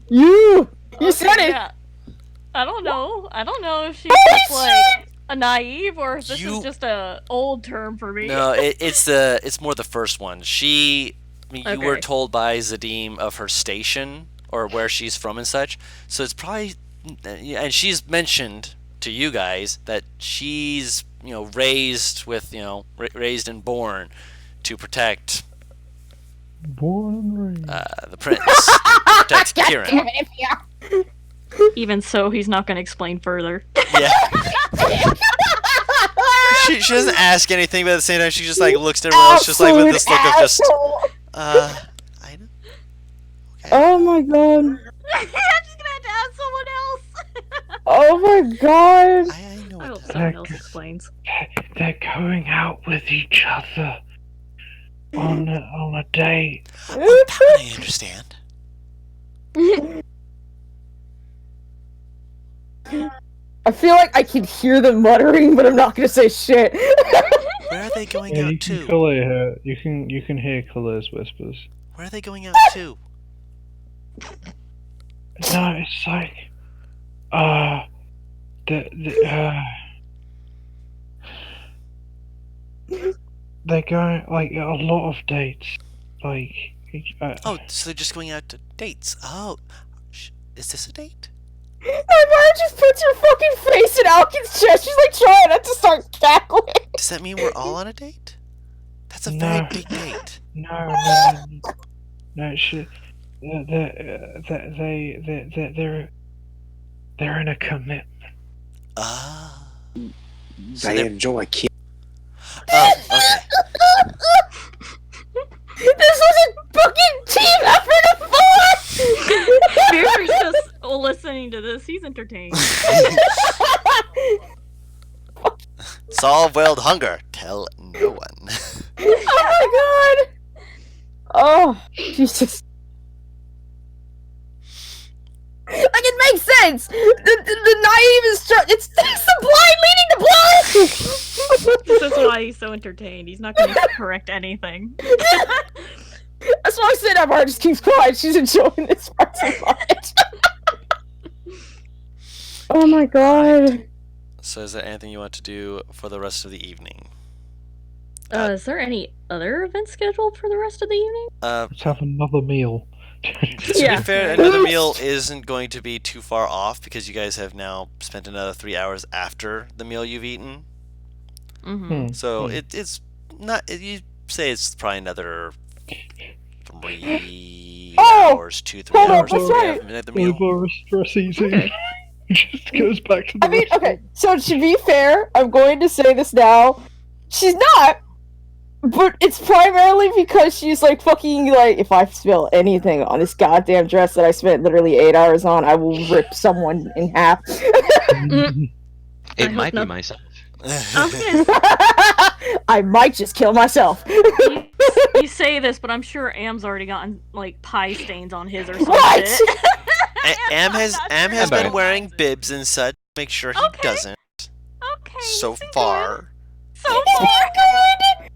You Okay, said it. yeah. I don't know. I don't know if she's Holy just like a naive or if this You- is just a old term for me. No, it's more the first one. You were Okay. told by Zadim of her station or where she's from and such. So it's probably, and she's mentioned to you guys that she's raised with raised and born to protect Born and raised. the prince, protect Kieran. Even so, he's not going to explain further. Yeah. She doesn't ask anything, but at the same time she just like looks at everyone else, just like with this look of just item. Okay. Oh my god. I'm just going to have to ask someone else. Oh my god. I know I what hope the someone else explains. They're going out with each other on a date. Oh, that one I understand. I feel like I can hear them muttering, but I'm not gonna say shit. Where are they going Yeah, out you can to? clearly hear. You can hear Khalil's whispers. Where are they going out to? No, it's like, they're going like a lot of dates. Like, Oh, so they're just going out to dates. Oh, is this a date? Mara just puts her fucking face in Alkin's chest. She's like trying not to start cackling. Does that mean we're all on a date? That's a No. very big date. No, shit. They're in a commitment. Ah. So They they're- enjoy kids. Oh, okay. This was a fucking team effort of four! Beer's just listening to this. He's entertained. Solve world hunger. Tell no one. Oh my god! Oh, Jesus. Like, it makes sense! The naive is it's the blind leading the blind! This is why he's so entertained. He's not going to correct anything. That's why I said Amara just keeps quiet. She's enjoying this part so much. Oh my god. So is there anything you want to do for the rest of the evening? Is there any other events scheduled for the rest of the evening? Let's have another meal. To Yeah. be fair, another meal isn't going to be too far off because you guys have now spent another 3 hours after the meal you've eaten. Mm-hmm. So it's not. You say it's probably another 3 hours, 2-3 hold on, hours that's before you right. have another meal. Over stress eating. Just goes back to the I mean, restaurant. okay, so to be fair, I'm going to say this now. She's not, but it's primarily because she's like fucking like, if I spill anything on this goddamn dress that I spent literally 8 hours on, I will rip someone in half. I It hope might be not. myself. I was gonna I might just kill myself. you say this, but I'm sure Am's already gotten like pie stains on his or some What? shit. Am has sure. been wearing bibs and such. Make sure he Okay. doesn't. Okay. So seem far. good. So Oh far. my god!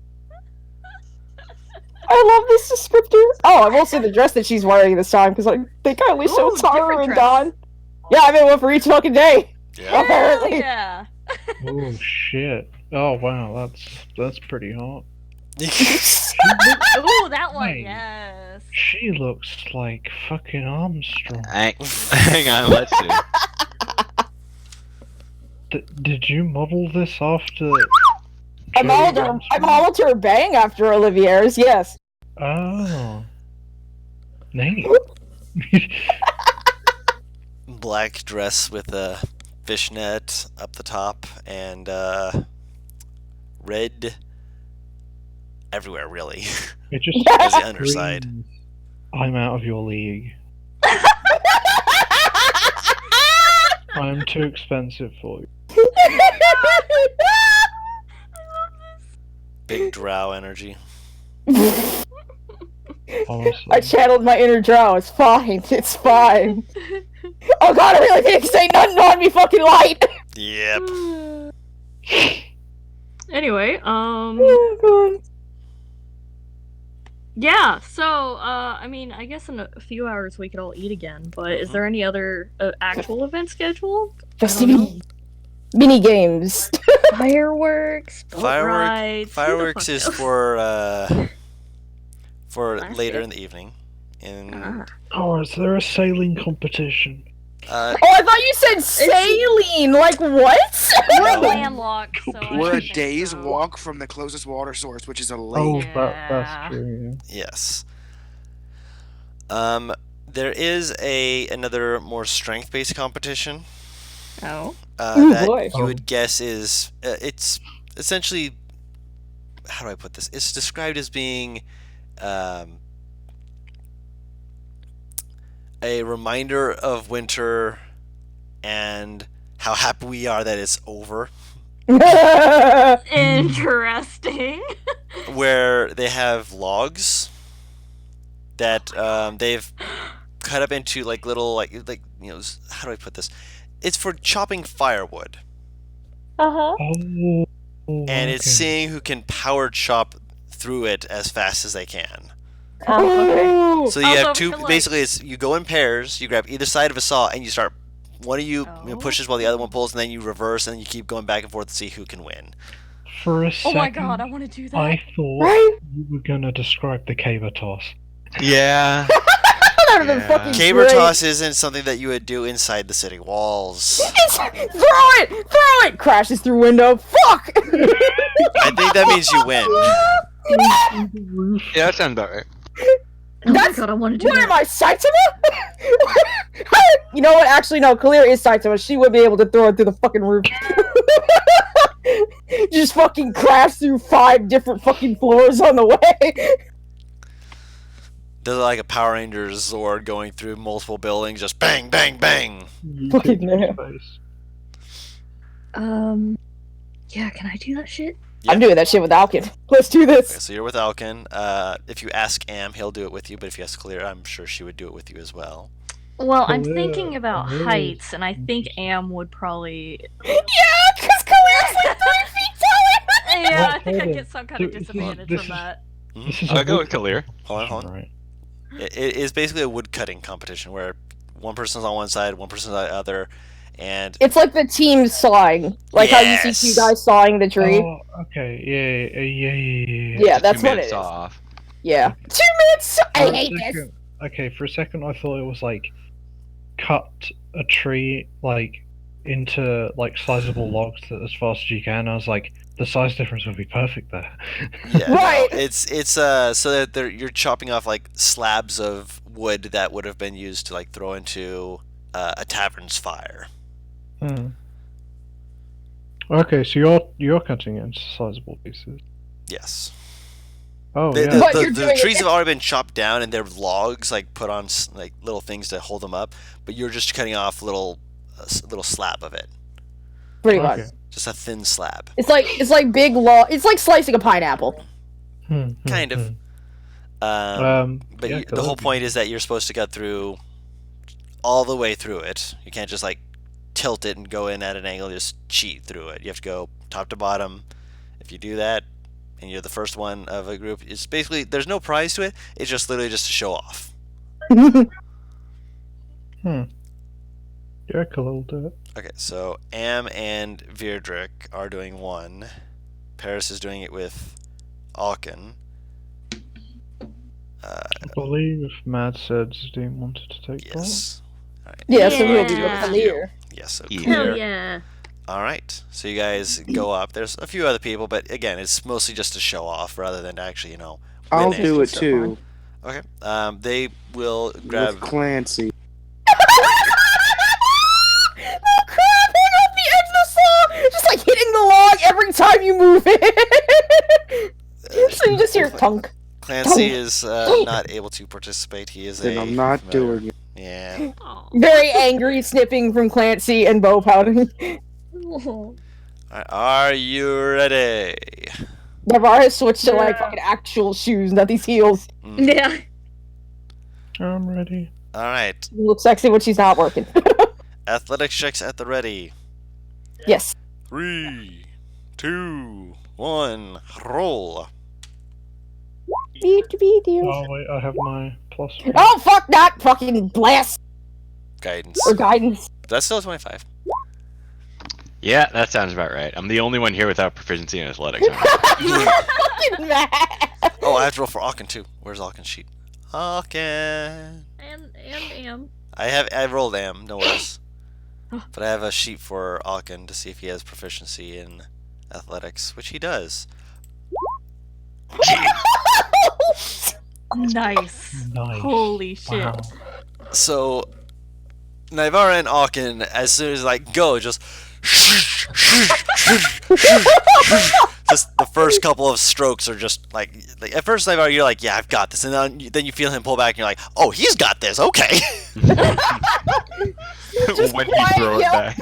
I love this descriptor. Oh, I will say the dress that she's wearing this time because I think I only showed Ooh, Tara different and dress. Don. Yeah, I've been one for each fucking day. Yeah. Apparently. Yeah. Oh shit! Oh wow, that's pretty hot. Ooh, that one. Hey. Yes. She looks like fucking Armstrong. Hang on, let's see. Did you model this after? I Jodie modeled her. I modeled her bang after Olivier's. Yes. Oh, neat. Black dress with a fishnet up the top and red everywhere, really, It just as the underside. screams, I'm out of your league. I'm too expensive for you. Big drow energy. Honestly. I channeled my inner drow. It's fine. It's fine. Oh god, I really think this ain't nothing on me fucking light. Yep. Anyway, Oh god. yeah. So, I mean, I guess in a few hours we could all eat again. But is there any other actual event scheduled? Just I don't mini games. Fireworks, boat rides. Who the Fireworks fuck is knows? for Last later year? in the evening. And Ah. Oh, is there a sailing competition? Oh, I thought you said saline. Like what? We're No. landlocked, so I We're don't a think day's so. walk from the closest water source, which is a Oh, lake. Yeah. that's true. yes. There is another more strength-based competition. Oh. Ooh, That boy. you would guess is it's essentially, how do I put this? It's described as being a reminder of winter and how happy we are that it's over. Interesting. Where they have logs that they've cut up into like little like how do I put this? It's for chopping firewood, Uh-huh. Oh. and it's okay. seeing who can power chop through it as fast as they can. Oh, So you Also, have two. for, like- Basically, it's you go in pairs. You grab either side of a saw, and you start. One of you, pushes while the other one pulls, and then you reverse, and then you keep going back and forth to see who can win. For a Oh second, my god, I want to do that. I thought right? you were gonna describe the caber toss. Yeah. That would have been Yeah. fucking Caber great. toss isn't something that you would do inside the city walls. Throw it! Throw it! Crashes through window. Fuck! I think that means you win. Yeah, that sounds about right. Oh my That's- god, I want to do What am that. I, Saitama? You know what? Actually, no. Kalir is Saitama. She would be able to throw it through the fucking roof. Just fucking crash through 5 different fucking floors on the way. They're like a Power Rangers Zord going through multiple buildings, just bang, bang, bang. You Fucking kicked in yeah. space. Yeah, can I do that shit? I'm doing that shit with Alkin. Let's do Okay, this. so you're with Alkin. If you ask Am, he'll do it with you. But if you ask Clear, I'm sure she would do it with you as well. Well, I'm Hello, thinking about hello. heights, and I think Am would probably. Yeah, because Kalir's like 3 feet tall. Yeah, I Well, think I hold on. get some kind of This is- disadvantage this from is- that. This is I'll a go wood- with Kalir. Hold on. Right. It is basically a wood cutting competition where one person's on one side, one person's on the other, and It's like the team sawing. Like how you see 2 Yes. guys sawing the tree. Oh, okay. Yeah. Yeah, that's what it is. Off. Yeah. 2 minutes! I For a hate this! second- Okay, for a second I thought it was like cut a tree like into like sizable logs that as fast as you can. I was like, the size difference would be perfect there. yeah, Right. no, it's so that you're chopping off like slabs of wood that would have been used to like throw into a tavern's fire. Hmm. Okay, so you're cutting it into sizable pieces. Yes. Oh The, yeah. the, But the- you're the doing trees it- have already been chopped down and they're logs like put on like little things to hold them up, but you're just cutting off little slab of it, Pretty Okay. much. just a thin slab. It's like big law. It's like slicing a pineapple. Kind of. But yeah, the whole point is that you're supposed to cut through all the way through it. You can't just like tilt it and go in at an angle, just cheat through it. You have to go top to bottom. If you do that and you're the first one of a group, it's basically there's no prize to it. It's just literally just to show off. Yeah, Khalil will do it. Okay, so Am and Virdrick are doing one. Paris is doing it with Alkin. I believe Mad said Dean wanted to take part. Yes. All right. Yeah, so we'll be Yeah. with Kalir. Yes, so Yeah. clear. Hell yeah. All right, so you guys go up. There's a few other people, but again, it's mostly just to show off rather than to actually, I'll win do it so too. Okay. They will grab. With Clancy. The crab hang off the edge of the saw, just like hitting the log every time you move it. So you just hear tunk. Clancy is not able to participate. He is Then a. I'm not familiar. doing it. Yeah. Oh. Very angry, snipping from Clancy and bow pouting. All right, are you ready? Navarre has switched to like Yeah. fucking actual shoes, not these heels. Yeah. I'm ready. All right. She looks sexy when she's not working. Athletics checks at the ready. Yes. 3, 2, 1, roll. Oh wait, I have my plus. Oh fuck that fucking blast Guidance. or guidance. That's still a 25. Yeah, that sounds about right. I'm the only one here without proficiency in athletics. Fucking mad. Oh, I have to roll for Alkin too. Where's Alkin's sheet? Alkin. And I rolled Am, no worries. But I have a sheet for Alkin to see if he has proficiency in athletics, which he does. nice. Nice. Holy shit. Wow. So, Naivara and Alkin, as soon as like go, just so the first couple of strokes are just like at first you're like, yeah, I've got this, and then you feel him pull back, and you're like, oh, he's got this. Okay. When you throw it back.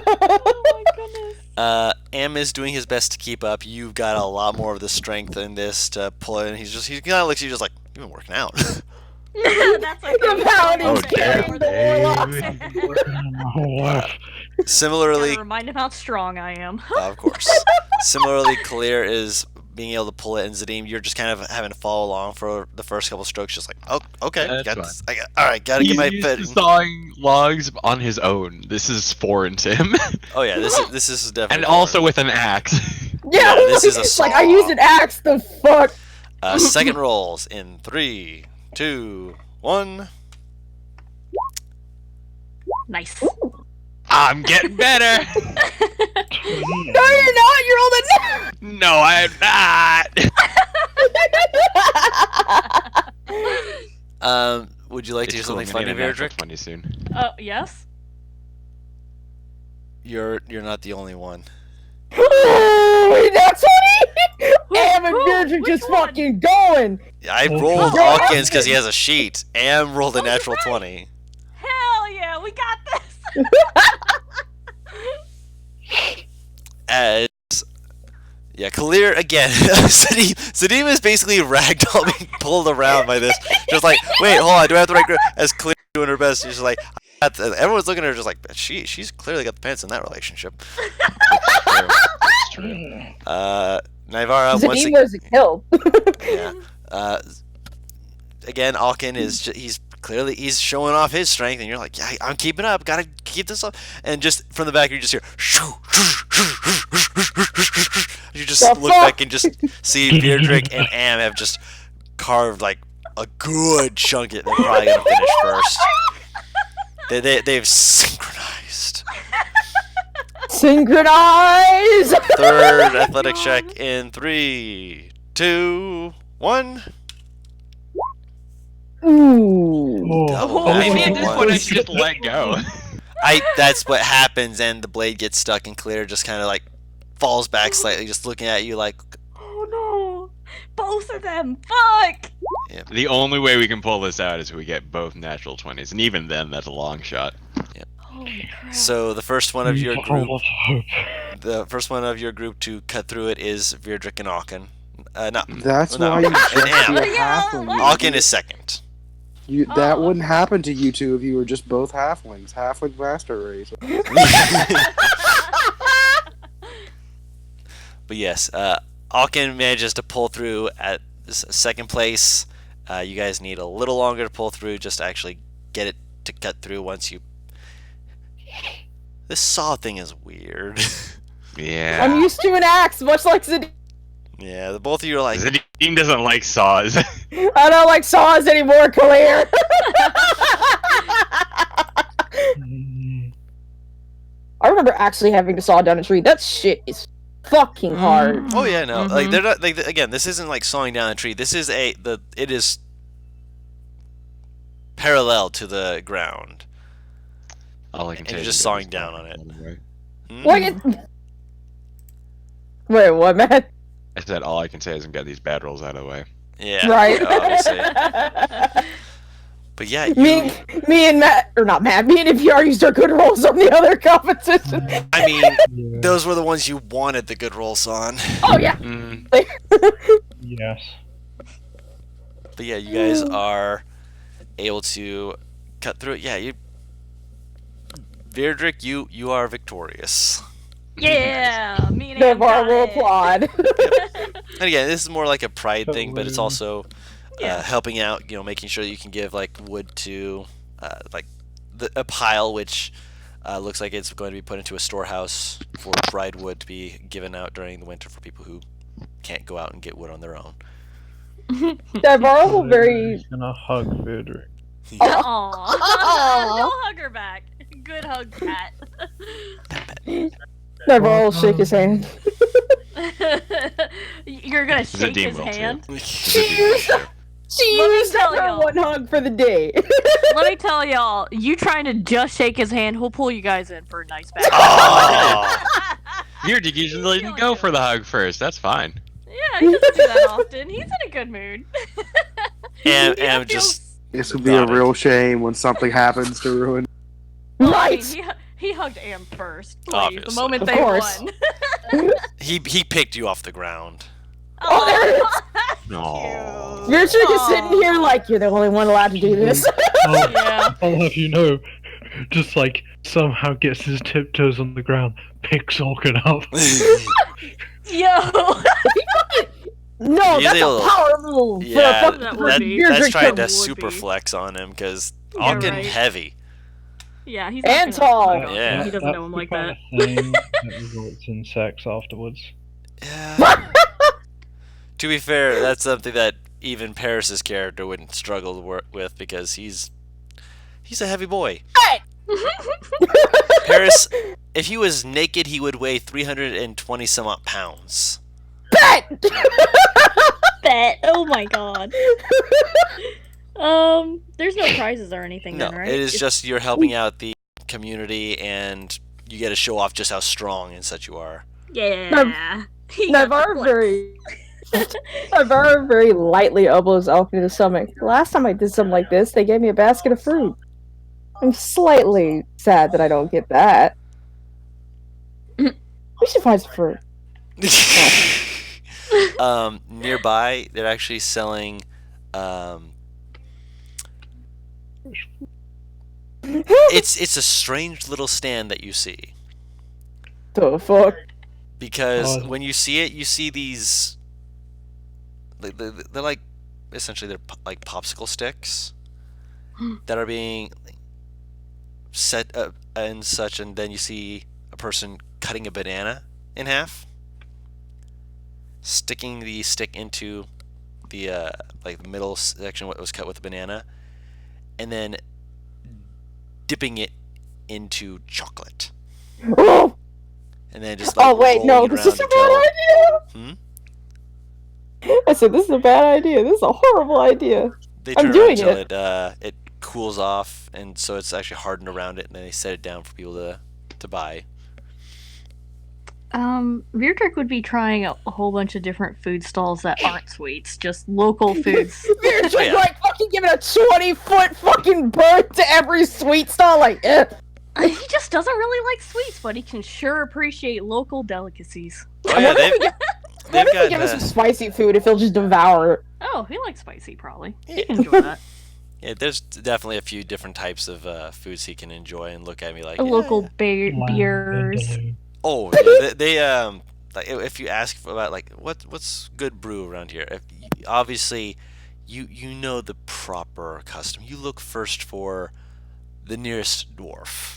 Oh my goodness. Am is doing his best to keep up. You've got a lot more of the strength in this to pull it, and he kind of looks at you just like, you've been working out. That's like The paladin's Oh, damn, carrying the warlocks. Similarly, remind him how strong I am. of course. Similarly, Clear is being able to pull it, and Zadim, you're just kind of having to follow along for the first couple strokes, just like, oh, okay, That's got fine. this. All right, gotta get my He's bed. used to sawing logs on his own. This is foreign to him. Oh yeah, this is definitely. And also with an axe. Yeah, this is a it's like saw. I used an axe. The fuck. Second rolls in 3, 2, 1. Nice. I'm getting better. No, you're not. You're older. No, I'm not. Would you like to do It's cool, something I'm funny, gonna get a natural Verdrick? 20 soon. Yes. You're not the only one. That's funny. Am and Who? Beardrick Which just one? fucking going. I Oh, rolled God. Hawkins because he has a sheet. Am rolled a Oh, you're natural right. 20. Hell yeah, we got this. As yeah, Kalir again. Sadim is basically ragdoll being pulled around by this. Just like, wait, hold on, do I have the right grip? As Kalir doing her best, she's just like, everyone's looking at her just like, she's clearly got the pants in that relationship. It's true. Naivara once Zadim again. wears a kilt. Yeah. Again, Alkin is he's showing off his strength, and you're like, yeah, I'm keeping up. Gotta keep this up. And just from the back, you just hear. You just The look fuck? back and just see Beardrick and Am have just carved like a good chunk of it. They're probably gonna finish first. They've synchronized. Synchronize. Third athletic check in 3, 2, 1. Ooh. Double Oh, Maybe at natural this one. point I should just let go. That's what happens, and the blade gets stuck, and Clear just kind of like falls back slightly, just looking at you like, Oh no, both of them. Fuck. The only way we can pull this out is if we get both natural 20s, and even then, that's a long shot. Holy crap. so the first one of your group to cut through it is Virdrick and Alkin. No, That's no, why you and just Am. be a Yeah, halfling. what? Alkin is second. That Oh. wouldn't happen to you two if you were just both halflings. Halfling master race. But yes, Alkin manages to pull through at second place. You guys need a little longer to pull through, just to actually get it to cut through once you. This saw thing is weird. Yeah. I'm used to an axe, much like Zadim. Yeah, the both of you are like, Zadim doesn't like saws. I don't like saws anymore, Claire. I remember actually having to saw down a tree. That shit is fucking hard. oh yeah, no, like Mhm. they're not like again. This isn't like sawing down a tree. This is it is parallel to the ground. All I can And say you're is just get sawing this down done on it. anyway. Hmm? Like it. Wait, what, man? I said all I can say is get these bad rolls out of the way. Yeah, Right. yeah, obviously. But yeah, me and Matt, or not Matt, me and NPR used our good rolls on the other competition. I mean, Yeah. those were the ones you wanted the good rolls on. Oh yeah. Mm. Yes. But yeah, you guys are able to cut through it. Yeah, Virdrick, you are victorious. Yeah, me and Navarro Am will got it. applaud. And again, this is more like a pride thing, but it's also Yeah. helping out. Making sure that you can give like wood to like a pile, which looks like it's going to be put into a storehouse for dried wood to be given out during the winter for people who can't go out and get wood on their own. Navarro will very. He's gonna hug Vidrick. Aw. No hug her back. Good hug, Pat. Navarro will shake his hand. You're gonna shake Zadim his will too. hand. She Let me used tell her y'all. one hug for the day. Let me tell y'all, you trying to just shake his hand, he'll pull you guys in for a nice back. Aw. You usually feeling go for good. the hug first. That's fine. Yeah, he doesn't do that often. He's in a good mood. And Yeah, I'm just This would be a nodding. real shame when something happens to ruin. Well, Right. I mean, he hugged Am first, please. Obviously. The moment Of they course. won. He picked you off the ground. Oh, there it is. That's Aw. cute. You're just sitting Aw. here like you're the only one allowed to do this. Yeah. I'll have you know, just like somehow gets his tiptoes on the ground, picks Orkin up. Yo. No, He's that's a able- power move. Yeah, for a that fucking would be. beer that's drinker. trying to would super be. flex on him because Yeah, Alkin right. heavy. Yeah, he's And not gonna tall. hug Alkin. Yeah. He doesn't know him like that. Thing that results in sex afterwards. Yeah. To be fair, that's something that even Paris's character wouldn't struggle to work with because he's a heavy boy. Paris, if he was naked, he would weigh 320 some odd pounds. Bet! Bet. Oh my god. There's no prizes or anything No, then, right? it is just you're helping out the community and you get to show off just how strong and such you are. Yeah. He got the Navarre flex. very lightly elbows Alkin in the stomach. Last time I did something like this, they gave me a basket of fruit. I'm slightly sad that I don't get that. We should find some fruit. Nearby, they're actually selling it's a strange little stand that you see The fuck? because Oh. when you see it, you see these they're like essentially they're like popsicle sticks that are being set up and such, and then you see a person cutting a banana in half, sticking the stick into the like the middle section what was cut with the banana, and then dipping it into chocolate, Oh, and then just like oh wait, no, rolling it this is a around bad until idea. I said this is a bad idea. This is a horrible idea. they I'm turn around doing until it. it cools off, and so it's actually hardened around it, and then they set it down for people to buy. Veertrick would be trying a whole bunch of different food stalls that aren't sweets, just local foods. You're just yeah. like fucking giving a 20-foot fucking berth to every sweet stall, like, eh. He just doesn't really like sweets, but he can sure appreciate local delicacies. Oh yeah, they've What if we got give him some spicy food if he'll just devour it? Oh, he likes spicy, probably. Yeah. He can enjoy that. yeah. There's definitely a few different types of foods he can enjoy and look at me like Local "Yeah." beers. Vindaloo. Oh, yeah, they like if you ask about like what's good brew around here, obviously you know the proper custom. You look first for the nearest dwarf.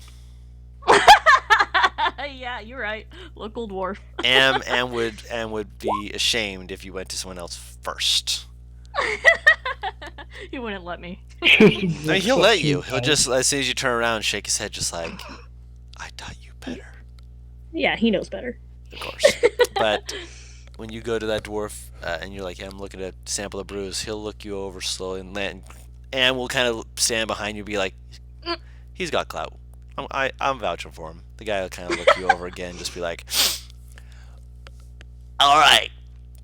Yeah, you're right. Local dwarf. and would be ashamed if you went to someone else first. He wouldn't let me. I mean, he'll let you. He'll just as soon as you turn around, shake his head, just like I taught you better. Yeah, he knows better. Of course. But when you go to that dwarf and you're like, hey, I'm looking to sample the brews, he'll look you over slowly and will kind of stand behind you and be like, he's got clout. I'm vouching for him. The guy will kind of look you over again, just be like, all right,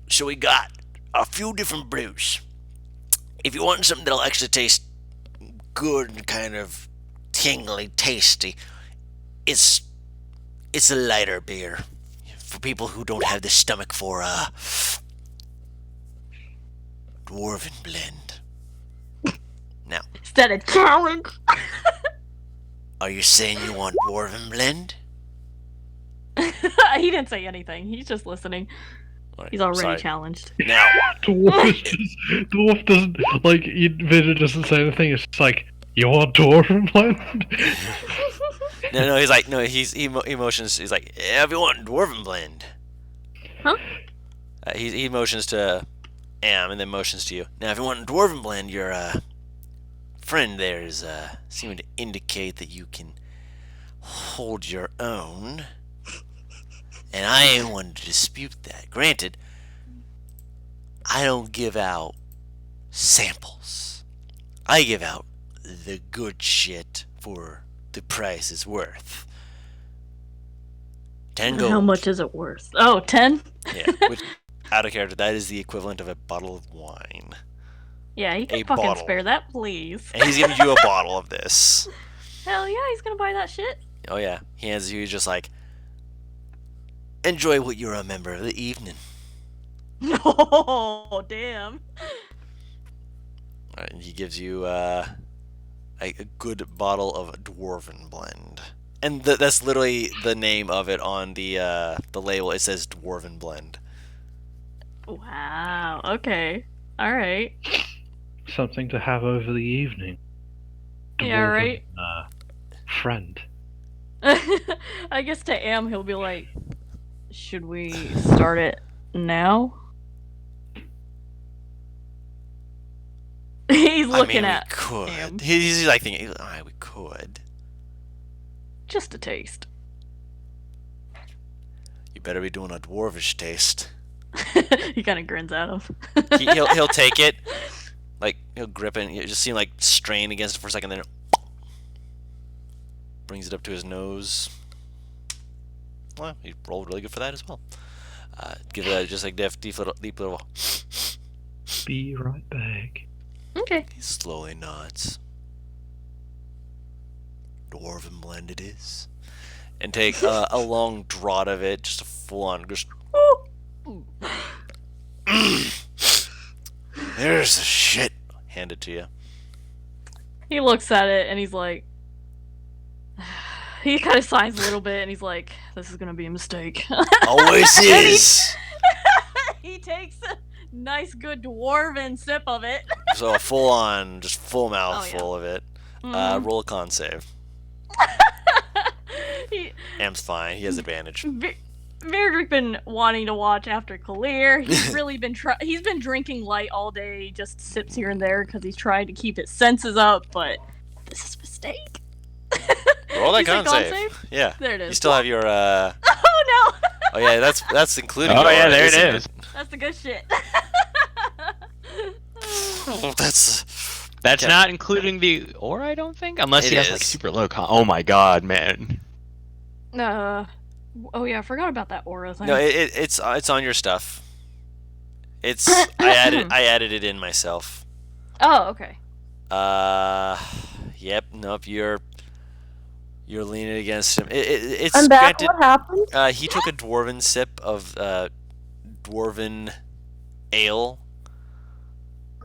so we got a few different brews. If you want something that'll actually taste good and kind of tingly, tasty, it's a lighter beer for people who don't have the stomach for a dwarven blend. Now, Is that a challenge? are you saying you want dwarven blend? He didn't say anything. He's just listening. Alright, He's already sorry. challenged. Now, Dwarf doesn't like Vida doesn't say anything. It's just like you want dwarven blend. no, he's like, no, he motions. He's like, yeah, if you want dwarven blend. Huh? He motions to Am and then motions to you. Now, if you want dwarven blend, your friend there is seeming to indicate that you can hold your own. And I ain't one to dispute that. Granted, I don't give out samples. I give out the good shit for the price it's worth. 10 gold. How much is it worth? Oh, 10? Yeah, which, out of character, that is the equivalent of a bottle of wine. Yeah, he can A fucking bottle. spare that, please. And he's giving you a bottle of this. Hell yeah, he's gonna buy that shit. Oh yeah, he hands you just like, enjoy what you remember of the evening. Oh, damn. And he gives you a good bottle of Dwarven Blend. And that's literally the name of it on the label. It says Dwarven Blend. Wow, okay. Alright. Something to have over the evening. Yeah, right. Friend. I guess to Am, he'll be like, should we start it now? He's looking we at could. Am. He's like thinking, we could. Just a taste. You better be doing a dwarvish taste. He kind of grins at him. He'll take it, like he'll grip it, and you just see him like strain against it for a second, then brings it up to his nose. Well, he rolled really good for that as well. Give it just like deep little. Be right back. Okay. He slowly nods. Dwarven Blend it is, and take a long draught of it, just a full on. Just there's the shit. Hand it to you. He looks at it and he's like, he kind of sighs a little bit and he's like, this is gonna be a mistake. Always is. He takes a nice good dwarven sip of it. So a full on, just full mouthful Oh, of it. Mhm. Roll a con save. He, Am's fine. He has advantage. Virdrick been wanting to watch after Kalir. He's really been he's been drinking light all day, just sips here and there because he's trying to keep his senses up. But this is a mistake. Roll that You said con save. Yeah. There it is. You still have your. Oh no! Oh yeah, that's including. Oh your yeah, aura, there it isn't is. That's the good shit. Oh, that's. That's Yeah. not including the aura, I don't think, unless It he has like is. super low con. Oh my god, man. Oh yeah, I forgot about that aura thing. No, it's on your stuff. It's I added it in myself. Oh, okay. Yep. Nope. You're leaning against him. It's I'm back. granted. What happened? He took a dwarven sip of dwarven ale.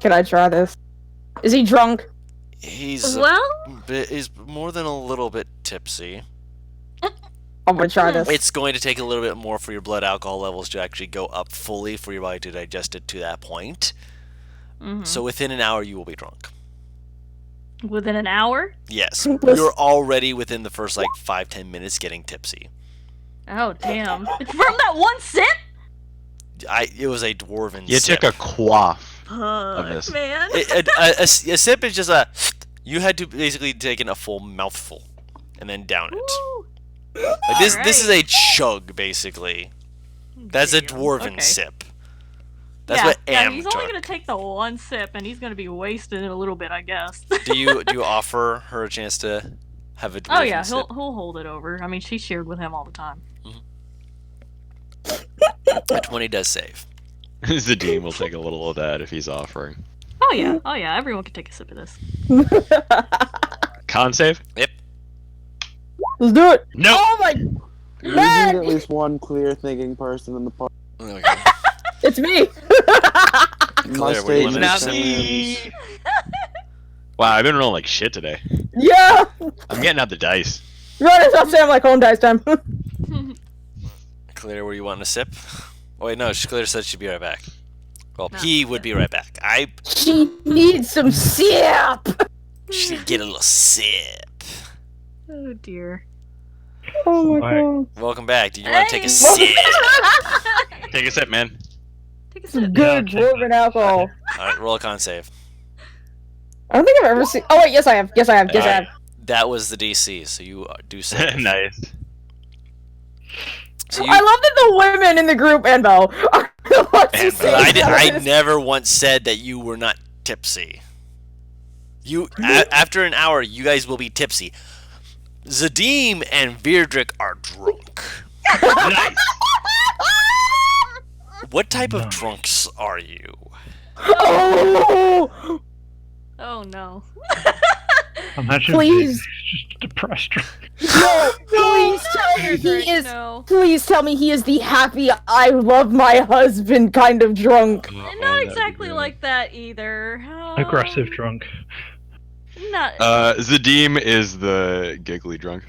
Can I try this? Is he drunk? He's Well, he's more than a little bit tipsy. I'm gonna try this. It's going to take a little bit more for your blood alcohol levels to actually go up fully for your body to digest it to that point. mhm. So within an hour, you will be drunk. Within an hour? Yes, you're already within the first like 5-10 minutes getting tipsy. Oh damn! It's from that one sip. It was a dwarven. You sip. took a quaff. Fuck, this. man. A sip is just a. You had to basically take in a full mouthful and then down it. Woo. Like this is Alright. a chug basically. That's a Damn, dwarven okay. sip. That's yeah, what yeah, Am he's took. only gonna take the one sip, and he's gonna be wasted in a little bit, I guess. Do you offer her a chance to have a dwarven Oh yeah, sip? he'll hold it over. I mean, she shared with him all the time. A 20 does save. Zadim will take a little of that if he's offering. Oh yeah, oh yeah, everyone can take a sip of this. Con save? Let's do it. No. Oh my! We need Man, at least one clear thinking person in the party. Okay. it's me. My Claire, what do you stage want It's not to me. is- Wow, I've been rolling like shit today. Yeah. I'm getting out the dice. Run it up, Sam, like home dice time. Claire, were you wanting a sip? Oh wait, no. Claire said she'd be right back. Well, No. he would be right back. She needs some sip. Should get a little sip. Oh dear. Oh my Right. god. Welcome back. Do you want to take a Hey. sip? Take a sip, man. Take a Some sip. good dwarven alcohol. All right, roll a con save. I don't think I've ever seen. Oh wait, yes I have. Yes I have. Yes I have. That was the DC, so you do save. Nice. So you, I love that the women in the group, Anbo, are the ones who say I this. never once said that you were not tipsy. After an hour, you guys will be tipsy. Zadim and Virdrick are drunk. Nice. What type of Nice. drunks are you? Oh, Oh no. Imagine Please. he's just a depressed drunk. no! Please tell me Frederick, he is. no. Please tell me he is the happy, I love my husband kind of drunk. Oh, Not that'd be exactly good. like that either. Aggressive drunk. Not. Zadim is the giggly drunk.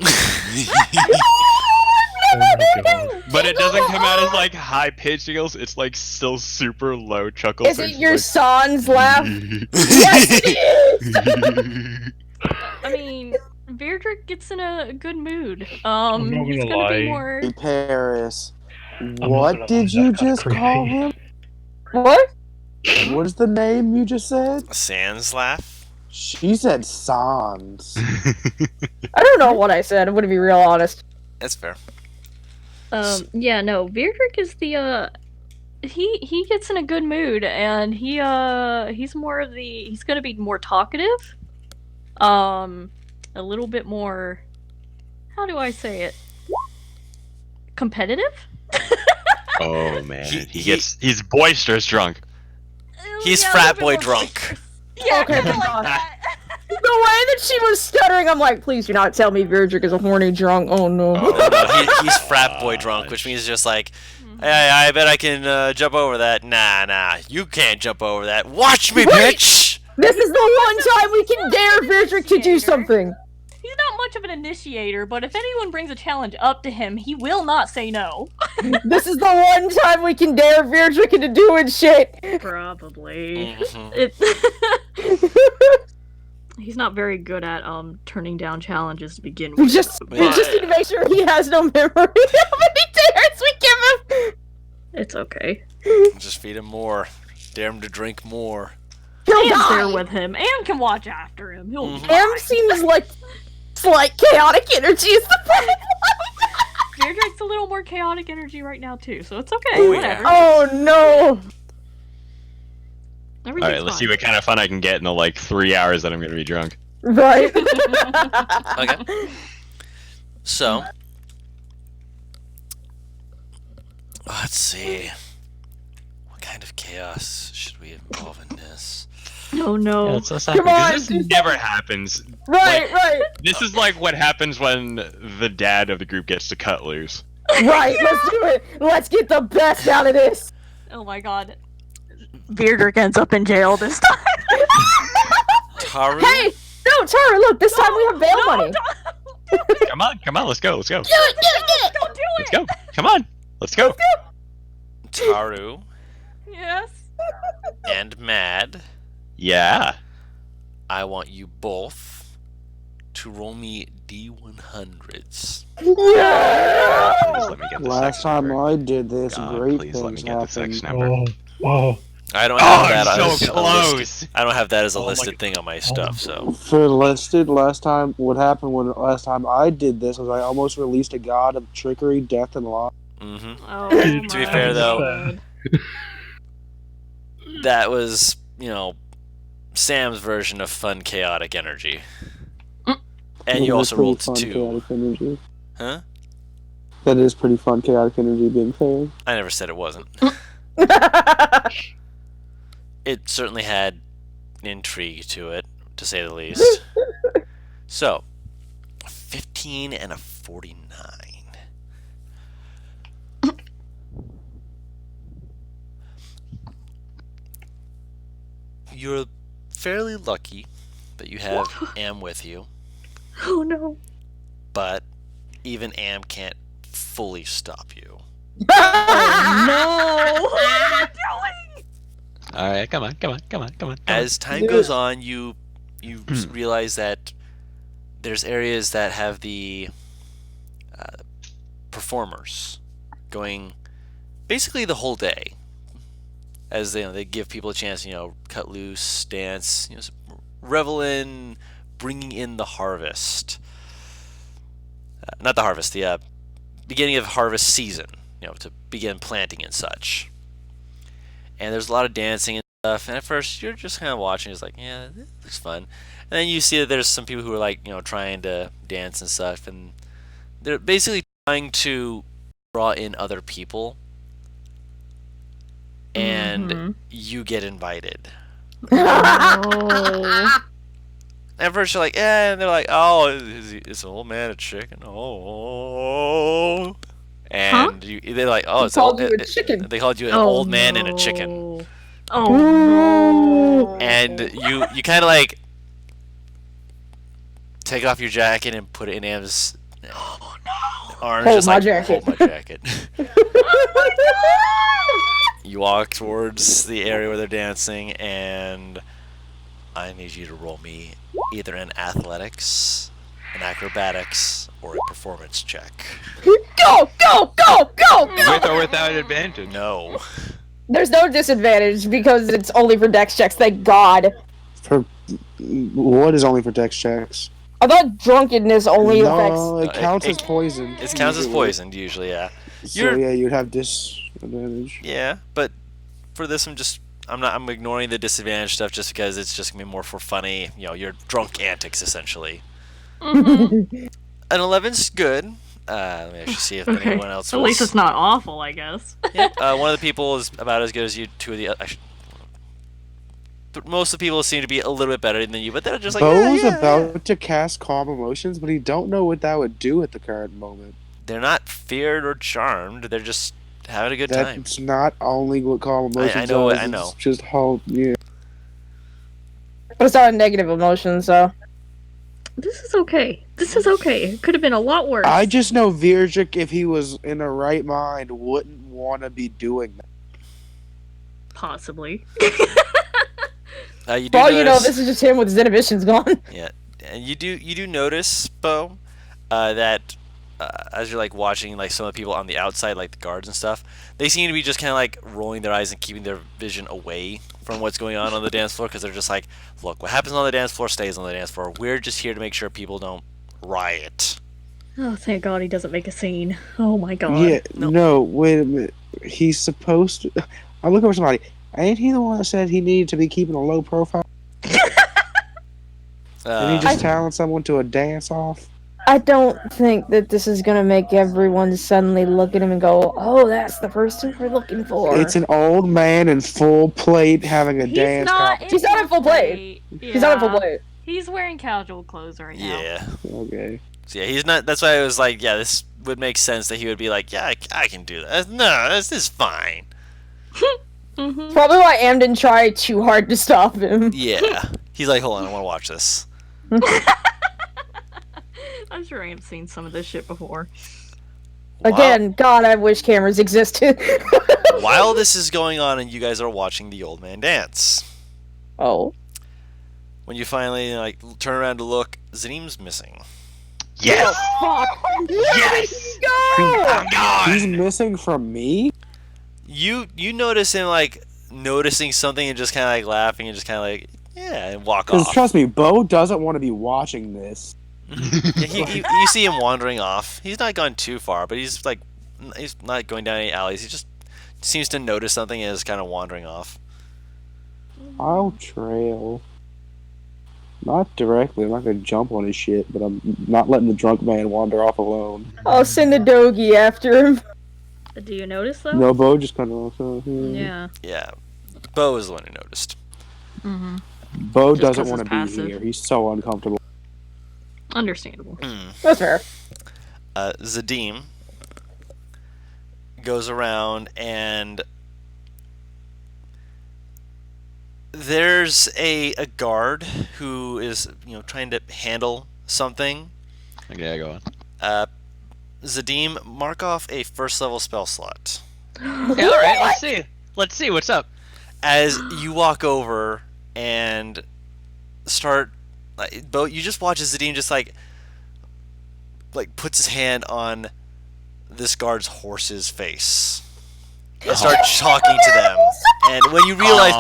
Oh my god. But it doesn't come out as like high pitched giggles, it's like still super low chuckles. Is so it it's your like... son's laugh? Yes, it is! I mean, Beardrick gets in a good mood. I'm not He's gonna gonna lie. be more. Hey, Paris, not what gonna did lie, you that's kinda just call creepy. him? What? What is the name you just said? Sans laugh? She said Sans. I don't know what I said, I'm gonna be real honest. That's fair. Yeah, no, Beardrick is the he gets in a good mood, and he's more of the he's gonna be more talkative, a little bit more, how do I say it, competitive. Oh man, He- he's boisterous drunk. He's Yeah, a frat little bit boy more drunk. boisterous. Yeah, Okay, kinda like God. that. The way that she was stuttering, I'm like, please do not tell me Virgil is a horny drunk. Oh no. Oh, no, he's frat boy drunk, which means just like, hey, I bet I can jump over that. Nah, you can't jump over that. Watch me, Wait! bitch! This is the one time we can dare Virgil to do something. He's not much of an initiator, but if anyone brings a challenge up to him, he will not say no. This is the one time we can dare Virgil into doing shit. Probably. Mhm. It. He's not very good at turning down challenges to begin We with. just but need to make sure he has no memory of how many dares we give him. it's okay. Just feed him more. Dare him to drink more. He'll Anne's there die. with him. Anne can watch after him. He'll Mhm. be Em fine. seems like slight chaotic energy is the problem. Deirdre's a little more chaotic energy right now too, so it's okay. Oh, yeah. Whatever. Oh no. Everything's Alright, let's see fine. what kind of fun I can get in the like 3 hours that I'm gonna be drunk. Right. Okay. So, let's see. What kind of chaos should we involve in this? No, no. Yeah, let's Come on, this dude. never happens. Right, right, This is like what happens when the dad of the group gets to cut loose. right. Let's do it. Let's get the best out of this. Oh my god. Beardrick ends up in jail this time. Taru? Hey, no, Tara, look, this time we have bail money. Come on, let's go. Do it. Don't do Let's it! go. Come on. Let's go. Taru Yes. and Mad, Yeah. I want you both to roll me D100s. Yeah. Please let me get the Last sex time number. I did this, God, great please let me things get the sex happened. number. Oh, whoa. I don't Oh, have that I'm as so a close. listed. I don't have that as a Oh my listed thing on my stuff. So For listed, last time, what happened when last time I did this was I almost released a god of trickery, death, and loss. hmm Oh, To be fair, though, God. that was, Sam's version of fun chaotic energy. And you That is also pretty rolled fun, 2, chaotic energy. huh? That is pretty fun, chaotic energy being fair. I never said it wasn't. It certainly had intrigue to it, to say the least. So, 15 and a 49. You're fairly lucky that you have Am with you, Oh no. but even Am can't fully stop you. No. What am I doing? Alright, come on. As time Dude. goes on, you realize that there's areas that have the performers going basically the whole day, as they give people a chance to cut loose, dance, revel in bringing in the harvest. Not the harvest, the beginning of harvest season, to begin planting and such. And there's a lot of dancing and stuff. And at first, you're just kind of watching. It's like, yeah, this looks fun. And then you see that there's some people who are like, trying to dance and stuff. And they're basically trying to draw in other people, and Mhm. you get invited. Oh. At first you're like, eh, and they're like, oh, it's an old man a chicken? Oh. And they're like, oh, He it's called you a chicken. They called you an Oh, old man and a chicken. no. Oh no. And you kind of like take off your jacket and put it in Am's arms, Hold just my like jacket. hold my jacket. Oh my god. You walk towards the area where they're dancing, and I need you to roll me either an athletics, an acrobatics, or a performance check. Go, go, go, go, go! With or without advantage. No. There's no disadvantage because it's only for dex checks, thank God. For what is only for dex checks? I thought drunkenness only No, affects. it counts as it- poison. It counts as usually. poisoned usually, yeah. So You're- yeah, you'd have disadvantage. Yeah, but for this I'm ignoring the disadvantage stuff just because it's just gonna be more for funny, your drunk antics essentially. Mhm. An 11's good. Let me actually see if Okay. anyone else At least was. it's not awful, I guess. One of the people is about as good as you. Two of the but most of the people seem to be a little bit better than you, but they're just like, Bo's yeah. about to cast calm emotions, but he don't know what that would do at the current moment. They're not feared or charmed. They're just having a good time. That's not only what calm emotions know it, does, I know. It's just how yeah. But it's not a negative emotion, so. This is okay. This is okay. It could have been a lot worse. I just know Virgik, if he was in the right mind, wouldn't want to be doing that. Possibly. You do For all you know, notice- this is just him with his inhibitions gone. Yeah, and you do notice, Bo, that as you're like watching like some of the people on the outside, like the guards and stuff, they seem to be just kind of like rolling their eyes and keeping their vision away from what's going on the dance floor because they're just like, look, what happens on the dance floor stays on the dance floor. We're just here to make sure people don't riot. Oh, thank God he doesn't make a scene. Oh my God. Yeah, No. no, wait a minute. He's supposed to. I'm looking for somebody. Ain't he the one that said he needed to be keeping a low profile? And he just telling someone to a dance off? I don't think that this is gonna make everyone suddenly look at him and go, "Oh, that's the person we're looking for." It's an old man in full plate having a He's dance not competition. He's not in full play. He's not in full play. He's wearing casual clothes right now. Yeah. Okay. So yeah, he's not. That's why I was like, yeah, this would make sense that he would be like, yeah, I can do that. No, this is fine. Mm-hmm. Probably why Am didn't try too hard to stop him. Yeah. He's like, hold on, I want to watch this. I'm sure I have seen some of this shit before. Again, God, I wish cameras existed. While this is going on and you guys are watching the old man dance, Oh. when you finally like turn around to look, Zanim's missing. Yes! Fuck! Yes! Go! He's missing from me? You notice him like noticing something and just kind of like laughing and just kind of like yeah and walk Because off. trust me, Bo doesn't want to be watching this. Yeah, you see him wandering off. He's not gone too far, but he's not going down any alleys. He just seems to notice something and is kind of wandering off. I'll trail. Not directly, I'm not gonna jump on his shit, but I'm not letting the drunk man wander off alone. I'll send the doggy after him. Do you notice though? No, Bo just kind of. Yeah. Yeah, Bo is the one who noticed. Mm-hmm. Bo Just doesn't 'cause want to it's be passive. here. He's so uncomfortable. Understandable. That's fair. Zadim goes around and there's a guard who is trying to handle something. Okay, go on. Zadim, mark off a first level spell slot. Yeah, alright, let's see. Let's see what's up. As you walk over and start, Bo, you just watch as Zadim just like puts his hand on this guard's horse's face and start talking to them. And when you realize,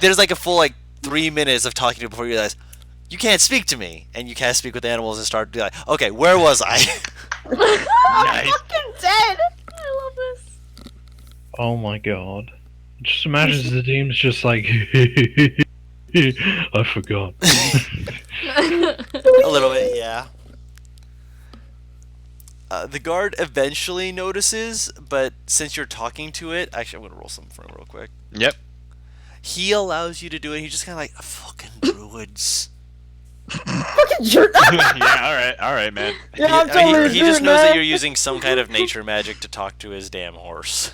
there's like a full 3 minutes of talking to him before you realize you can't speak to me, and you can't speak with animals and start to be like, okay, where was I? Nice. Fucking dead! I love this. Oh my god. Just imagine Zadim's just like, I forgot. A little bit, yeah. The guard eventually notices, but since you're talking to it, actually, I'm gonna roll something for him real quick. Yep. He allows you to do it. He's just kind of like fucking druids. Fucking jerk. Yeah, all right, man. Yeah, I'm totally He just doing knows that that. you're using some kind of nature magic to talk to his damn horse.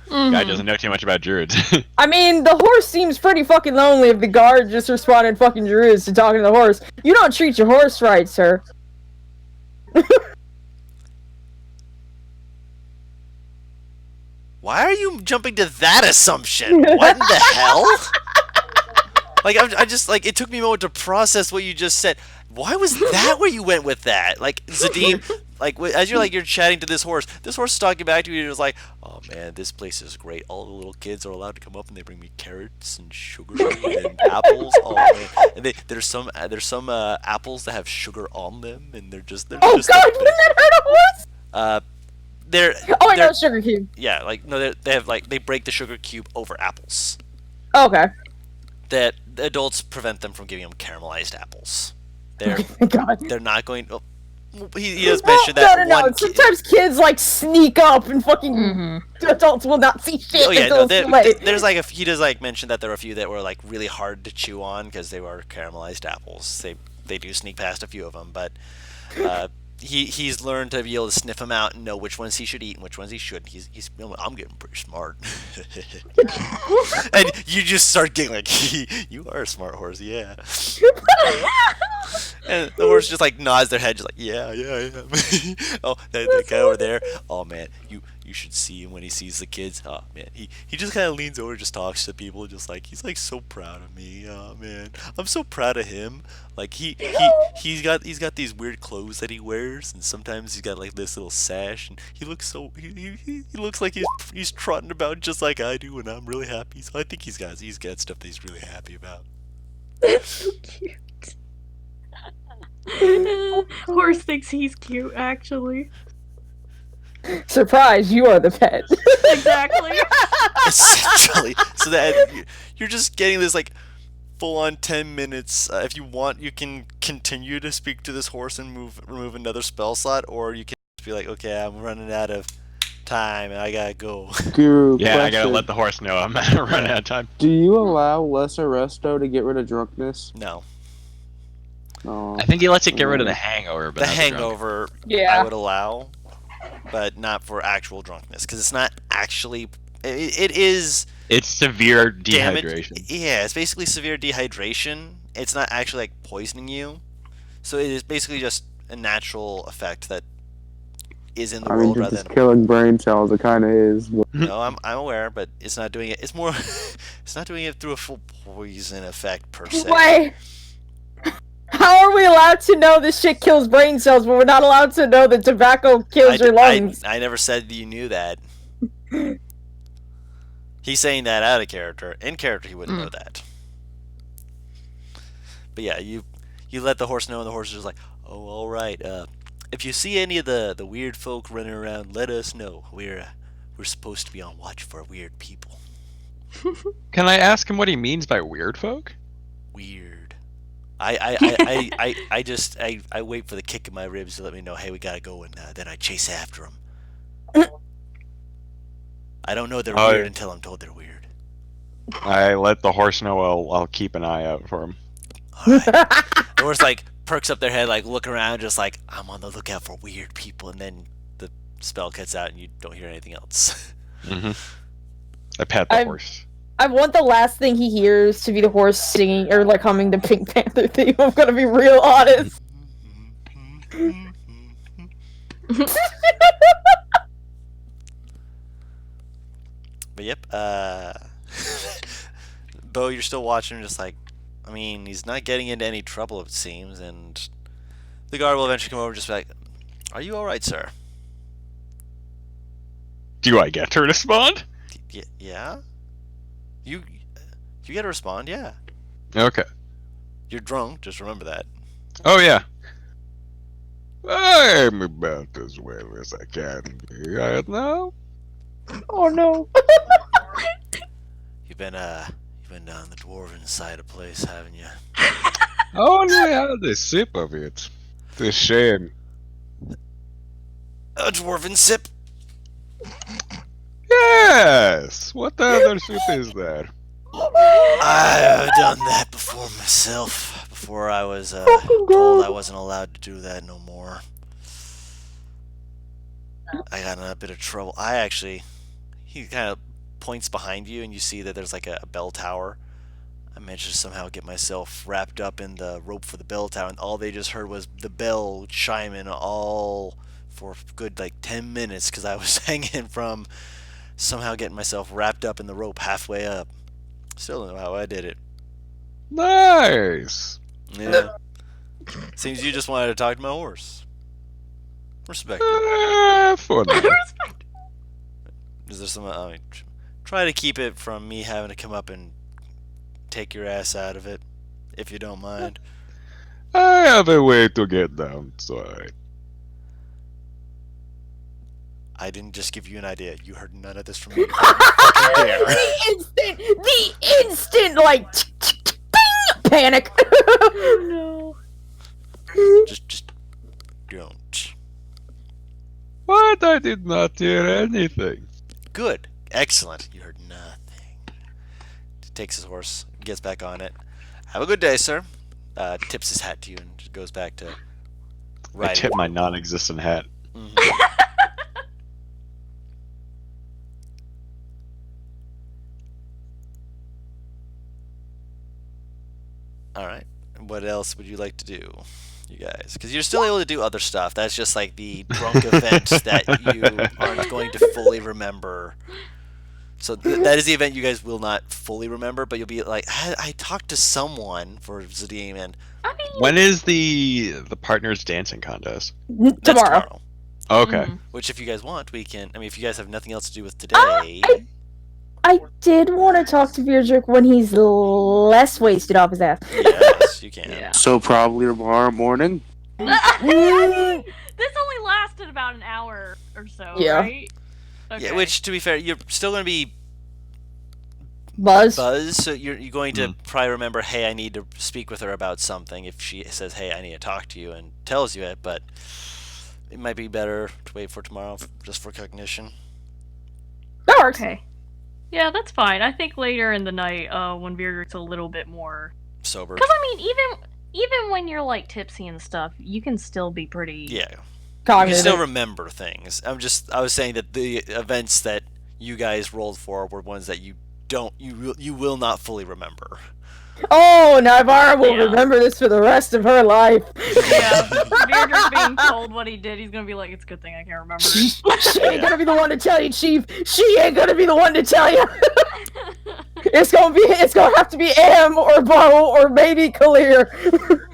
Guy doesn't know too much about druids. I mean, the horse seems pretty fucking lonely if the guard just responded fucking druids to talking to the horse. You don't treat your horse right, sir. Why are you jumping to that assumption? What in the hell? Like, I just, like, it took me a moment to process what you just said. Why was that where you went with that? Like, Zadim, like, as you're chatting to this horse is talking back to you, and it was like, oh man, this place is great. All the little kids are allowed to come up and they bring me carrots and sugar and apples. Oh man, and there's some apples that have sugar on them, and they're just Oh just god, the you never heard of horse? best. They're Oh, I they're- know, sugar cube. yeah, like no, they have like they break the sugar cube over apples. Okay. That the adults prevent them from giving them caramelized apples. They're God. they're not going. Oh, he does mention that No. one. Sometimes kids like sneak up and fucking adults will not see shit Oh yeah, until no, it's too late. there's like he does like mention that there are a few that were like really hard to chew on because they were caramelized apples. They do sneak past a few of them, but he's learned to be able to sniff them out and know which ones he should eat and which ones he shouldn't. I'm getting pretty smart. And you just start getting like, you are a smart horse, yeah. And the horse just like nods their head, just like, yeah, I am. Oh, that guy over there. Oh man, you should see him when he sees the kids. Oh man, he just kind of leans over, just talks to people, just like he's like so proud of me. Oh man, I'm so proud of him. Like he's got these weird clothes that he wears, and sometimes he's got like this little sash, and he looks so he looks like he's trotting about just like I do, and I'm really happy. So I think he's got stuff that he's really happy about. That's so cute. Horse thinks he's cute, actually. Surprise, you are the pet. Exactly. Essentially, so that you're just getting this like full-on 10 minutes. If you want, you can continue to speak to this horse and remove another spell slot, or you can just be like, okay, I'm running out of time and I gotta go. Guru, Yeah, I gotta question. let the horse know I'm running out of time. Do you allow lesser resto to get rid of drunkenness? No, Oh. I think he lets it get rid of the hangover, but the not drunk. hangover Yeah. I would allow, but not for actual drunkenness because it's not actually. It is It's severe damage. dehydration. Yeah, it's basically severe dehydration. It's not actually like poisoning you, so it is basically just a natural effect that is in the I mean, world just rather it's than. killing brain cells. It kind of is. But No, I'm aware, but it's not doing it. It's more, it's not doing it through a full poison effect per se. Wait. How are we allowed to know this shit kills brain cells, but we're not allowed to know that tobacco kills your lungs? I never said you knew that. He's saying that out of character. In character, he wouldn't know that. But yeah, you let the horse know, and the horse is just like, oh, all right. If you see any of the weird folk running around, let us know. We're supposed to be on watch for weird people. Can I ask him what he means by weird folk? Weird. I wait for the kick in my ribs to let me know, hey, we gotta go, and then I chase after them. I don't know they're Oh, weird yeah. until I'm told they're weird. I let the horse know I'll keep an eye out for him. Alright. The horse like perks up their head, like look around, just like I'm on the lookout for weird people, and then the spell cuts out and you don't hear anything else. Mm-hmm. I pat the I'm- horse. I want the last thing he hears to be the horse singing or like humming the Pink Panther theme. I'm gonna be real honest. But yep, Bo, you're still watching, just like, I mean, he's not getting into any trouble, it seems, and the guard will eventually come over and just be like, are you alright, sir? Do I get to respond? Yeah? You get to respond, yeah. Okay. You're drunk, just remember that. Oh yeah. I'm about as well as I can be right now. Oh no. You've been down the dwarven side of place, haven't you? I only had a sip of it. It's a shame. A dwarven sip. Yes! What other soup is there? I've done that before myself. Before I was told I wasn't allowed to do that no more. I got in a bit of trouble. He kind of points behind you, and you see that there's like a bell tower. I managed to somehow get myself wrapped up in the rope for the bell tower, and all they just heard was the bell chiming all for a good like 10 minutes because I was hanging from somehow getting myself wrapped up in the rope halfway up. Still don't know how I did it. Nice! Yeah. Seems you just wanted to talk to my horse. Respect. For now. Is there some? Try to keep it from me having to come up and take your ass out of it, if you don't mind. I have a way to get down, so I didn't just give you an idea. You heard none of this from me. You fucking dare. The instant, like, ding, panic. No. Just don't. What? I did not hear anything. Good. Excellent. You heard nothing. Takes his horse, gets back on it. Have a good day, sir. Tips his hat to you and just goes back to I riding. tip my non-existent hat. Mhm. All right. What else would you like to do, you guys? Because you're still able to do other stuff. That's just like the drunk event that you aren't going to fully remember. So that is the event you guys will not fully remember, but you'll be like, I talked to someone for Zadim, and I mean, When is the partners dancing contest? that's Tomorrow. Okay. Mhm. Which, if you guys want, we can. I mean, if you guys have nothing else to do with today, I did want to talk to Beardrick when he's less wasted off his ass. yes, you can. Yeah. So probably tomorrow morning. I mean, this only lasted about an hour or so, Yeah. right? Okay. Yeah, which, to be fair, you're still going to be Buzz. so you're going to probably remember, hey, I need to speak with her about something if she says, hey, I need to talk to you, and tells you it, but it might be better to wait for tomorrow just for cognition. That works. Okay. Yeah, that's fine. I think later in the night, when Beardrick's a little bit more. Sober. Because I mean, even when you're like tipsy and stuff, you can still be pretty. Yeah. You Cognitive. can still remember things. I was saying that the events that you guys rolled for were ones that you will not fully remember. Oh, Navarra will Yeah. remember this for the rest of her life. Yeah, Beardrick being told what he did, he's gonna be like, "It's a good thing I can't remember it." She ain't gonna be the one to tell you, Chief. She ain't gonna be the one to tell you. It's gonna have to be Am or Bo or maybe Kalir.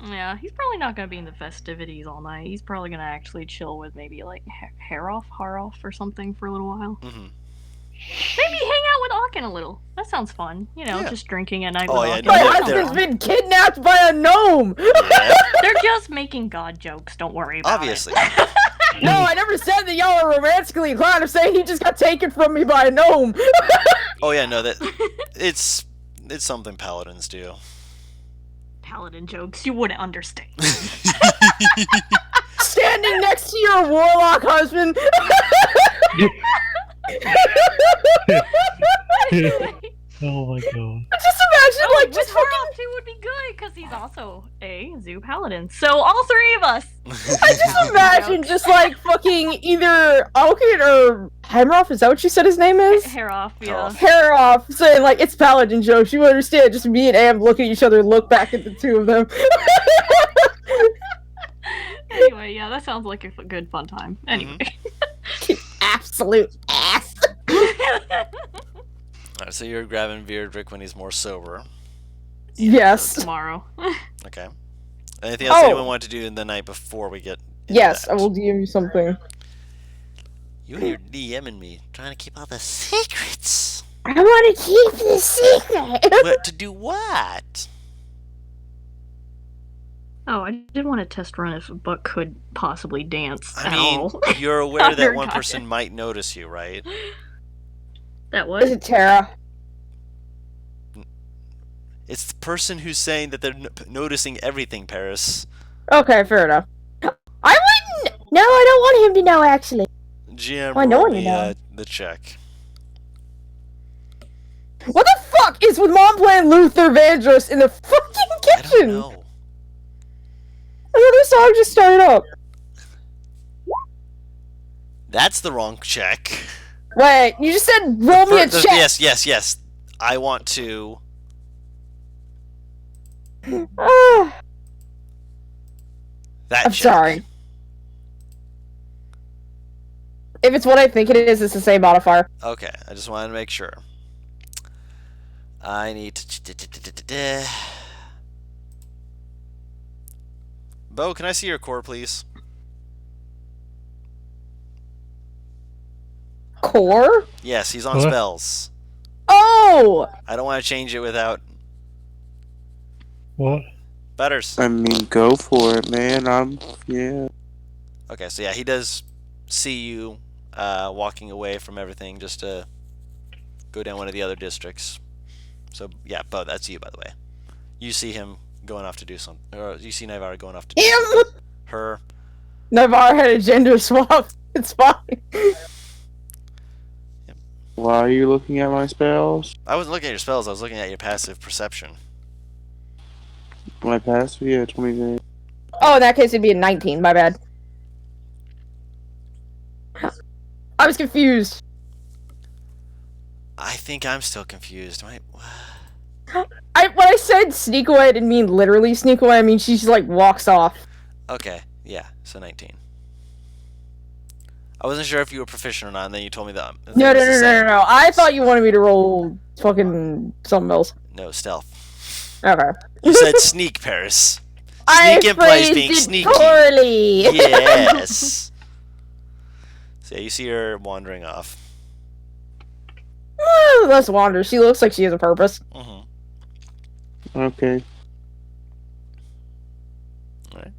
Yeah, he's probably not gonna be in the festivities all night. He's probably gonna actually chill with maybe like Haroff or something for a little while. Mm-hmm. Maybe hang out with Aachen a little. That sounds fun. You know, Yeah. just drinking at night Oh, with yeah, Aachen. no, My they're- husband's been kidnapped by a gnome. Yeah, They're just making God jokes. Don't worry about obviously. it. No, I never said that y'all are romantically inclined. I'm saying he just got taken from me by a gnome. Oh yeah, no, that it's something paladins do. Paladin jokes. You wouldn't understand. Standing next to your warlock husband. Oh my god. Just imagine, like, With just fucking. Haroff too would be good because he's also a zoo paladin. So all three of us. I just imagine, just like fucking either Alkin or Hemroff. Is that what you said his name is? Haroff, yeah. Haroff saying like it's paladin jokes. You understand? Just me and Am look at each other, and look back at the two of them. Anyway, yeah, that sounds like a good fun time. Anyway. Absolute ass. All right, so you're grabbing Beardrick when he's more sober. Yes. Tomorrow. Okay. Anything else Oh. anyone want to do in the night before we get? Into Yes, that? I will DM you something. You and your DMing me, trying to keep all the secrets. I want to keep the secret. What to do? What? Oh, I did want to test run if Buck could possibly dance I at mean, all. you're aware that Under one Gaia. person might notice you, right? That Is was? it Tara? It's the person who's saying that they're noticing everything, Paris. Okay, fair enough. I wouldn't. No, I don't want him to know. Actually, GM, I know roll you me know. the check. What the fuck is with Mom playing Luther Vandross in the fucking I don't kitchen? know. Another song just started up. That's the wrong check. Wait, you just said roll me a check. Yes. I want to. Ah, That I'm check. sorry. If it's what I think it is, it's the same modifier. Okay, I just wanted to make sure. I need to. Bo, can I see your core, please? Core? Yes, he's on What? spells. Oh! I don't want to change it without What? Butters. I mean, go for it, man. Yeah. Okay, so yeah, he does see you walking away from everything just to go down one of the other districts. So yeah, Bo, that's you, by the way. You see him going off to do something, or you see Navarre going off to do something. Him! Her. Navarre had a gender swap. It's fine. Why are you looking at my spells? I wasn't looking at your spells. I was looking at your passive perception. My passive, yeah, 20. Oh, in that case, it'd be a 19. My bad. I was confused. I think I'm still confused. When I said sneak away, I didn't mean literally sneak away. I mean she just like walks off. Okay, yeah, so 19. I wasn't sure if you were proficient or not, and then you told me that. No. I thought you wanted me to roll fucking something else. No, stealth. Okay. You said sneak, Paris. I Sneak implies phrased being it sneaky. poorly. Yes. So yeah, you see her wandering off. Let's wander. She looks like she has a purpose. Mm-hmm. Okay. All right.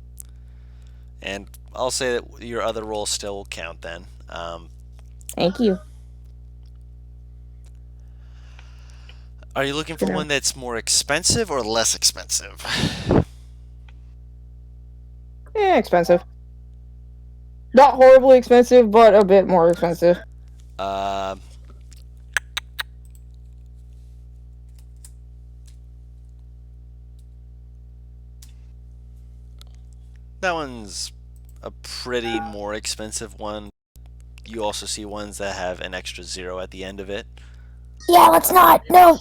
And I'll say that your other roll still will count then. Thank you. Are you looking for Yeah. one that's more expensive or less expensive? Yeah, expensive. Not horribly expensive, but a bit more expensive. Uh, that one's a pretty more expensive one. You also see ones that have an extra 0 at the end of it. Yeah, let's not. No.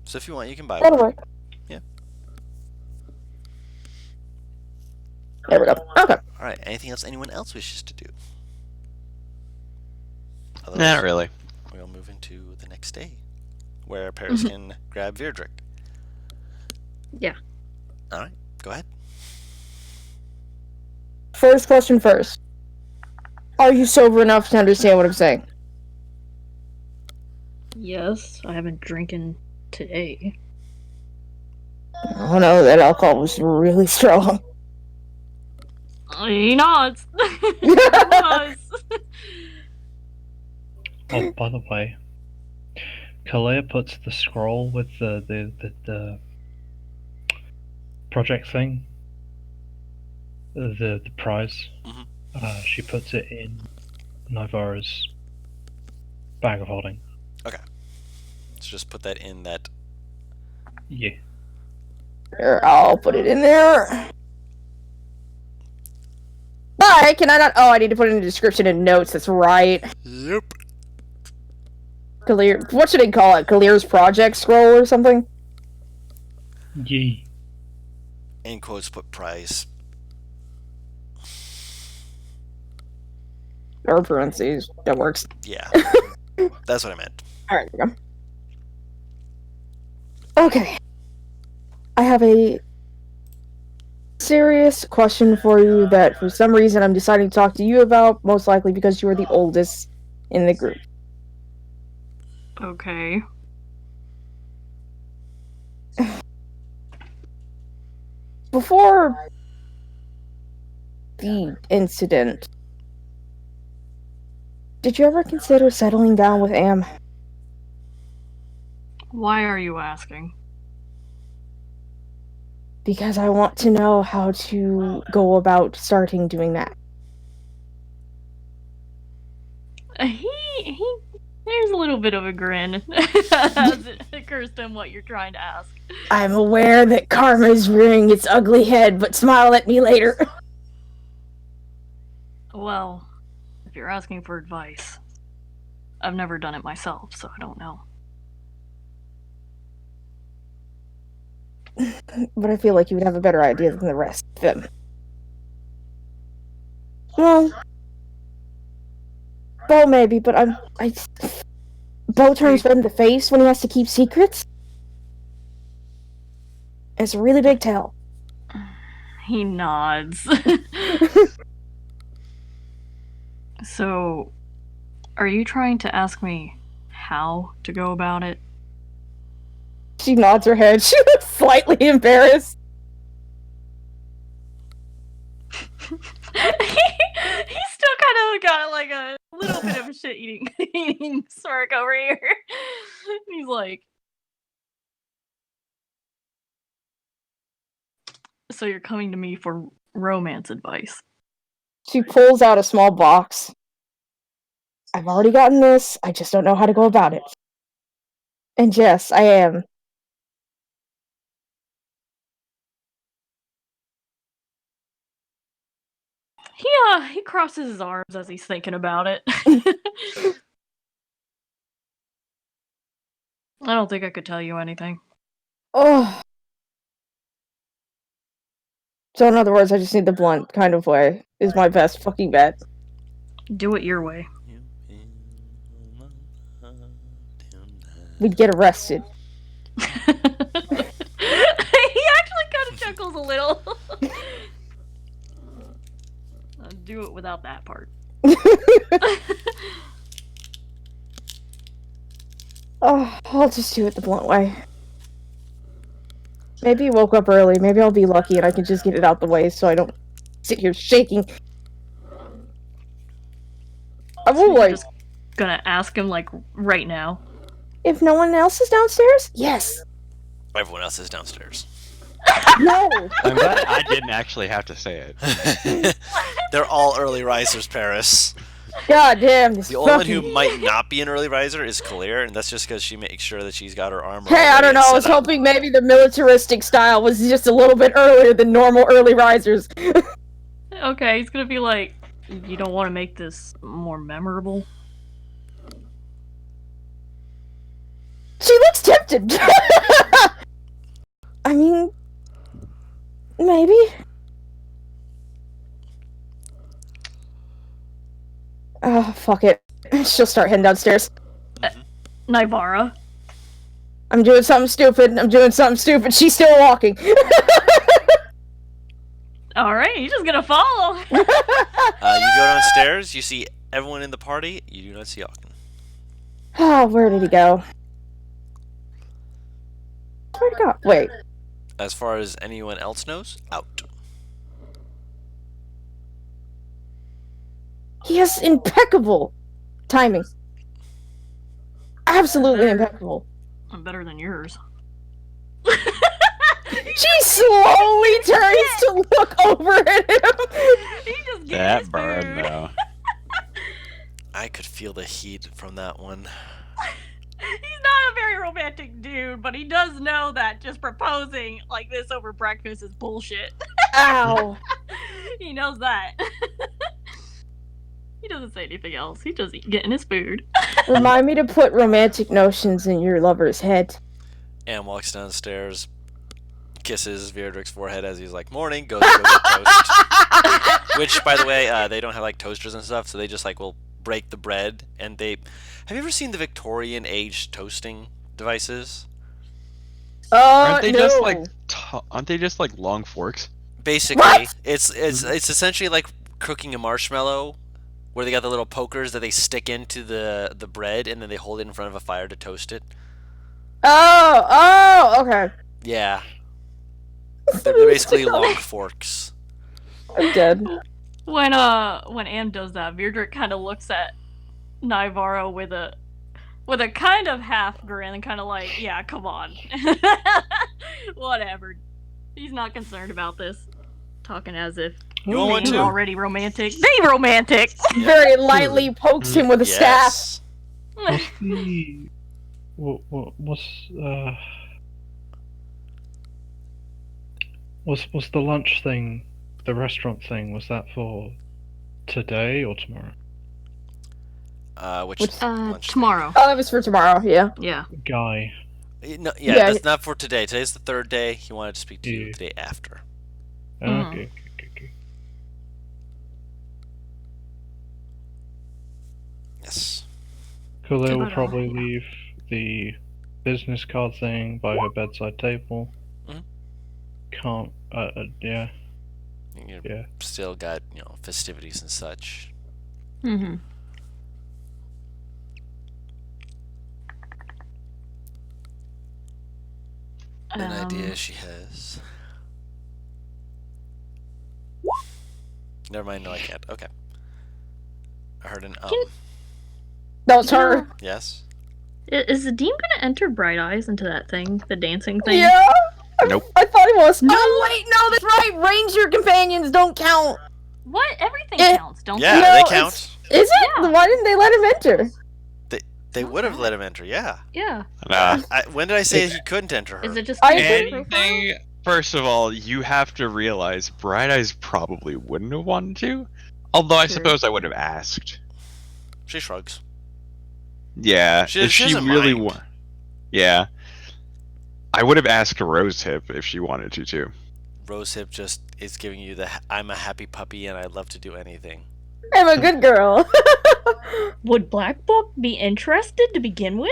So if you want, you can buy That'll one. work. Yeah. There we go. Okay. All right. Anything else anyone else wishes to do? Not really. We'll move into the next day, where Paris can grab Virdrick. Yeah. All right. Go ahead. First question first. Are you sober enough to understand what I'm saying? Yes, I haven't drinking today. Oh no, that alcohol was really strong. He nods. It was. Oh, by the way, Kalea puts the scroll with the project thing, the prize. Mhm. She puts it in Navarre's bag of holding. Let's just put that in that. Yeah. Here, I'll put it in there. Why can I not? Oh, I need to put it in the description and notes. That's right. Yep. Kalir, what should I call it? Kalir's project scroll or something? Yeah. In quotes, put prize. Or parentheses. That works. Yeah. That's what I meant. Alright, there we go. Okay. I have a serious question for you that for some reason I'm deciding to talk to you about, most likely because you are the oldest in the group. Okay. Before the incident, did you ever consider settling down with Am? Why are you asking? Because I want to know how to go about starting doing that. There's a little bit of a grin as it occurs to him what you're trying to ask. I'm aware that karma is rearing its ugly head, but smile at me later. Well, if you're asking for advice, I've never done it myself, so I don't know. But I feel like you would have a better idea than the rest of them. Well, Bo maybe, but Bo turns red in the face when he has to keep secrets. It's a really big tell. He nods. So, are you trying to ask me how to go about it? She nods her head. She looks slightly embarrassed. He's still kind of got like a little bit of a shit eating smirk over here. He's like, so you're coming to me for romance advice? She pulls out a small box. I've already gotten this. I just don't know how to go about it. And yes, I am. He crosses his arms as he's thinking about it. I don't think I could tell you anything. Oh. So in other words, I just need the blunt kind of way is my best fucking bet. Do it your way. We'd get arrested. He actually kind of chuckles a little. Do it without that part. Oh, I'll just do it the blunt way. Maybe he woke up early. Maybe I'll be lucky and I can just get it out the way so I don't sit here shaking. I will So you're like. just gonna ask him like right now. If no one else is downstairs, yes. Everyone else is downstairs. No. I'm glad I didn't actually have to say it. They're all early risers, Paris. God damn this. The only one fucking... who might not be an early riser is Kalir, and that's just because she makes sure that she's got her armor. Hey, I don't know. I was hoping maybe the militaristic style was just a little bit earlier than normal early risers. Okay, he's gonna be like, you don't want to make this more memorable? She looks tempted. I mean, maybe. Oh, fuck it. She'll start heading downstairs. Nivara. I'm doing something stupid. She's still walking. Alright, he's just gonna follow. You go downstairs, you see everyone in the party, you do not see Aachen. Oh, where did he go? Where'd he go? Wait. As far as anyone else knows, out. He has impeccable timing. Absolutely impeccable. Better than yours. She slowly turns to look over at him. He just gets That his burn, food. though. I could feel the heat from that one. He's not a very romantic dude, but he does know that just proposing like this over breakfast is bullshit. Ow. He knows that. He doesn't say anything else. He's just getting his food. Remind me to put romantic notions in your lover's head. Anne walks downstairs, kisses Vierdrick's forehead as he's like, morning, goes to go get toast. Which, by the way, they don't have like toasters and stuff, so they just like will break the bread, and they... Have you ever seen the Victorian age toasting devices? Aren't they no. just like aren't they just like long forks? Basically, What? it's essentially like cooking a marshmallow, where they got the little pokers that they stick into the bread, and then they hold it in front of a fire to toast it. Oh, okay. Yeah. They're basically long forks. I'm dead. When Anne does that, Vierdrick kind of looks at Nivaro with a kind of half grin and kind of like, yeah, come on. Whatever. He's not concerned about this. Talking as if You want one he's too? already romantic. Be romantic! Very lightly pokes him with a staff. What's the what's the lunch thing, the restaurant thing? Was that for today or tomorrow? Which lunch? Tomorrow. Oh, that was for tomorrow, yeah. Yeah. Guy. No, Yeah. that's not for today. Today's the third day. He wanted to speak to you Yeah. the day after. Okay. Yes. Khalil will Good. probably leave the business card thing by her bedside table. Mhm. Can't. Yeah. You Yeah. still got festivities and such. Mm-hmm. An idea she has. Never mind. No, I can't. Okay. I heard an That was her. Yes. Is the Dean gonna enter Bright Eyes into that thing? The dancing thing? Yeah. Nope. I thought he was. No. Oh wait, no, that's right. Ranger companions don't count. What? Everything Eh, counts, don't Yeah, they? No, they count. Is it? Yeah. Why didn't they let him enter? They would have let him enter. Yeah. Yeah. When did I say he couldn't enter her? Is it just I character agree. profile? Anything. First of all, you have to realize Bright Eyes probably wouldn't have wanted to. Although I True. suppose I would have asked. She shrugs. Yeah, She if she doesn't really mind. Yeah. I would have asked Rosehip if she wanted to too. Rosehip just is giving you the I'm a happy puppy and I love to do anything. I'm a good girl. Would Black Book be interested to begin with?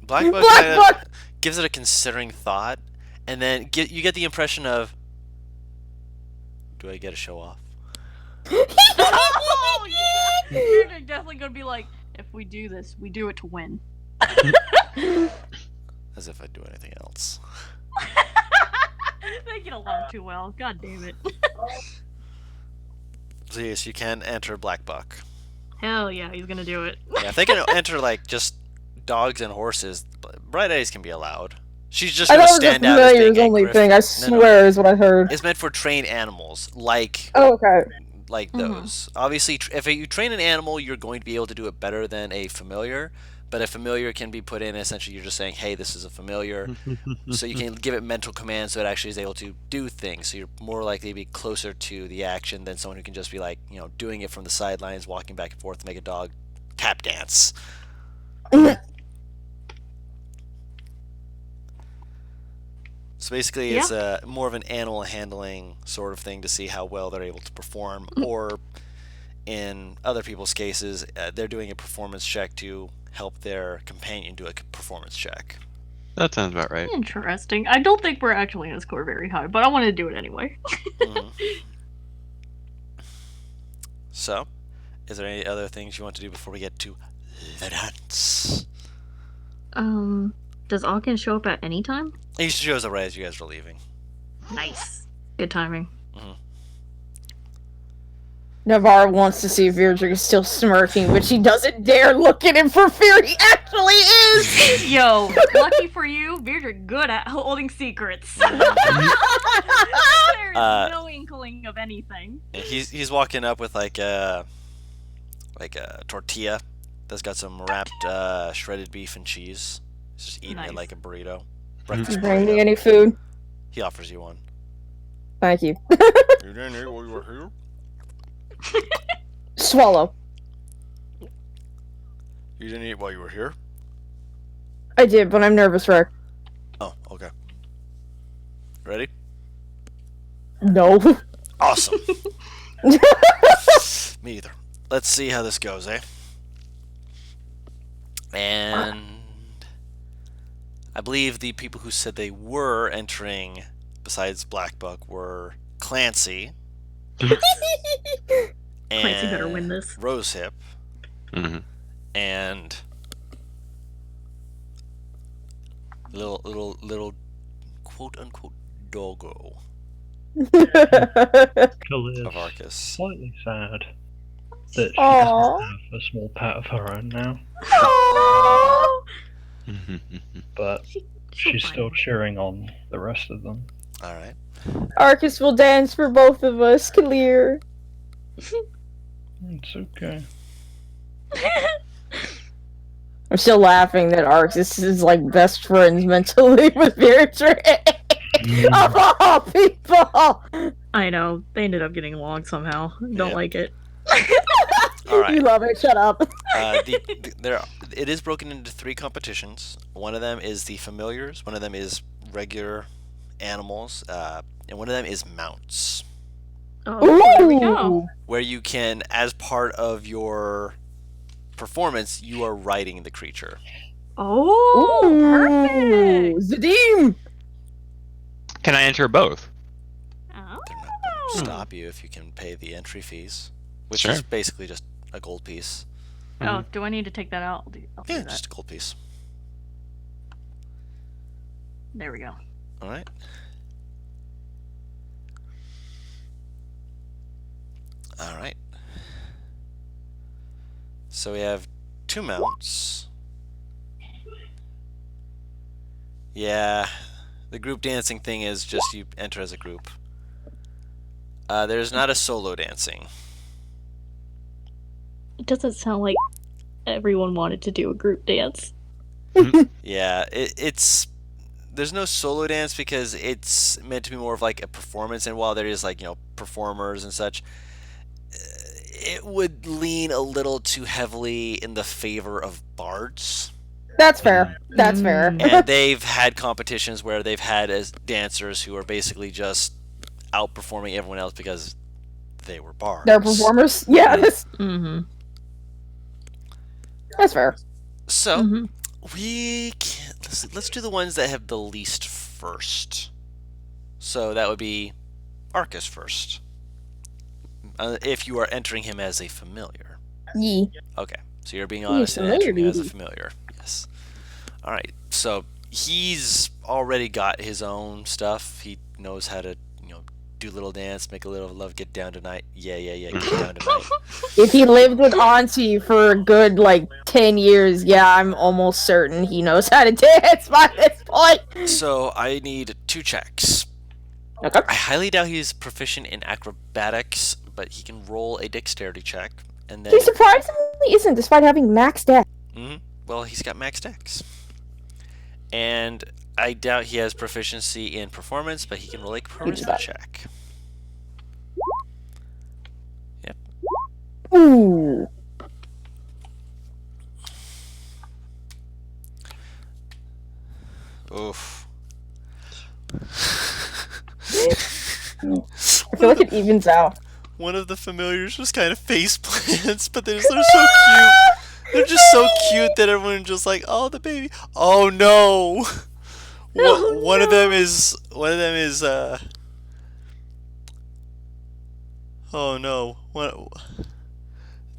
Black Book Black kind Book. of gives it a considering thought, and then you get the impression of, do I get to show off? Oh, yeah. You're definitely gonna be like, if we do this, we do it to win. As if I'd do anything else. They get along too well. God damn it. So yes, you can enter Black Buck. Hell yeah, he's gonna do it. Yeah, if they can enter like just dogs and horses, Bright Eyes can be allowed. She's just I gonna thought it was a stand out as familiars being a only griffin. thing. I No, swear is what I heard. It's meant for trained animals, like Oh, okay. those. Obviously, if you train an animal, you're going to be able to do it better than a familiar. But a familiar can be put in. Essentially, you're just saying, "Hey, this is a familiar," so you can give it mental commands so it actually is able to do things. So you're more likely to be closer to the action than someone who can just be like, doing it from the sidelines, walking back and forth to make a dog tap dance. So basically, it's more of an animal handling sort of thing to see how well they're able to perform, or in other people's cases, they're doing a performance check to help their companion do a performance check. That sounds about right. Interesting. I don't think we're actually gonna score very high, but I want to do it anyway. Mhm. So, is there any other things you want to do before we get to the dance? Does Alkin show up at any time? He shows up right as you guys are leaving. Nice. Good timing. Navarre wants to see if Virdrick is still smirking, but she doesn't dare look at him for fear he actually is! Yo, lucky for you, Beardred good at holding secrets. There's no inkling of anything. He's walking up with like a tortilla that's got some wrapped shredded beef and cheese. He's just eating it Nice. like a burrito. Breakfast Bring me burrito. any food. He offers you one. Thank you. You didn't eat while you were here? Swallow. You didn't eat while you were here? I did, but I'm nervous, Rick. Oh, okay. Ready? No. Awesome. Me either. Let's see how this goes, eh? And I believe the people who said they were entering, besides Black Buck, were Clancy. Clancy better win this. Rosehip Mm-hmm. and little quote unquote doggo Khalil's of Arcus. slightly sad that she Aw. doesn't have a small pet of her own now, Aww. but she's still cheering on the rest of them. All right. Arcus will dance for both of us, clear. It's okay. I'm still laughing that Arcus is like best friends mentally with Beatrice. Of all people! I know. They ended up getting along somehow. Don't Yep. like it. All right. You love it, shut up. It is broken into 3 competitions. One of them is the familiars. One of them is regular animals, and one of them is mounts, Oh, there we go. where you can, as part of your performance, you are riding the creature. Oh, perfect. Zadim! Can I enter both? They're not going to Oh. stop you if you can pay the entry fees, which Sure. is basically just a gold piece. Oh, do I need to take that out? I'll do Yeah, that. just a gold piece. There we go. All right. All right. So we have 2 mounts. Yeah, the group dancing thing is just you enter as a group. There's not a solo dancing. It doesn't sound like everyone wanted to do a group dance. Yeah, it's there's no solo dance because it's meant to be more of like a performance, and while there is like, performers and such, it would lean a little too heavily in the favor of bards. That's fair. That's fair. And they've had competitions where they've had as dancers who are basically just outperforming everyone else because they were bards. They're performers? Yes. Mm-hmm. That's fair. So Mm-hmm. we can let's do the ones that have the least first. So that would be Arcus first. If you are entering him as a familiar. Yee. Okay, so you're being honest and familiar, entering him as a dude. familiar. Yes. All right. So he's already got his own stuff. He knows how to, do a little dance, make a little love, get down tonight. Yeah, get down tonight. If he lived with Auntie for a good, 10 years, yeah, I'm almost certain he knows how to dance by this point. So I need 2 checks. Okay. I highly doubt he's proficient in acrobatics, but he can roll a dexterity check, and then. He surprisingly isn't, despite having max dex. Well, he's got max dex. And I doubt he has proficiency in performance, but he can roll a charisma that. check. Yep. Ooh. Oof. I feel like it evens out. One of the familiars just kind of face plants, but they're so cute. They're just so cute that everyone's just like, oh, the baby. Oh no. One of them is. Oh no.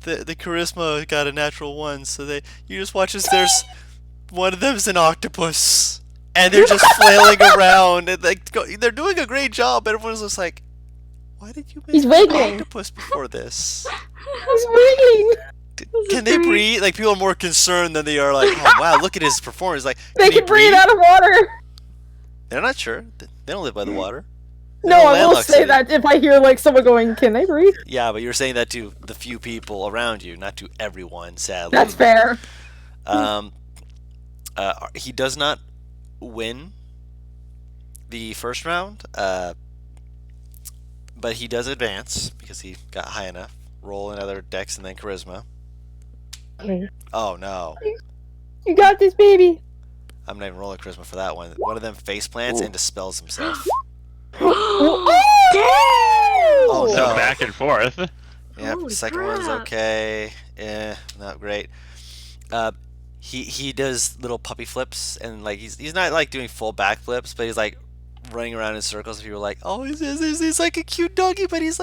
The charisma got a natural 1, so you just watch as there's. One of them's an octopus. And they're just flailing around, and they're doing a great job. Everyone's just like, "Why did you make He's an wiggling. octopus before this? He's wiggling. Can they breathe?" Like, people are more concerned than they are like, "Oh wow, look at his performance!" Like, They he can breathe out of water. They're not sure. They don't live by the water. No, They're I will landlocked say city. that if I hear someone going, "Can they breathe?" Yeah, but you're saying that to the few people around you, not to everyone. Sadly, That's fair. He does not win the first round, but he does advance because he got high enough. Roll another dex and then charisma. Oh no, You got this, baby. I'm not even rolling charisma for that one. One of them face plants and dispels himself. Oh, no. So back and forth. Yep, Holy second one's crap. okay. Not great. He does little puppy flips, and he's not doing full back flips, but he's running around in circles. And people are like, oh, he's like a cute doggy, but he's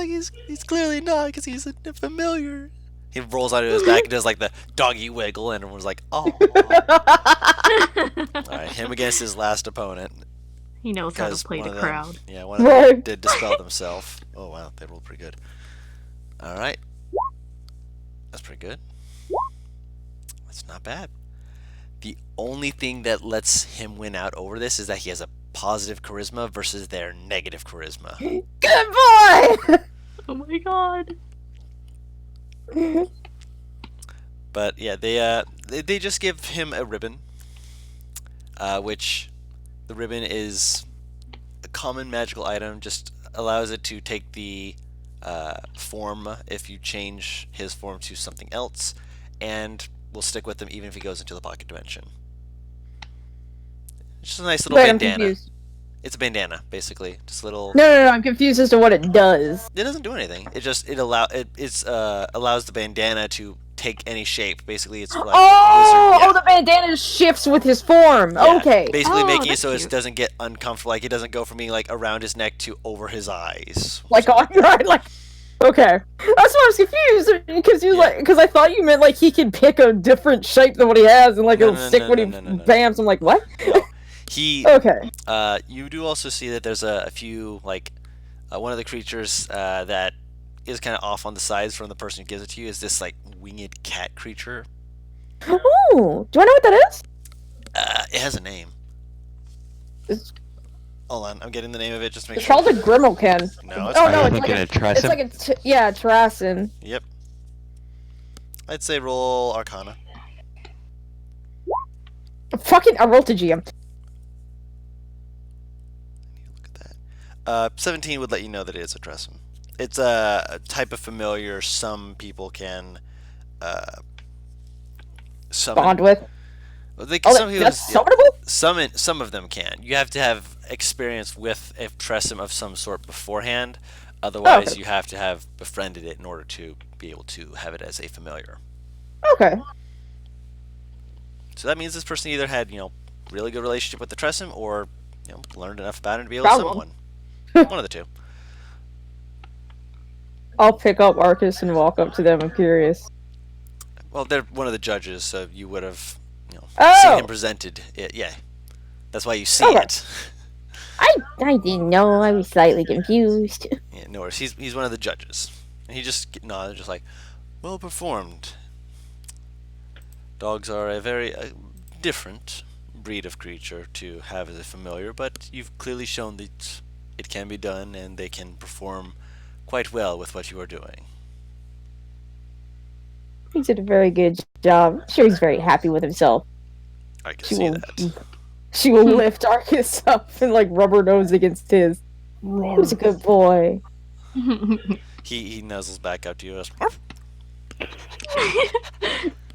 clearly not because he's a familiar. He rolls onto his back and does the doggy wiggle, and everyone's like, oh. All right, him against his last opponent. He knows how Because to play one the of them- crowd. Yeah, one of them Right. did dispel themselves. Oh wow, they rolled pretty good. All right, that's pretty good. That's not bad. The only thing that lets him win out over this is that he has a positive charisma versus their negative charisma. Good boy! Oh my god. But yeah, they just give him a ribbon, which the ribbon is a common magical item. Just allows it to take the form if you change his form to something else, and will stick with him even if he goes into the pocket dimension. It's just a nice little Wait, I'm bandana. confused. It's a bandana, basically. Just a little. No, I'm confused as to what it does. It doesn't do anything. It allows the bandana to take any shape. Basically, it's like wizard. The bandana shifts with his form. Yeah, Okay. basically Oh, making it that's so it cute. doesn't get uncomfortable. Like it doesn't go from being like around his neck to over his eyes. Like on right, like. Okay, that's why I was confused because I thought you meant like he can pick a different shape than what he has and like No, it'll no, stick no, when no, he no, no, no. bams. I'm like, what? No. He. Okay. You do also see that there's a few like one of the creatures that is kind of off on the sides from the person who gives it to you is this like winged cat creature. Ooh, do I know what that is? It has a name. It's, Hold on, I'm getting the name of it just to make it's sure. called a Grimalkin. No, it's Oh not. no, Are you it's like thinking a, of Tresem? it's like a Trasin. Yep. I'd say roll Arcana. Fucking, I rolled to GM. Look at that. 17 would let you know that it is a Tressum. It's a type of familiar some people can summon. Bond with. Some people, That's summonable? some of them can. You have to have experience with a Tressum of some sort beforehand. Otherwise, okay. you have to have befriended it in order to be able to have it as a familiar. Okay. So that means this person either had, really good relationship with the Tressum, or, learned enough about it to be able to summon one. One of the two. I'll pick up Arcus and walk up to them. I'm curious. Well, they're one of the judges, so you would have, Oh! seen him presented it. Yeah, that's why you see Okay. it. I didn't know. I was slightly confused. Yeah, no worries. He's one of the judges. And he just nodded, just like, well performed. Dogs are a very different breed of creature to have as a familiar, but you've clearly shown that it can be done, and they can perform quite well with what you are doing. He did a very good job. I'm sure he's very happy with himself. I can She see will, that. she will lift Arcus up and like rub her nose against his. He was a good boy. He nuzzles back up to you.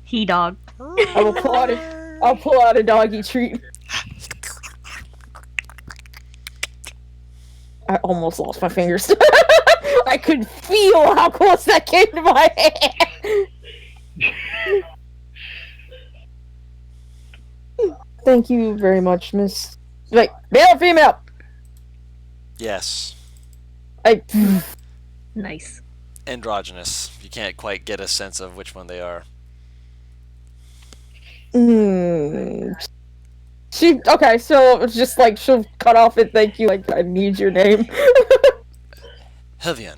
He dog. I'll pull out a doggy treat. I almost lost my fingers. I could feel how close that came to my hand. Thank you very much, Miss. Wait, male or female? Yes. Nice. Androgynous. You can't quite get a sense of which one they are. Okay, so it's just like she'll cut off and thank you, like I need your name. Helvian.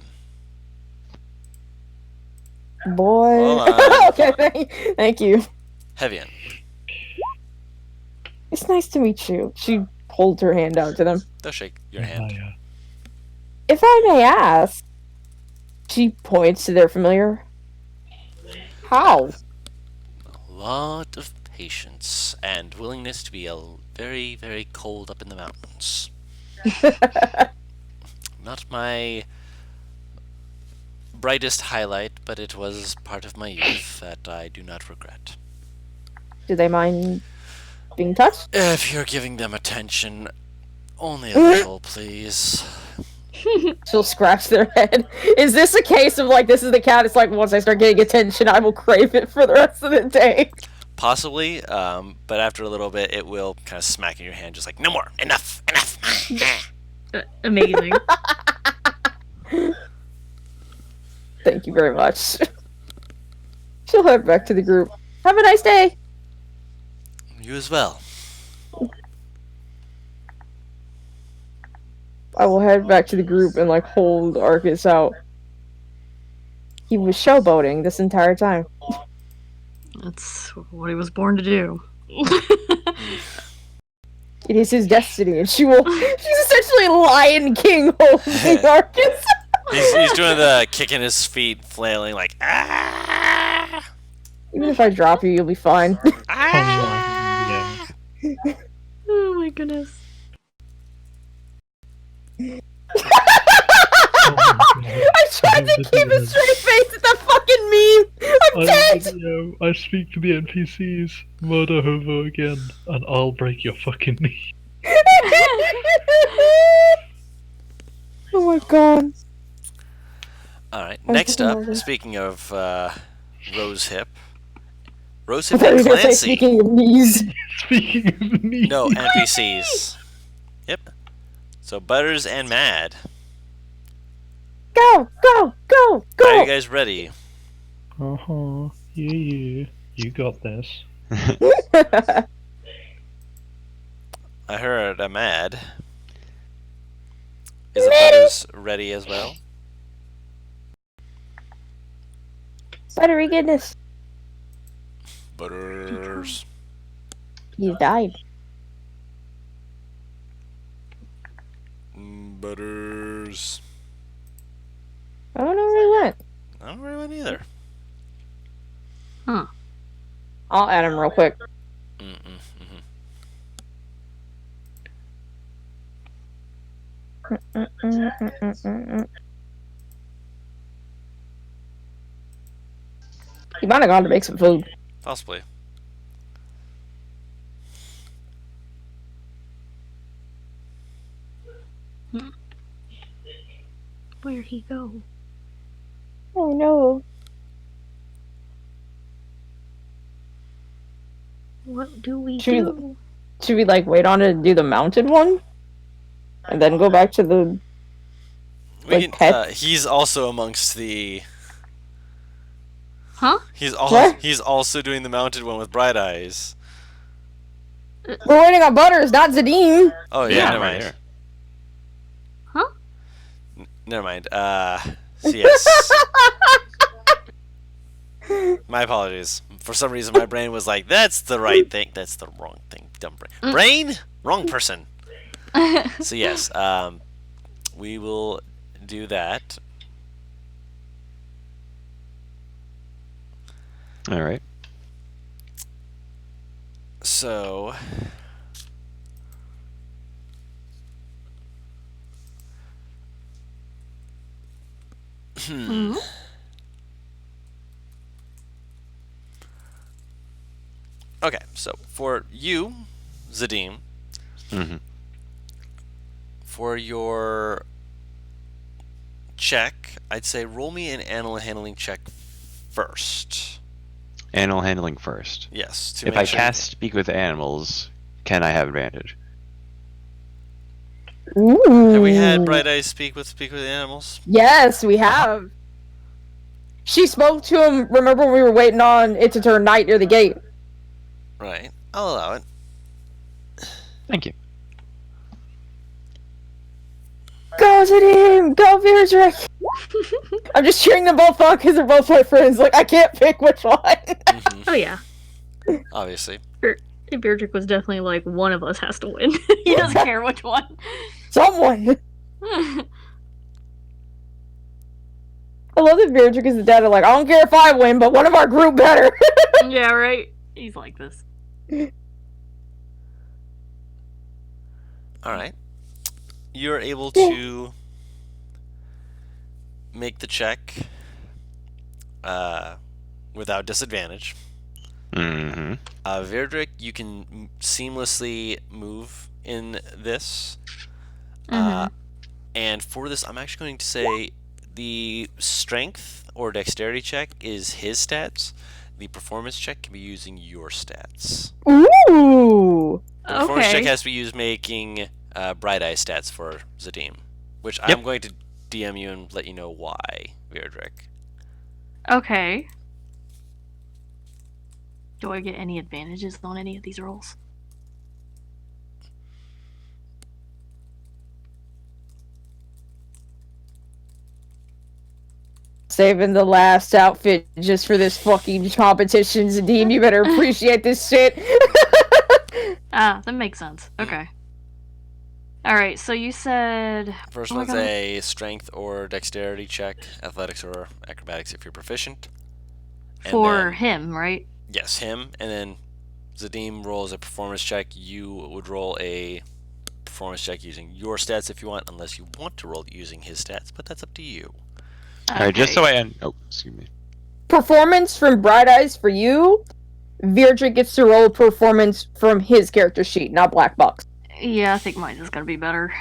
Boy. Hold on. Okay, thank you. Hevian. It's nice to meet you. She holds her hand out to them. They'll shake your hand. Yeah. If I may ask, she points to their familiar. How? A lot of patience and willingness to be very, very cold up in the mountains. Not my brightest highlight, but it was part of my youth that I do not regret. Do they mind being touched? If you're giving them attention, only a little, please. She'll scratch their head. Is this a case of like this is the cat? It's like once I start getting attention, I will crave it for the rest of the day. Possibly, but after a little bit, it will kind of smack in your hand, just like, no more, enough. Amazing. Thank you very much. She'll head back to the group. Have a nice day. You as well. I will head back to the group and like hold Arcus out. He was showboating this entire time. That's what he was born to do. It is his destiny, and she will. She's essentially Lion King holding Arcus. He's doing the kicking his feet, flailing like ah. Even if I drop you, you'll be fine. Yeah. Oh my goodness. I tried to keep a straight face at that fucking meme. I'm dead. I speak to the NPCs. Murder Hover again, and I'll break your fucking knee. Oh my god. All right. I'm Next getting up, older. speaking of Rosehip, I Rosehip thought you and were gonna say Clancy. speaking of knees. Speaking of knees. No, NPCs. Yep. So Butters and Mad. Go, go, go, Are you go. guys ready? Uh-huh. Yeah. You got this. I heard a Mad. Is the Butters ready as well? Buttery goodness. Butters. He's died. Butters. I don't know where he went. I don't really want either. I'll add him real quick. He might have gone to make some food. Possibly. Where'd he go? Oh no. What do we Should we- do? Should we like wait on it and do the mounted one? And then go back to the We Like can, pet? he's also amongst the. Huh? What? He's also doing the mounted one with Bright Eyes. We're waiting on Butters, not Zadim. Oh yeah, Yeah, never right mind. here. Huh? Never mind. So yes. My apologies. For some reason, my brain was like, "That's the right thing. That's the wrong thing." Dumb brain. Brain, wrong person. So yes, we will do that. All right. So. Hmm? Okay, so for you, Zadim, Mm-hmm. for your check, I'd say roll me an animal handling check first. Animal handling first. Yes. To If make I sure cast Speak with Animals, can I have advantage? Ooh. Have we had Bright Eyes speak with animals? Yes, we have. She spoke to him. Remember, when we were waiting on it to turn night near the gate. Right. I'll allow it. Thank you. Go Zadim! Go Beardrick! I'm just cheering them both on because they're both my friends. Like, I can't pick which one. Mhm, Oh yeah. obviously. Beardrick was definitely like, one of us has to win. He doesn't care which one. Someone. I love that Beardrick is the dad of like, I don't care if I win, but one of our group better. Yeah, right? He's like this. All right. You're able to make the check without disadvantage. Mm-hmm. Verdrick, you can seamlessly move in this. Mhm. And for this, I'm actually going to say the strength or dexterity check is his stats. The performance check can be using your stats. Ooh. The performance check Okay. has to be used making Bright Eye stats for Zadim, which Yep. I'm going to DM you and let you know why, Verdrick. Okay. Do I get any advantages on any of these rolls? Saving the last outfit just for this fucking competition, Zadim. You better appreciate this shit. Ah, that makes sense. Okay. All right, so you said First Oh my one's God. a strength or dexterity check, athletics or acrobatics if you're proficient. And for then- him, right? Yes, him. And then Zadim rolls a performance check. You would roll a performance check using your stats if you want, unless you want to roll using his stats, but that's up to you. Alright, just so I end. Oh, excuse me. Performance from Bright Eyes for you. Virdrick gets to roll performance from his character sheet, not Black Box. Yeah, I think mine is gonna be better.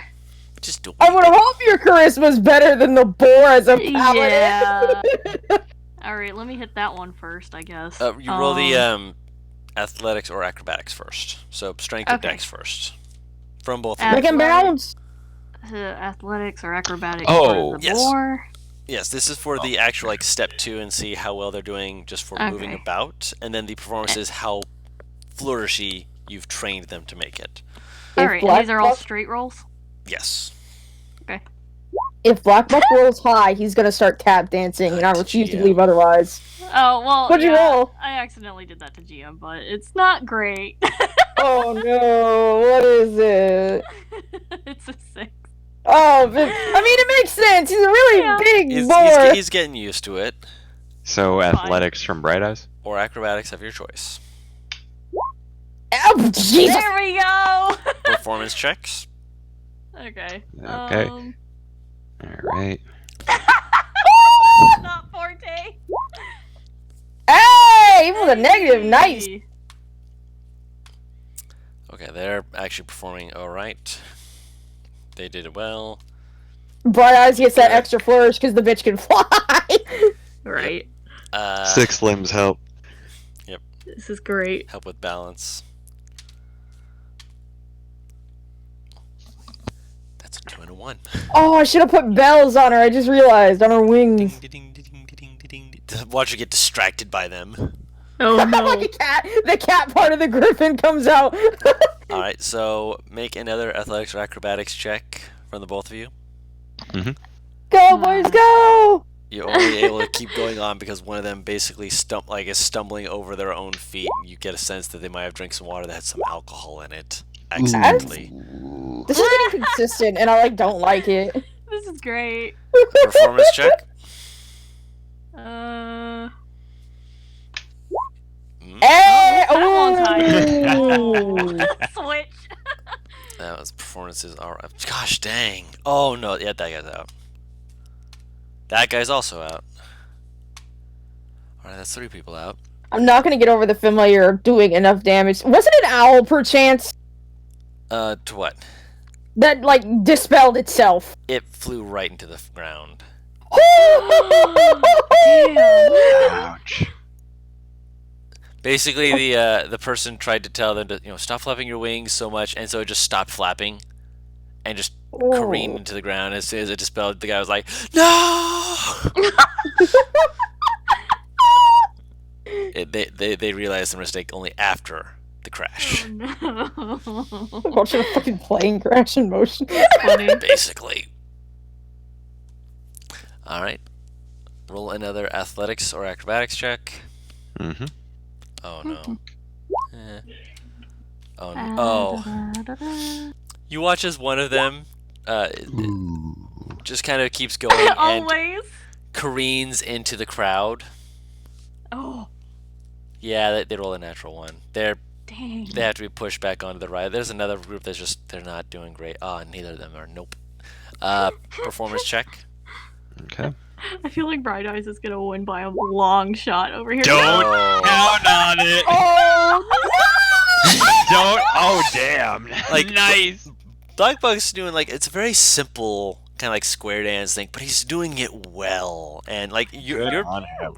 Just don't. I would hope your charisma's better than the boar as a paladin. Yeah. All right, let me hit that one first, I guess. You roll the athletics or acrobatics first. So strength or Okay. dex first. From both. Make him bounce. Athletics or acrobatics Oh, for the yes. boar. Yes, this is for the actual like step 2 and see how well they're doing just for moving Okay. about, and then the performance is how flourishy you've trained them to make it. All If right, Black and these are all Buck- straight rolls. Yes. If Black Buck rolls high, he's gonna start tap dancing, and I refuse to GM. believe otherwise. Oh well, What'd you yeah, roll? I accidentally did that to GM, but it's not great. Oh no, what is it? It's a 6. Oh, but, I mean, it makes sense. He's a really Yeah. big boar. He's getting used to it. So, athletics from Bright Eyes? Or acrobatics of your choice. Oh, Jesus. There we go. Performance checks. Okay. Okay. Alright. Not Forte. Hey, even with a negative, nice. Hey. Okay, they're actually performing alright. They did it well. Bright Eyes gets that Good. extra flourish because the bitch can fly. Right. 6 limbs help. This is great. Help with balance. That's a 2 and a 1. Oh, I should have put bells on her. I just realized on her wings. Ding, ding, ding, ding, ding, ding. Watch her get distracted by them. Oh no. Like a cat. The cat part of the griffin comes out. Alright, so make another athletics or acrobatics check from the both of you. Go, boys, go! You're only able to keep going on because one of them basically is stumbling over their own feet. You get a sense that they might have drank some water that had some alcohol in it accidentally. This is getting consistent, and I don't like it. This is great. Performance check. Hey! that one's Ooh. Switch. That was performances. Alright. Gosh dang. Oh no, yeah, that guy's out. That guy's also out. Alright, that's 3 people out. I'm not gonna get over the familiar doing enough damage. Wasn't it owl, perchance, To what? that, dispelled itself? It flew right into the ground. Damn. Ouch. Basically, the person tried to tell them to stop flapping your wings so much, and so it just stopped flapping, and just careened into the ground. As soon as it dispelled, the guy was like, "No!" They realized their mistake only after the crash. Oh no. Watching a fucking plane crash in motion. Funny. Basically. All right. Roll another athletics or acrobatics check. Mm-hmm. Oh no. Oh no. Oh. You watch as one of them just kind of keeps going and Always. careens into the crowd. Oh, Yeah, they roll a natural one. They dang. have to be pushed back onto the right. There's another group that's just they're not doing great. Oh, neither of them are. Nope. Performance check. Okay. I feel like Bright Eyes is gonna win by a long shot over here. Don't Oh. count on it. Don't. Oh, damn. Like, nice. Black Bug's doing it's a very simple kind of square dance thing, but he's doing it well. And you're on him.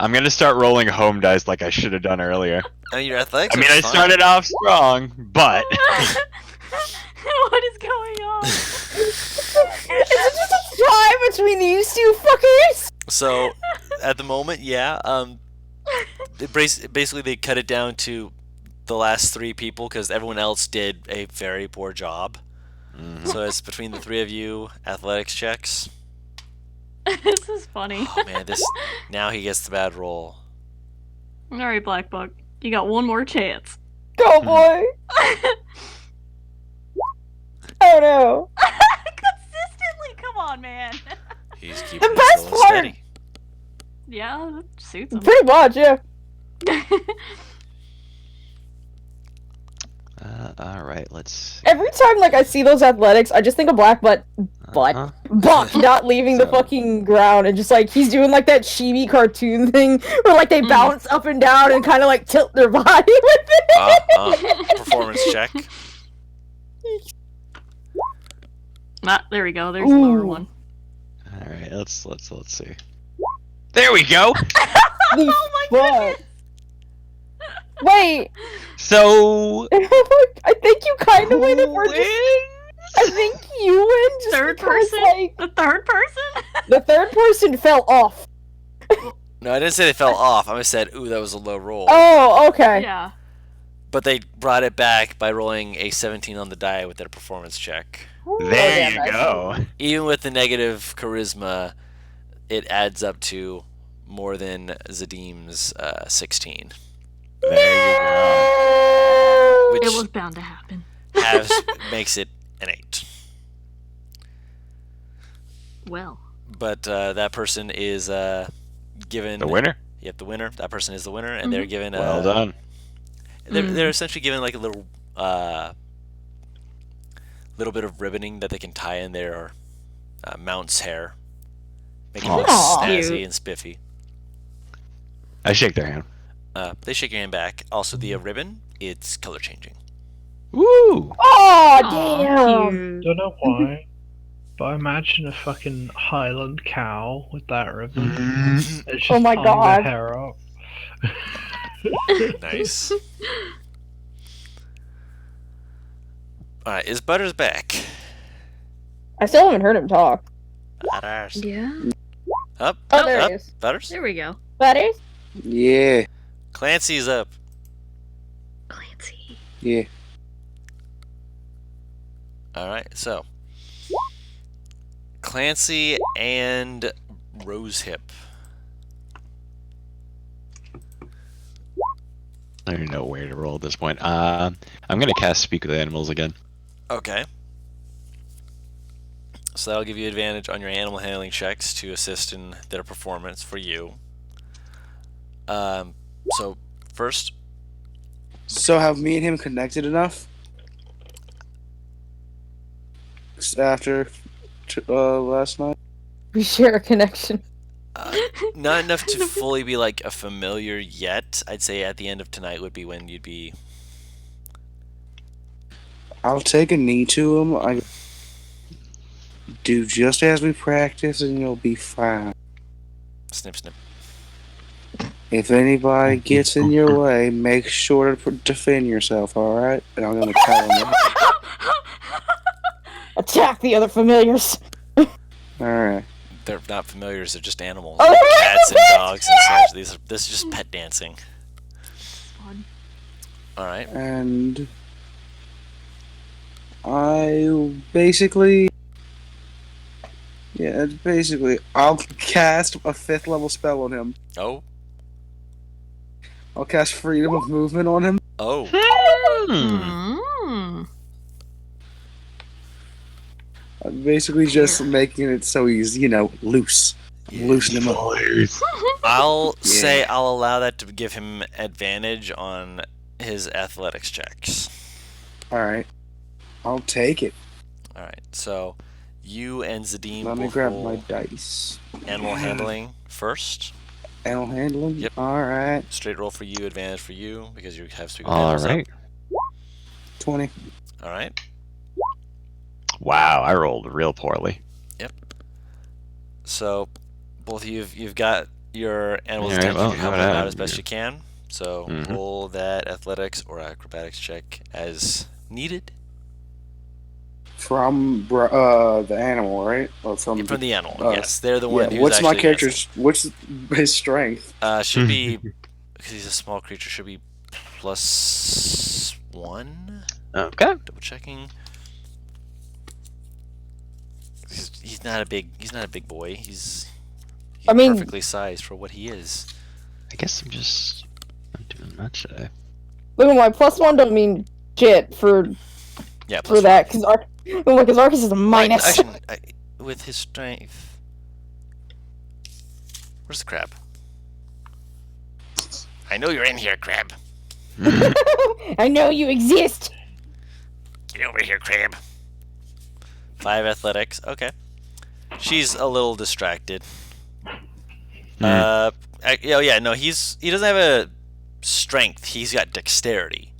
I'm gonna start rolling home dice like I should have done earlier. your athletics. I mean, are I fine. started off strong, but What is going on? Is it just a tie between these two fuckers? So, at the moment, yeah. Basically they cut it down to the last 3 people because everyone else did a very poor job. So it's between the 3 of you. Athletics checks. This is funny. Oh man, now he gets the bad roll. Alright, Black Buck. You got one more chance. Go, boy! Oh no! Suits him. Pretty much, yeah. All right, let's. Every time like I see those athletics, I just think of Black Buck Uh-huh. not leaving the So- fucking ground and just like he's doing like that chibi cartoon thing where like they bounce up and down and kind of like tilt their body with it. Performance check. Ah, there we go. There's the lower Ooh. one. All right, let's see. There we go. Oh my Fuck. Wait, So I think you kind of win if we're who just. I think you win just Third because, person? like, The third person? the third person fell off. No, I didn't say they fell off. I just said, ooh, that was a low roll. Oh, okay. Yeah. But they brought it back by rolling a 17 on the die with their performance check. there damn, you I see. go. Even with the negative charisma, it adds up to more than Zadim's 16. There you go. Which It was bound to happen. makes it an 8. Well. But that person is given... The winner. Yep, the winner. That person is the winner, and they're given... Well done. They're essentially given like a little bit of ribboning that they can tie in their mount's hair. Make it look Aw. snazzy Cute. and spiffy. I shake their hand. They shake your hand back. Also, the ribbon, it's color changing. Woo! Oh, Aw, damn. cute. Don't know why, but imagine a fucking Highland cow with that ribbon. It's just Oh my tying God. the hair up. Nice. Alright, is Butters back? I still haven't heard him talk. Butters. Yeah. Up, Oh, there up, he is. Butters. There we go. Butters? Yeah, Clancy's up. Clancy. yeah. Alright, so. Clancy and Rosehip. I don't know where to roll at this point. I'm gonna cast Speak with Animals again. Okay. So that'll give you advantage on your animal handling checks to assist in their performance for you. So first, So have me and him connected enough? After last night? We share a connection. not enough to fully be like a familiar yet. I'd say at the end of tonight would be when you'd be. I'll take a knee to him. I do just as we practice, and you'll be fine. Snip, snip. If anybody gets in your way, make sure to defend yourself. All right? And I'm gonna tell him. Attack the other familiars. All right. They're not familiars. They're just animals. Oh, they're Cats and animals! dogs and such. This is just pet dancing. Fun. All right. And I basically, yeah, basically, I'll cast a 5th level spell on him. Oh. I'll cast Freedom of Movement on him. Oh. Mm. I'm basically just making it so he's, loose. Loosen him up. I'll say I'll allow that to give him advantage on his athletics checks. All right. I'll take it. All right. So you and Zadim Let me both grab roll my dice. animal handling first. Animal handling? Yep. All right. Straight roll for you, advantage for you because you have speak with All animals up. right. 20. All right. Wow, I rolled real poorly. So both of you've got your animal's All right, attention. well, You're helping how them about out as best that? you can. So Mhm. roll that athletics or acrobatics check as needed From the animal, right? Or from from the animal. uh, Yes, they're the one yeah. who's What's my actually character's? What's his strength? Should be because he's a small creature. Should be +1. Okay. Double checking. He's not a big boy. He's I mean- perfectly sized for what he is. I guess I'm just not doing much today. Look at my +1 don't mean shit for Yeah, that because Arcus is a minus. Actually, with his strength. Where's the crab? I know you're in here, Crab. I know you exist. Get over here, Crab. 5 athletics. Okay. She's a little distracted. Oh yeah, no, he doesn't have a strength. He's got dexterity.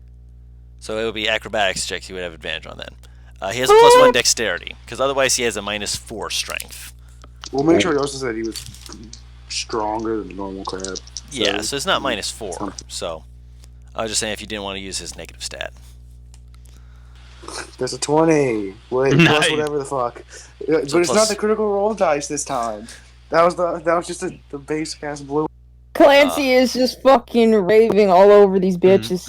So it would be acrobatics checks. He would have advantage on then. He has a +1 dexterity because otherwise he has a -4 strength. We'll make sure he also said he was stronger than the normal crab. Yeah, so it's not -4. So I was just saying if you didn't want to use his negative stat. There's a 20. Wait, Nice. plus whatever the fuck. But it's plus- not the critical roll dice this time. That was just the basic ass blue. Clancy is just fucking raving all over these bitches.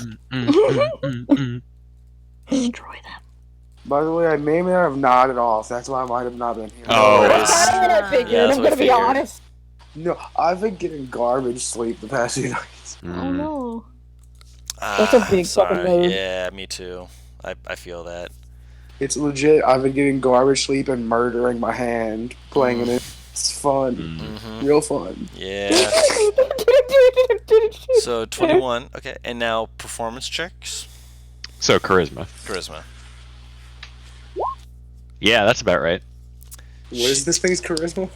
Destroy them. By the way, I may not have nodded off. That's why I might have not been here. Oh, That's what I figured. Yeah, that's I'm what I gonna be figured. honest. No, I've been getting garbage sleep the past few nights. Oh no. That's a big sorry. fucking mood. Yeah, me too. I feel that. It's legit. I've been getting garbage sleep and murdering my hand playing it. It's fun. Mm-hmm. Real fun. Yeah. So 21. Okay, and now performance checks. So charisma. Charisma. Yeah, that's about right. What is this thing's charisma?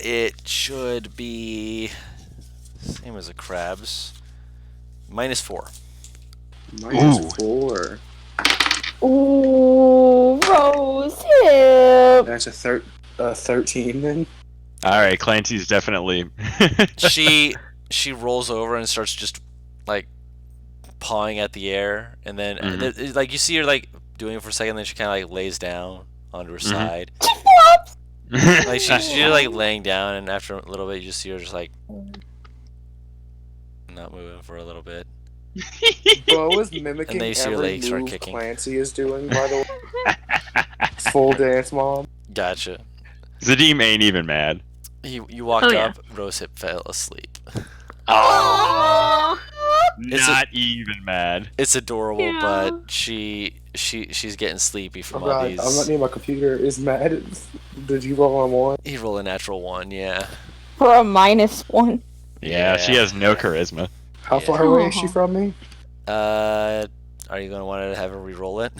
It should be same as a crab's. -4. -4. Ooh, rose hip. That's a 13 then. All right, Clancy's definitely. She rolls over and starts just like pawing at the air, and then like you see her like doing it for a second, then she kind of like lays down onto her side. Like she's like laying down, and after a little bit, you just see her just like not moving for a little bit. Bo is mimicking And then you see her every legs start move kicking. Clancy is doing, by the way. Full dance mom. Gotcha. Zadim ain't even mad. You walked Oh, yeah. up, Rosehip fell asleep. Oh. Not even mad. It's adorable, Yeah. but she's getting sleepy Oh from all god, these. I'm not near my computer. Is mad. Did you roll on one? He rolled a natural 1, yeah. For a -1. Yeah, she has no charisma. How Yeah. far away is she from me? Are you gonna want to have her re-roll it?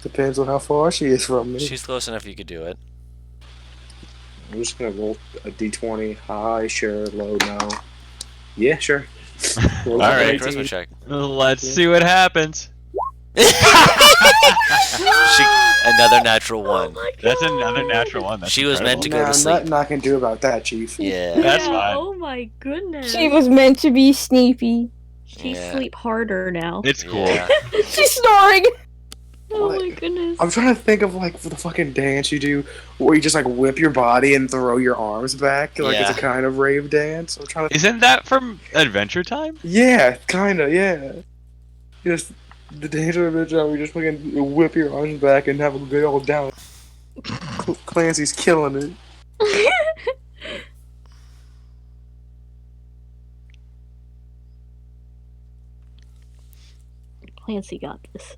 Depends on how far she is from me. She's close enough you could do it. I'm just gonna roll a d20. High, sure, low, no. Yeah, sure. Roll All a right. Charisma 18. check. Let's see what happens. Another natural 1. That's another natural one. That's She was meant to go Nah, to sleep. nothing I can do about that, Chief. Yeah. That's Yeah, fine. Oh my goodness. She was meant to be sneaky. She Yeah. sleep harder now. It's cool. Yeah. She's snoring. Oh What? my goodness. I'm trying to think of like the fucking dance you do where you just like whip your body and throw your arms back like it's a Yeah. kind of rave dance. I'm trying to. Isn't that from Adventure Time? Yeah, kinda. Yeah. Just the dance of the where you just fucking whip your arms back and have a good old down. Clancy's killing it. Clancy got this.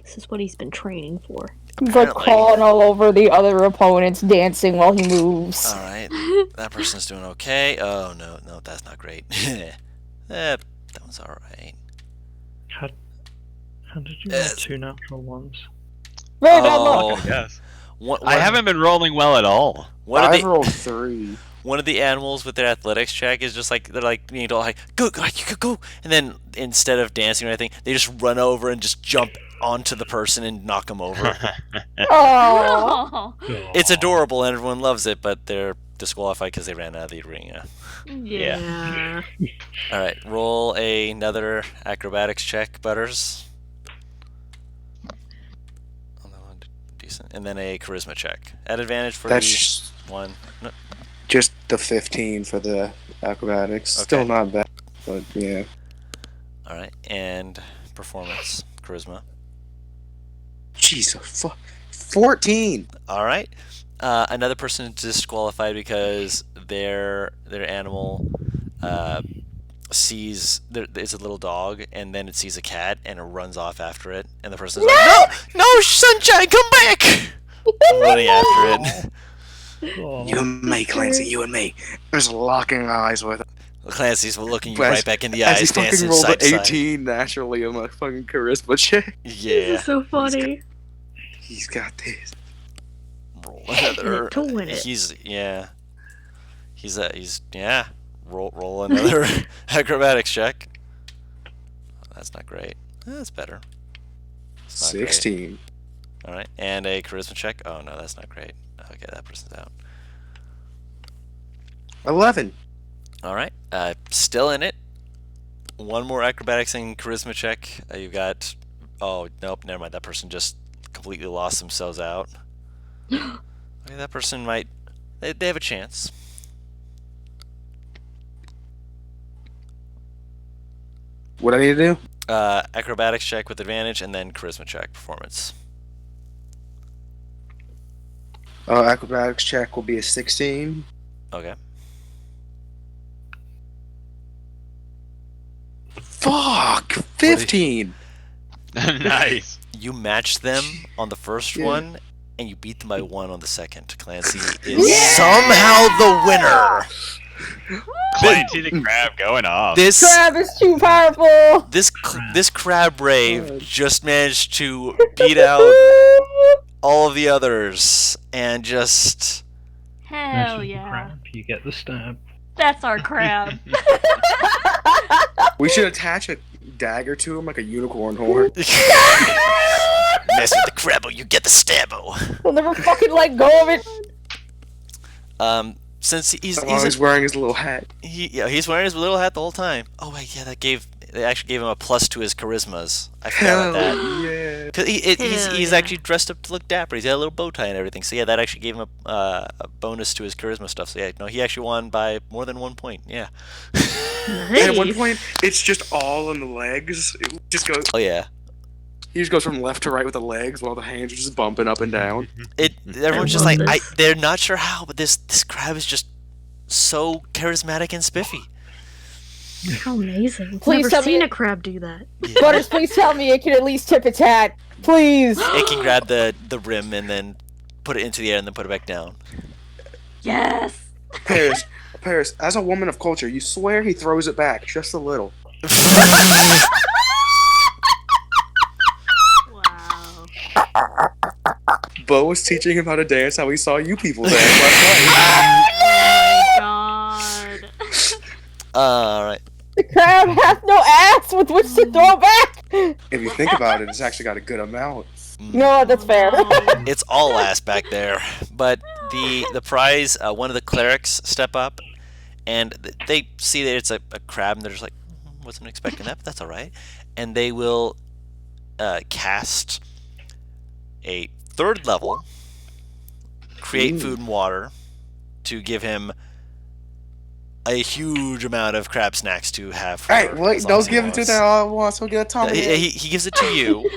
This is what he's been training for. He's like Apparently. crawling all over the other opponents, dancing while he moves. All right. That person's doing okay. Oh no, that's not great. That one's all right. How did you roll Yes. 2 natural ones? Very bad luck. Oh, Yes. one, I haven't been rolling well at all. One of I've the rolled 3. one of the animals with their athletics check is just like they're like being told like go, you could go, and then instead of dancing or anything, they just run over and just jump onto the person and knock them over. Oh, It's adorable and everyone loves it, but they're disqualified because they ran out of the arena. Yeah. All right, roll another acrobatics check, Butters. Oh, that one decent, and then a charisma check at advantage for That's the one. No, just the 15 for the acrobatics. Still Okay. not bad, but yeah. all right, and performance charisma. Jesus, 14. All right. Another person is disqualified because their animal sees it's a little dog, and then it sees a cat and it runs off after it, and the person's like, "No, Sunshine, come back!" Running after it. Oh, You and me, Clancy, you and me. Just locking eyes with it. Clancy's looking you As- right back in the As he eyes, fucking dancing rolled side an to side. 18 naturally on my fucking charisma check. This Yeah. is so funny. He's got this. Roll another. To win it. He's Roll another acrobatics check. That's not great. That's better. It's not great. 16. All right, and a charisma check. Oh no, that's not great. Okay, that person's out. 11. All right, still in it. One more acrobatics and charisma check. You've got. Oh nope, never mind. That person just completely lost themselves out. Okay, that person might. They have a chance. What I need to do? Acrobatics check with advantage, and then charisma check performance. Acrobatics check will be a 16. Okay. Fuck! 15! Nice. You matched them on the first Yeah. one, and you beat them by 1 on the second. Clancy is somehow the winner. Clancy the crab going off. This Crab is too powerful. this crab rave just managed to beat out all of the others, and just Hell That's yeah. crap. You get the stab. That's our crab. We should attach a dagger to him like a unicorn horn. mess with the crabbo, you get the stabbo. We'll never fucking let go of it. Since He's wearing his little hat. he's wearing his little hat the whole time. Oh wait, yeah, they actually gave him a plus to his charismas. I forgot about that. yeah. Cause he's yeah. actually dressed up to look dapper. He's got a little bow tie and everything. So yeah, that actually gave him a bonus to his charisma stuff. So yeah, no, he actually won by more than 1 point. Yeah. And at one Nice. point, it's just all on the legs. It just goes. Oh yeah. He just goes from left to right with the legs, while the hands are just bumping up and down. Everyone's just love like this. they're not sure how, but this crab is just so charismatic and spiffy. How amazing. Please Never tell me seen it- a crab do that. Butters, please tell me it can at least tip its hat. Please. It can grab the rim and then put it into the air and then put it back down. Yes. Paris, as a woman of culture, you swear he throws it back just a little. Wow. Bo was teaching him how to dance how he saw you people dance last Oh my god. All right. The crab has no ass with which to throw back. night. If you think about it, it's actually got a good amount. No, that's fair. No. It's all ass back there. But the prize, one of the clerics step up, and they see that it's a crab, and they're just like, wasn't expecting that, but that's all right. And they will cast a 3rd level, create food and water, to give him a huge amount of crab snacks to have. For Hey, as wait, long as don't he give him to wants. that all at once. We'll get a tummy. He gives it to you.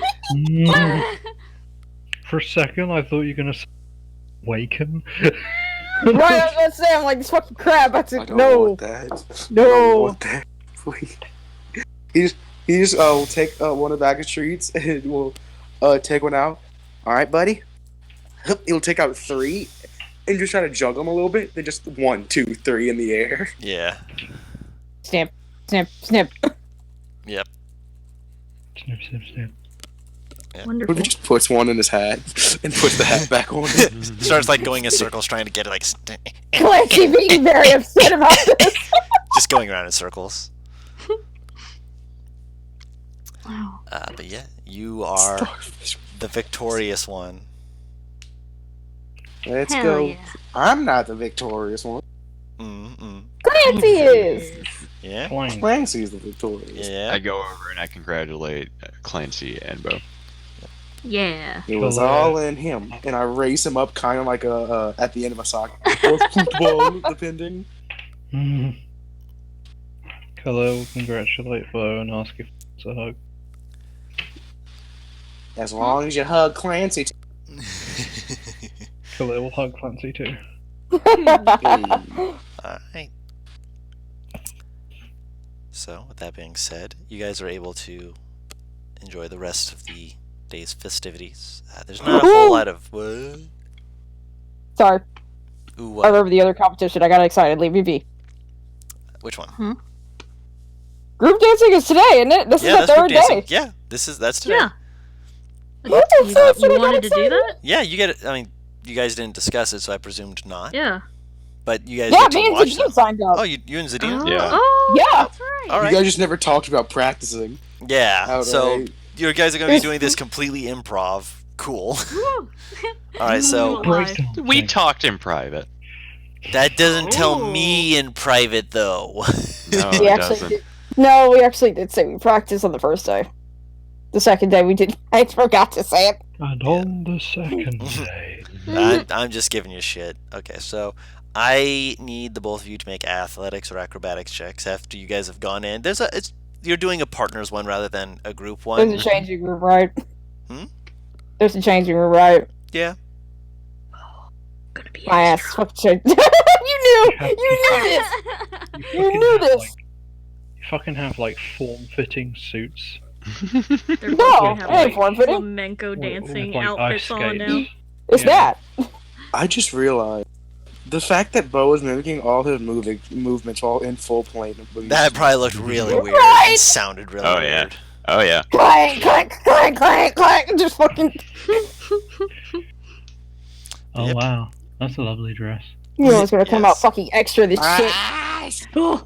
For a second, I thought you were gonna say waken. Right, I was gonna say, I'm like, this fucking crab. That's I it. don't No. want that. I don't No. want that. Please. He just will take one of the bag of treats and will take one out. All right, buddy. He'll take out 3 and just try to juggle them a little bit. Then just 1, 2, 3 in the air. Yeah. Snip, snip, snip. Yep. Snip, snip, snip. Or if Wonderful. he just puts one in his hat and puts the hat back on. Starts like going in circles trying to get it, like Clancy being very upset about this. just going around in circles. Wow. But yeah, you are the victorious one. Let's Hell go. yeah. I'm not the victorious one. Mm-mm. Clancy is. Yeah. Plain. Clancy's the victorious. Yeah. I go over and I congratulate Clancy and Bo. Yeah. It was Hello. all in him, and I raise him up kind of like a at the end of a soccer or football, depending. Mhm. Khalil will congratulate Bo and ask if it's a hug. As long as you hug Clancy. Khalil will hug Clancy too. Alright. So, with that being said, you guys are able to enjoy the rest of the day's festivities. There's not a whole lot of. What? Sorry, Ooh, I what? remember the other competition. I got excited. Leave me be. Which one? Group dancing is today, isn't it? This is the that's third group dancing. day. Yeah, that's today. Yeah. What the You, fuck? you wanted to do that? Yeah, you get it. I mean, you guys didn't discuss it, so I presumed not. Yeah. But you guys Yeah, get me to and watch Zadine them. signed up. Oh, you and Zadina? Yeah. Oh, Yeah. that's right. All You right. guys just never talked about practicing. Yeah. So Outright. you guys are going to be doing this completely improv. Cool. Woo. All right. So Breakdancing. We talked in private. that doesn't tell Ooh. me in private, though. No, We it actually doesn't. did. No, we actually did say we practiced on the first day. The second day we did. I forgot to say it. And on the second day. I'm just giving you shit. Okay, so I need the both of you to make athletics or acrobatics checks after you guys have gone in. You're doing a partners one rather than a group one. There's a changing room, right? Hmm? There's a changing room, right? Yeah. Gonna be My ass. extra. Fuck shit. You knew! You knew this! You fucking knew have, this! Like, you fucking have like form-fitting suits. They're No, both gonna have, it ain't like, form-fitting. flamenco with, dancing like, outfits ice on skates. now. It's Yeah. that. I just realized the fact that Bo is mimicking all his movements while in full plane. That probably looked really weird. Right? It sounded really Oh, yeah. weird. Oh yeah. Clank, clank, clank, clank, clank. Just fucking. Oh Yep. wow, that's a lovely dress. You know it's gonna come out Yes. fucking extra this shit. Oh,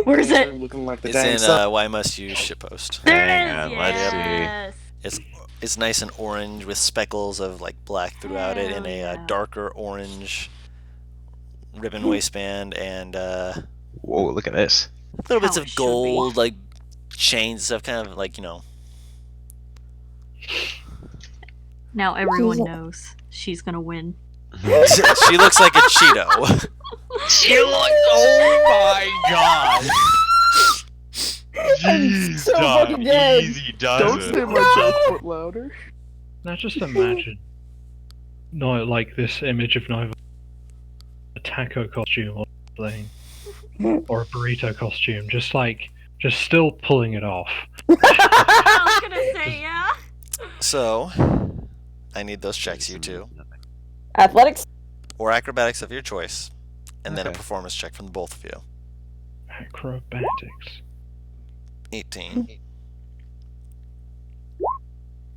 Where's it? Looking like the It's dang in sun. Why Must You shitpost. there Hang it on, is. let's Yes. It's nice and orange with speckles of like black throughout it, and Hell a yeah. darker orange ribbon waistband, and Whoa, look at this. little bits How of it should be. gold, like chains stuff, kind of like Now everyone Jesus. knows she's gonna win. she looks like a Cheeto. She looks. Oh my god. I'm so fucking dead. Easy does Don't it. say my joke foot louder. Now just imagine, no, like this image of Nova, a taco costume or something, or a burrito costume, just still pulling it off. I was gonna say yeah. So, I need those checks, you two, Athletics? or acrobatics of your choice, and then a Okay. performance check from both of you. Acrobatics. 18.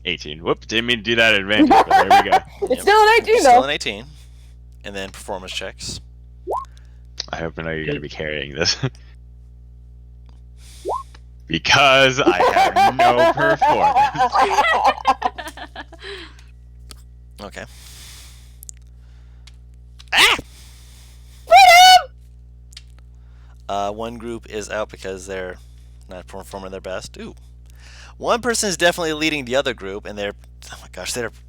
18. Whoop, didn't mean to do that in advantage, but there we go. It's still an 18 Still though. an 18. And then performance checks. I hope I know you're going to be carrying this. Because I have no performance. Okay. Ah! One group is out because they're not performing their best. Ooh. One person is definitely leading the other group, and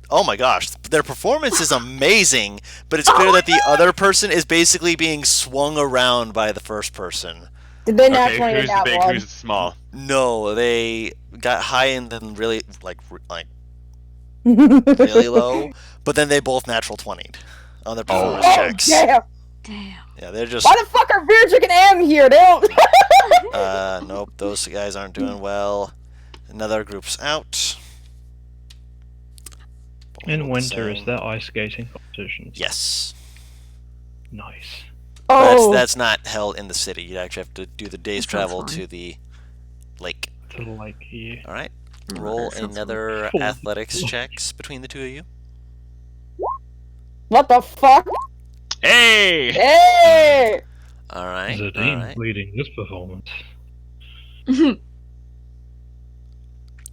oh my gosh, their performance is amazing, but it's clear that the other person is basically being swung around by the first person. Did they Okay, naturally who's the that big, one? who's the small? No, they got high and then really really low, but then they both natural 20'd on their performance Oh, checks. damn. Damn. Yeah, they're just Why the fuck are Beer Chicken M here? They don't. nope, those guys aren't doing well. Another group's out. In winter, is Same. there ice skating competitions? Yes. Nice. Oh, That's not held in the city. You actually have to do the day's That sounds travel fun. to the lake. To like here. All right. Oh, Roll that sounds another fun. athletics checks between the two of you. what the fuck? Hey! Hey! All right. All Zadine right. leading this performance.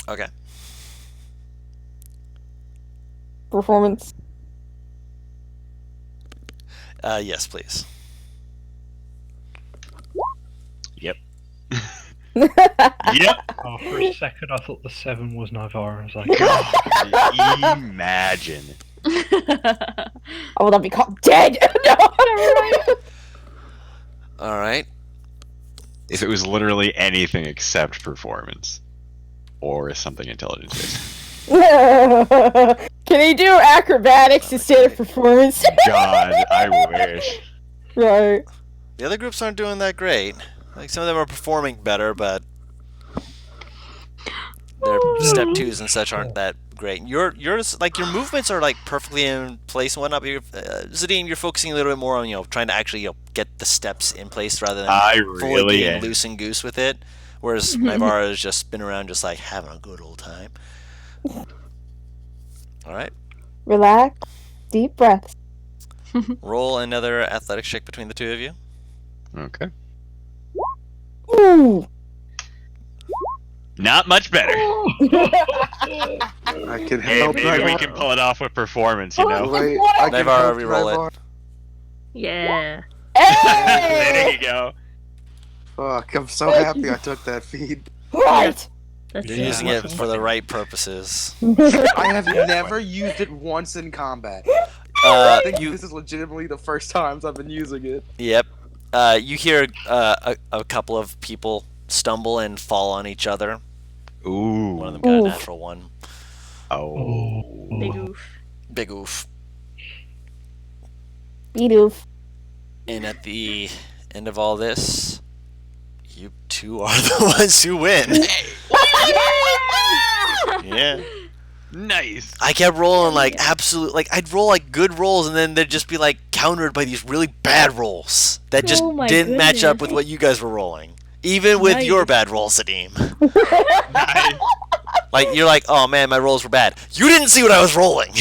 Okay. Performance. Yes, please. Yep. Oh, for a second, I thought the 7 was Navarre. I was like, Imagine. I will not be caught dead. No. All right. If it was literally anything except performance. Or something intelligence based. Can he do acrobatics instead of performance? God, I wish. Right. The other groups aren't doing that great. Like some of them are performing better, but their step twos and such aren't that great. Yours like your movements are like perfectly in place and whatnot. But Zadim, you're focusing a little bit more on trying to actually get the steps in place rather than I fully really being am. loose and goose with it. Whereas Nivara has just been around, just like having a good old time. All right, Relax. Deep breaths. roll another athletics check between the two of you. Okay. Ooh. Not much better. I can Hey, help. maybe we Nivara. can pull it off with performance, you know? Wait, What? I can Nivara, help re-roll it. Nivara. Yeah. There Hey! you go. Fuck, I'm so happy I took that feed. Right. That's You're so using it funny. for the right purposes. I have never used it once in combat. I think this is legitimately the first times I've been using it. Yep. You hear a couple of people stumble and fall on each other. Ooh. One of them got a Oof. natural one. Oh. Big oof. Big oof. Beedoof. And at the end of all this, you two are the ones who win. Yeah. Nice. I kept rolling like absolute, like I'd roll like good rolls and then they'd just be like countered by these really bad rolls that just Oh my didn't match up goodness. with what you guys were rolling. Even with your Nice. bad rolls, Sadim. Nice. Like you're like, oh man, my rolls were bad. You didn't see what I was rolling.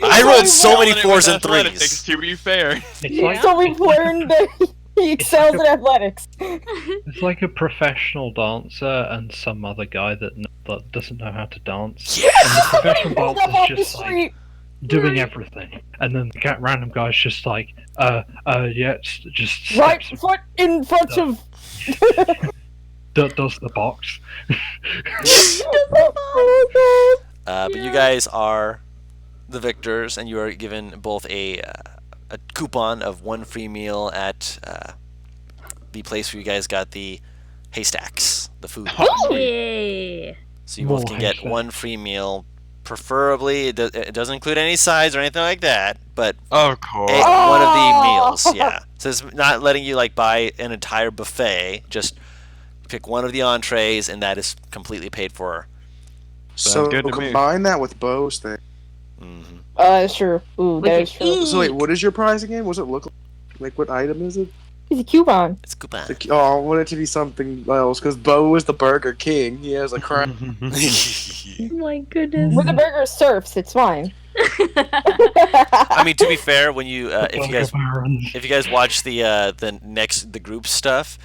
I rolled so many Rolling it with 4s and athletics, 3s. to be fair. It's like So we've learned that he excels in athletics. it's like a professional dancer and some other guy that doesn't know how to dance. Yeah. And the professional Pulled up dancer's off the just like street. doing everything, and then the random guy's just like, yeah, just Right steps foot in front of. does the box. But you guys are the victors, and you are given both a coupon of 1 free meal at the place where you guys got the haystacks, the food. Yay. So you both More can get haystacks. 1 free meal. Preferably, it doesn't include any sides or anything like that, but Of course. one of the Oh! meals, yeah. So it's not letting you like buy an entire buffet. Just pick one of the entrees, and that is completely paid for. So good to me. combine that with Bo's thing. Mm-hmm. That's true. Ooh, We that can is true. eat. So wait, what is your prize again? What's it look like? Like what item is it? He's a coupon. It's coupon. Like, oh, I want it to be something else because Bo is the Burger King. He has a crown. Oh my goodness. With the burger surfs, it's fine. I mean, to be fair, when you if you guys watch the group stuff,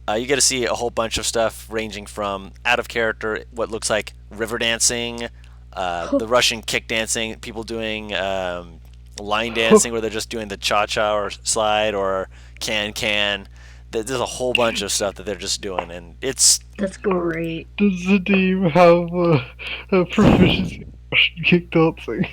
you get to see a whole bunch of stuff ranging from out of character, what looks like river dancing, the Russian kick dancing, people doing line dancing where they're just doing the cha-cha or slide or can. There's a whole bunch of stuff that they're just doing, and it's That's great. Does the team have a proficiency in Russian kick dancing?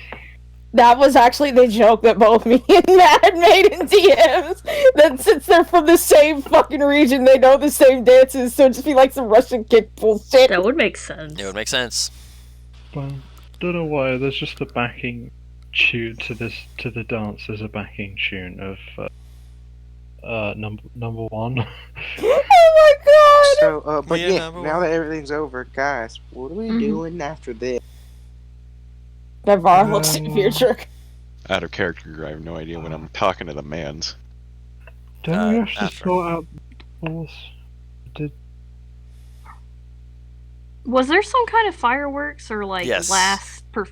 That was actually the joke that both me and Matt made in DMs. That since they're from the same fucking region, they know the same dances, so it'd just be like some Russian kick bullshit. That would make sense. it would make sense. Well, don't know why. There's just a backing tune to the dance. There's a backing tune of number one. Oh my god! So, but Yeah, yeah, number now one. that everything's over, guys, what are we doing after this? Navarre looks at Beardrick. Out of character, I have no idea when I'm talking to the mans. Don't we have to after. sort out the balls? Was there some kind of fireworks or like Yes.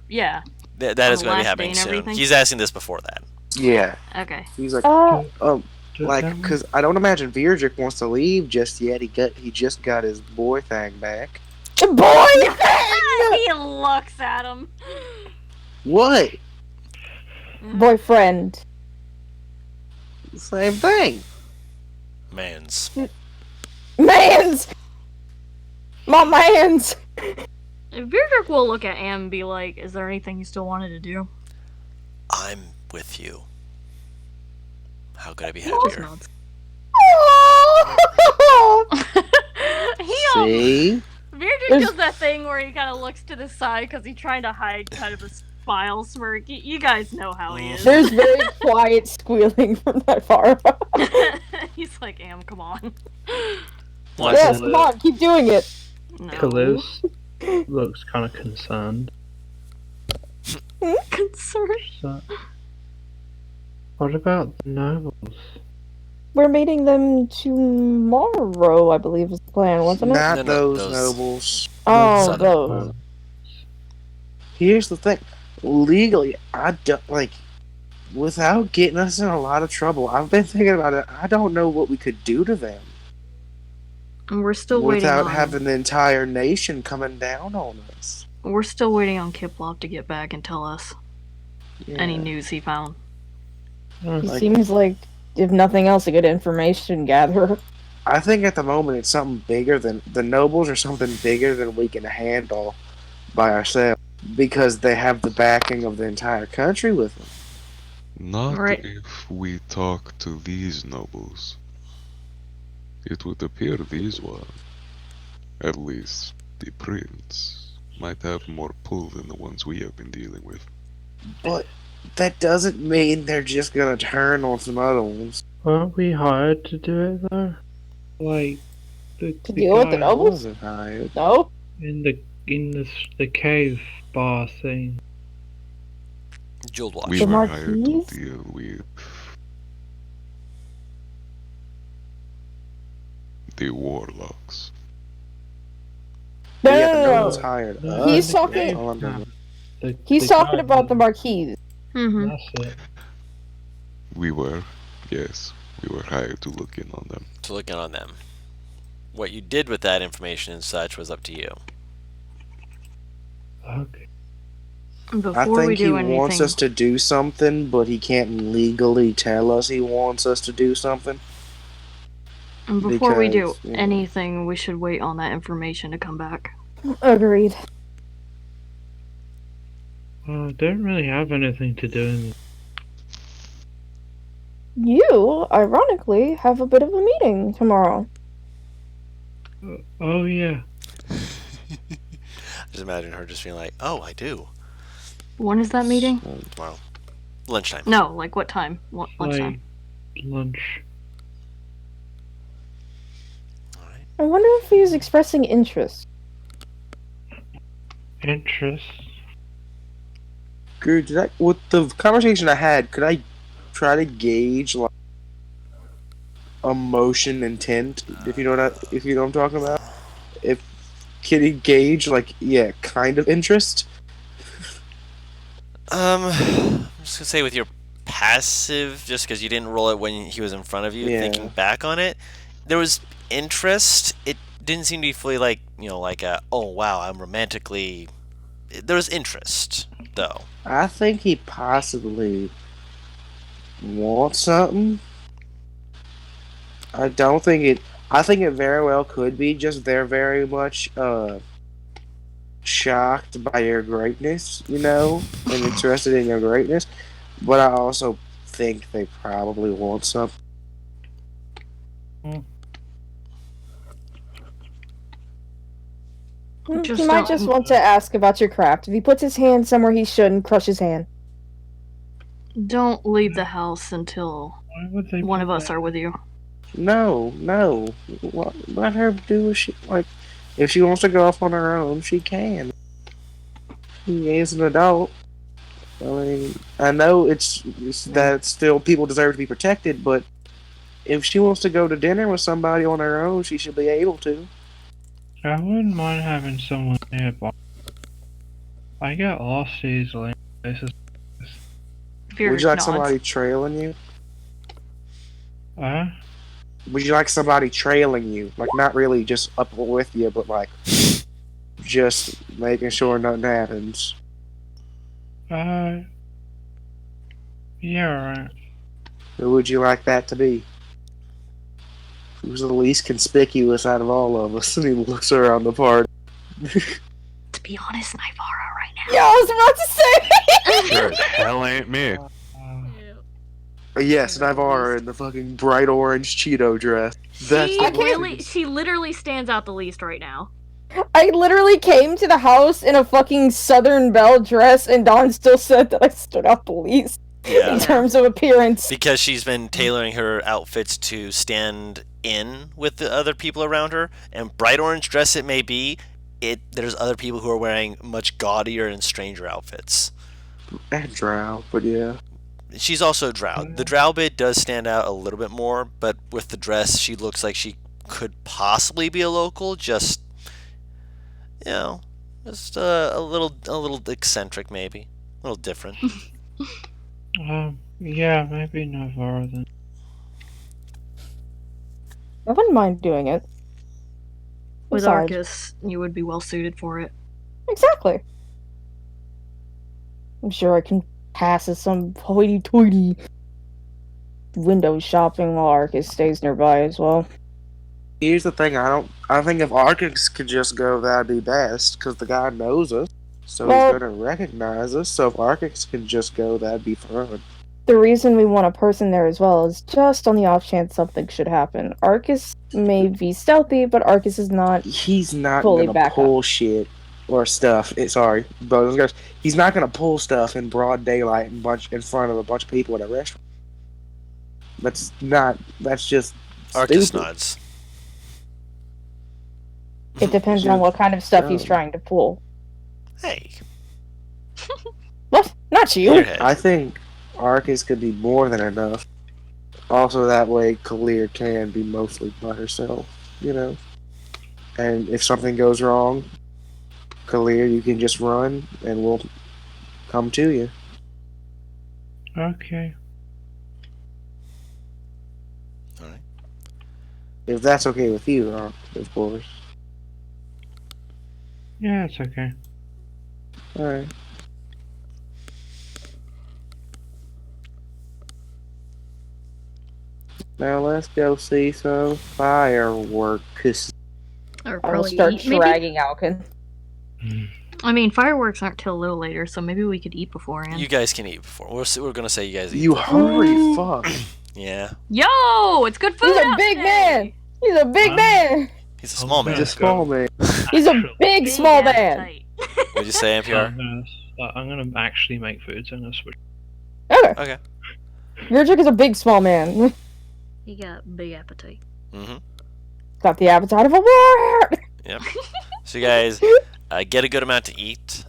yeah. That is On going to be the last day happening and soon. everything? He's asking this before that. Yeah, Okay. he's like, Don't like, we? because I don't imagine Beardrick wants to leave just yet. He just got his boy thing back. Boy! He looks at him. What? Boyfriend. Same thing. Mans. Mans! My mans! Beardrick will look at Am and be like, is there anything you still wanted to do? I'm with you. How could I be Just happier? nods. He See? Beardrick does that thing where he kind of looks to the side because he's trying to hide kind of a smile smirk. You guys know how he is. There's very quiet squealing from that far. He's like, Am, come on. Yes, come on, keep doing it. No. Kalis looks kind of concerned. Concern. So, what about the nobles? We're meeting them tomorrow, I believe is the plan, wasn't it? Not No, those those- nobles. Oh, Southern. those. Here's the thing. Legally, I don't like. Without getting us in a lot of trouble, I've been thinking about it. I don't know what we could do to them And we're still waiting without on. having the entire nation coming down on us. We're still waiting on Kiplov to get back and tell us any Yeah. news he found. He Like- seems like, if nothing else, a good information gatherer. I think at the moment it's something bigger than the nobles are something bigger than we can handle by ourselves because they have the backing of the entire country with them. Not Right. if we talk to these nobles. It would appear these one, at least the prince, might have more pull than the ones we have been dealing with. But that doesn't mean they're just gonna turn on some other ones. Weren't we hired to do it though? Like the deal with the guy nobles? Wasn't hired. No? in the cave bar thing. Jeweled watch. We The were hired to Marquis? deal with the warlocks. No, Yeah, no, the no, nobles no. hired No, us. He's the talking- cave Oh, I'm guy. done. He's The talking guy about the who- Marquis. Mm-hmm. That's it. We were, yes, we were hired to look in on them. To look in on them. What you did with that information and such was up to you. Okay. Before I we think he do anything, wants us to do something, but he can't legally tell us he wants us to do something. and before we do because, you know. anything, we should wait on that information to come back. Agreed. I don't really have anything to do in You, ironically, have a bit of a meeting tomorrow. Oh yeah. Just imagine her just being like, "Oh, I do." When is that meeting? Tomorrow, lunchtime. No, like what time? Lunchtime. Like lunch. All right. I wonder if he's expressing interest. Interest. Drew, with the conversation I had, could I try to gauge like emotion intent? If you know what I'm talking about. If can he gauge like kind of interest? I'm just gonna say with your passive, just because you didn't roll it when he was in front of you. Yeah. Thinking back on it, there was interest. It didn't seem to be fully like like a oh wow, I'm romantically. There was interest though. I think he possibly wants something. I don't think it. I think it very well could be just they're very much shocked by your greatness, and interested in your greatness. But I also think they probably want something. Just He might don't- just want to ask about your craft. If he puts his hand somewhere he shouldn't, crush his hand. Don't leave the house until Why would they one put of us that- are with you. No. Let her do what she like. If she wants to go off on her own, she can. She is an adult. I mean, I know it's that still people deserve to be protected, but if she wants to go to dinner with somebody on her own, she should be able to. I wouldn't mind having someone nearby. I get lost easily. This is Fear Would you like nods. somebody trailing you? uh Would you like somebody trailing you? Like, not really just up with you, but like just making sure nothing happens. yeah, right. Who would you like that to be? Who's the least conspicuous out of all of us? And he looks around the party. To be honest, Nivara right now. Yeah, I was about to say! Sure as hell ain't me. Yes, Nivara in the fucking bright orange Cheeto dress. That's She literally stands out the least right now. I literally came to the house in a fucking Southern Belle dress, and Dawn still said that I stood out the least in Yeah. terms of appearance. Because she's been tailoring her outfits to stand in with the other people around her, and bright orange dress it may be, there's other people who are wearing much gaudier and stranger outfits. And Drow, but yeah. She's also drow. The drow bit does stand out a little bit more, but with the dress, she looks like she could possibly be a local. Just just a little eccentric, maybe a little different. Yeah, maybe Navarro then. I wouldn't mind doing it. With Besides- Arcus, you would be well suited for it. Exactly. I'm sure I can pass as some hoity-toity window shopping while Arcus stays nearby as well. Here's the thing, I think if Arcus could just go, that'd be best, because the guy knows us, so Well- he's gonna recognize us, so if Arcus can just go, that'd be fun. The reason we want a person there as well is just on the off chance something should happen. Arcus may be stealthy, but Arcus is not. He's not Fully gonna back pull shit or stuff. Sorry, but those guys, he's not gonna pull stuff in broad daylight in front of a bunch of people at a restaurant. That's just Arcus stupid. nods. It depends on what kind of stuff he's trying to pull. Hey, What? Not you. Airhead. I think Arcus could be more than enough. Also, that way, Kalir can be mostly by herself, And if something goes wrong, Kalir, you can just run, and we'll come to you. Okay. All right. If that's okay with you, of course. Yeah, it's okay. Alright. Now let's go see some fireworks. Or I will probably start eat, maybe? dragging Alkin. I mean, fireworks aren't till a little later, so maybe we could eat beforehand. You guys can eat before. We're gonna say you guys eat. You before. hungry fuck. Yeah, Yo, it's good food. He's a out big today! man. He's a big man. he's a small man. Okay. Just small man. He's a Actually, big Big small man. appetite. What'd you say, NPR? I'm gonna actually make food, so I'm gonna switch. Okay. Okay. Virgil is a big small man. He got big appetite. Mm-hmm. Got the appetite of a warrior. Yep. So you guys get a good amount to eat.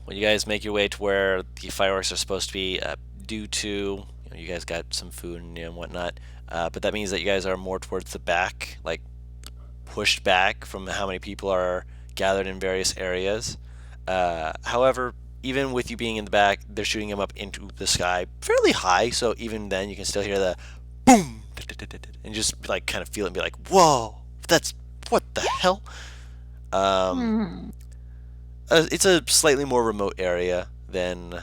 When you guys make your way to where the fireworks are supposed to be, due to you guys got some food and whatnot, but that means that you guys are more towards the back, like pushed back from how many people are gathered in various areas. However, even with you being in the back, they're shooting them up into the sky fairly high, so even then you can still hear the boom and just like kind of feel it and be like, whoa, that's what the hell. It's a slightly more remote area than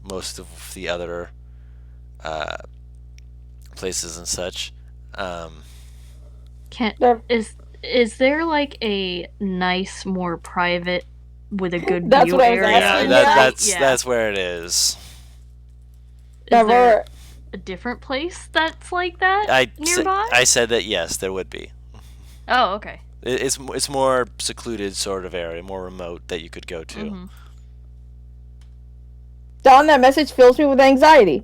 most of the other places and such. Is there like a nice, more private, with a good That's view what I was area? asking. That's where it is. Is Never. there a different place that's like that nearby? I said that yes, there would be. Oh, okay. It's more secluded sort of area, more remote that you could go to. Mhm. Don, that message fills me with anxiety.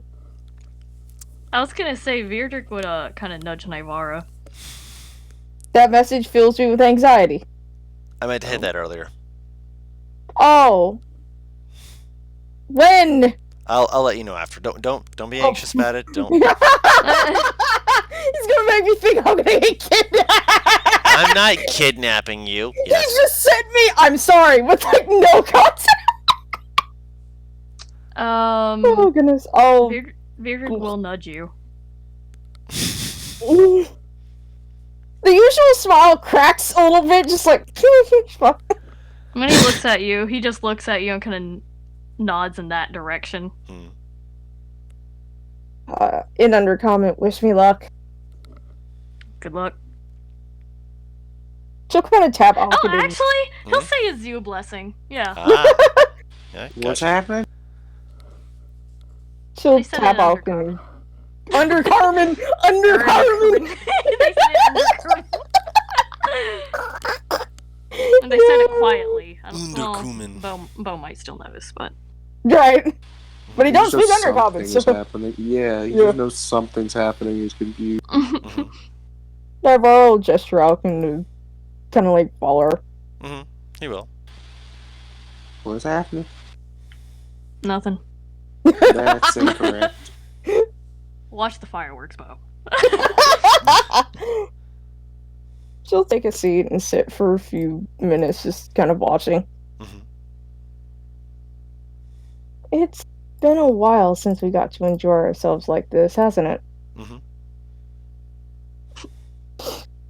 I was gonna say Virdrick would kind of nudge Naivara. That message fills me with anxiety. I meant to hit that earlier. Oh. When? I'll let you know after. Don't be anxious about it. Don't. He's gonna make me think I'm gonna get kidnapped. I'm not kidnapping you. He Yes. just sent me. I'm sorry, with like no context. Oh goodness. Oh. Virdrick will nudge you. The usual smile cracks a little bit, just like. When he looks at you, he just looks at you and kind of nods in that direction. In under comment, wish me luck. Good luck. She'll kind of tap off. Oh, actually, he'll say a Zoo blessing. Yeah. Yeah, What's gotcha. happening? She'll They said tap it off. under Under Carmen! Under Carmen! They said it under And they said it quietly. I don't, well, Underkumen. Bo might still notice, but Right. But he does Just speak under Carmen, something so. is happening. Yeah, he Yeah. just knows something's happening. He's confused. Mhm. Navarro will gesture out and kind of like follow her. Mhm. He will. What's happening? Nothing. That's incorrect. Watch the fireworks, Bo. She'll take a seat and sit for a few minutes, just kind of watching. Mhm. It's been a while since we got to enjoy ourselves like this, hasn't it? Mhm.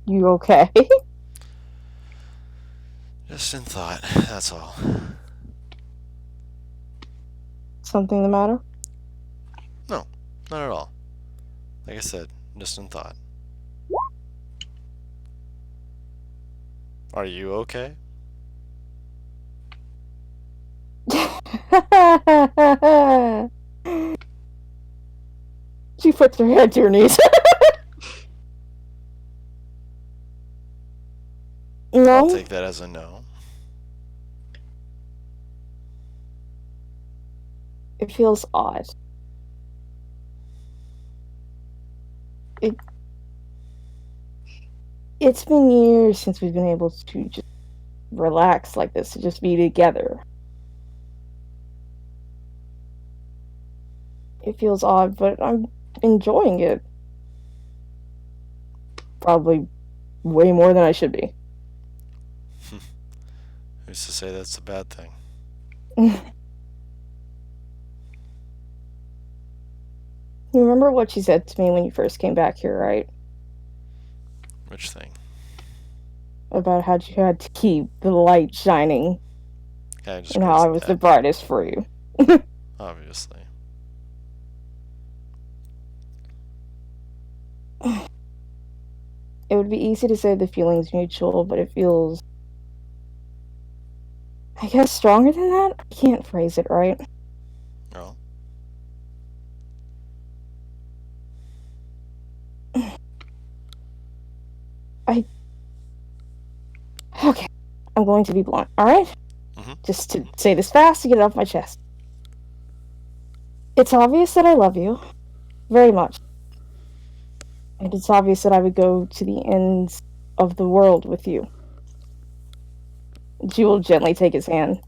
You okay? Just in thought. That's all. Something the matter? No, not at all. Like I said, just in thought. Are you okay? She puts her head to her knees. I'll No, take that as a no. it feels odd. It's been years since we've been able to just relax like this, to just be together. It feels odd, but I'm enjoying it. Probably way more than I should be. Who's to say that's a bad thing? You remember what she said to me when you first came back here, right? Which thing? About how you had to keep the light shining Yeah, just and how I was the brightest for you. obviously. It would be easy to say the feeling's mutual, but it feels, I guess, stronger than that? I can't phrase it right. No. Okay, I'm going to be blunt, alright? Mhm. Just to say this fast to get it off my chest. It's obvious that I love you. Very much. And it's obvious that I would go to the ends of the world with you. She will gently take his hand.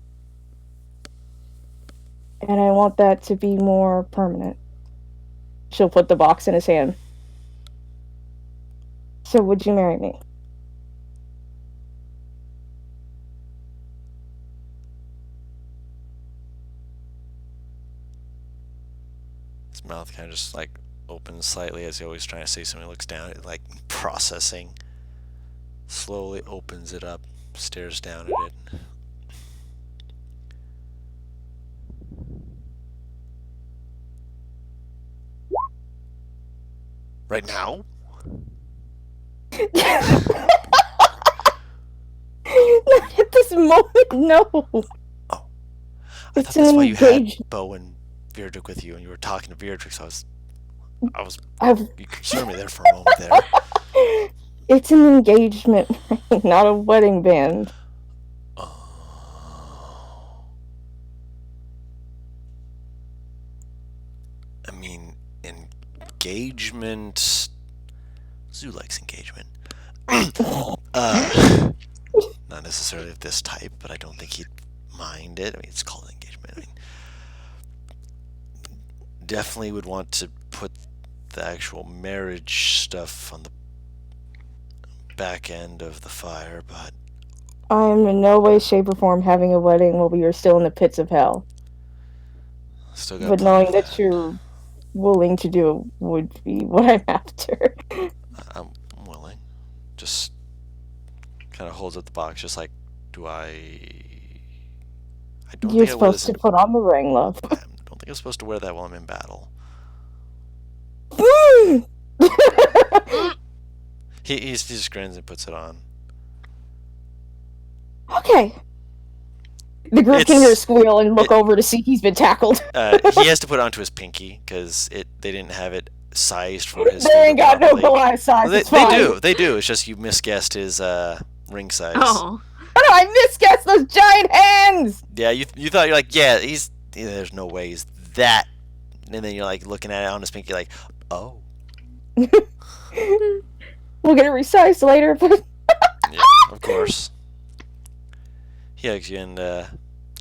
And I want that to be more permanent. She'll put the box in his hand. So would you marry me? His mouth kind of just like opens slightly as he always trying to say something. Looks down, like processing. Slowly opens it up, stares down at it. Right now? Not at this moment, no. Oh. I It's thought that's why you engaged. had Bo and Beardrick with you and you were talking to Beardrick, so I've you concerned me there for a moment there. It's an engagement ring, not a wedding band. Oh. I mean, engagement. Zoo likes engagement. Not necessarily of this type, but I don't think he'd mind it. I mean, it's called engagement. I mean, definitely would want to put the actual marriage stuff on the back end of the fire, but I'm in no way, shape, or form having a wedding while we are still in the pits of hell. still got But plenty knowing of that you're willing to do it would be what I'm after. I'm willing. Just kind of holds up the box, just like, do I? I don't You're think I will. supposed to put on the ring, love. I don't think I'm supposed to wear that while I'm in battle. He just grins and puts it on. Okay. The group can hear a squeal and look over to see he's been tackled. He has to put it onto his pinky because they didn't have it sized for his. They ain't got no properly. Goliath size. Well, It's fine. they do. It's just you misguessed his ring size. Oh. Oh no, I misguessed those giant hands! Yeah, you thought you're like, yeah, there's no way he's that, and then you're like looking at it on his pinky, like, oh. We'll get it resized later, but Yeah, of course. He hugs you, and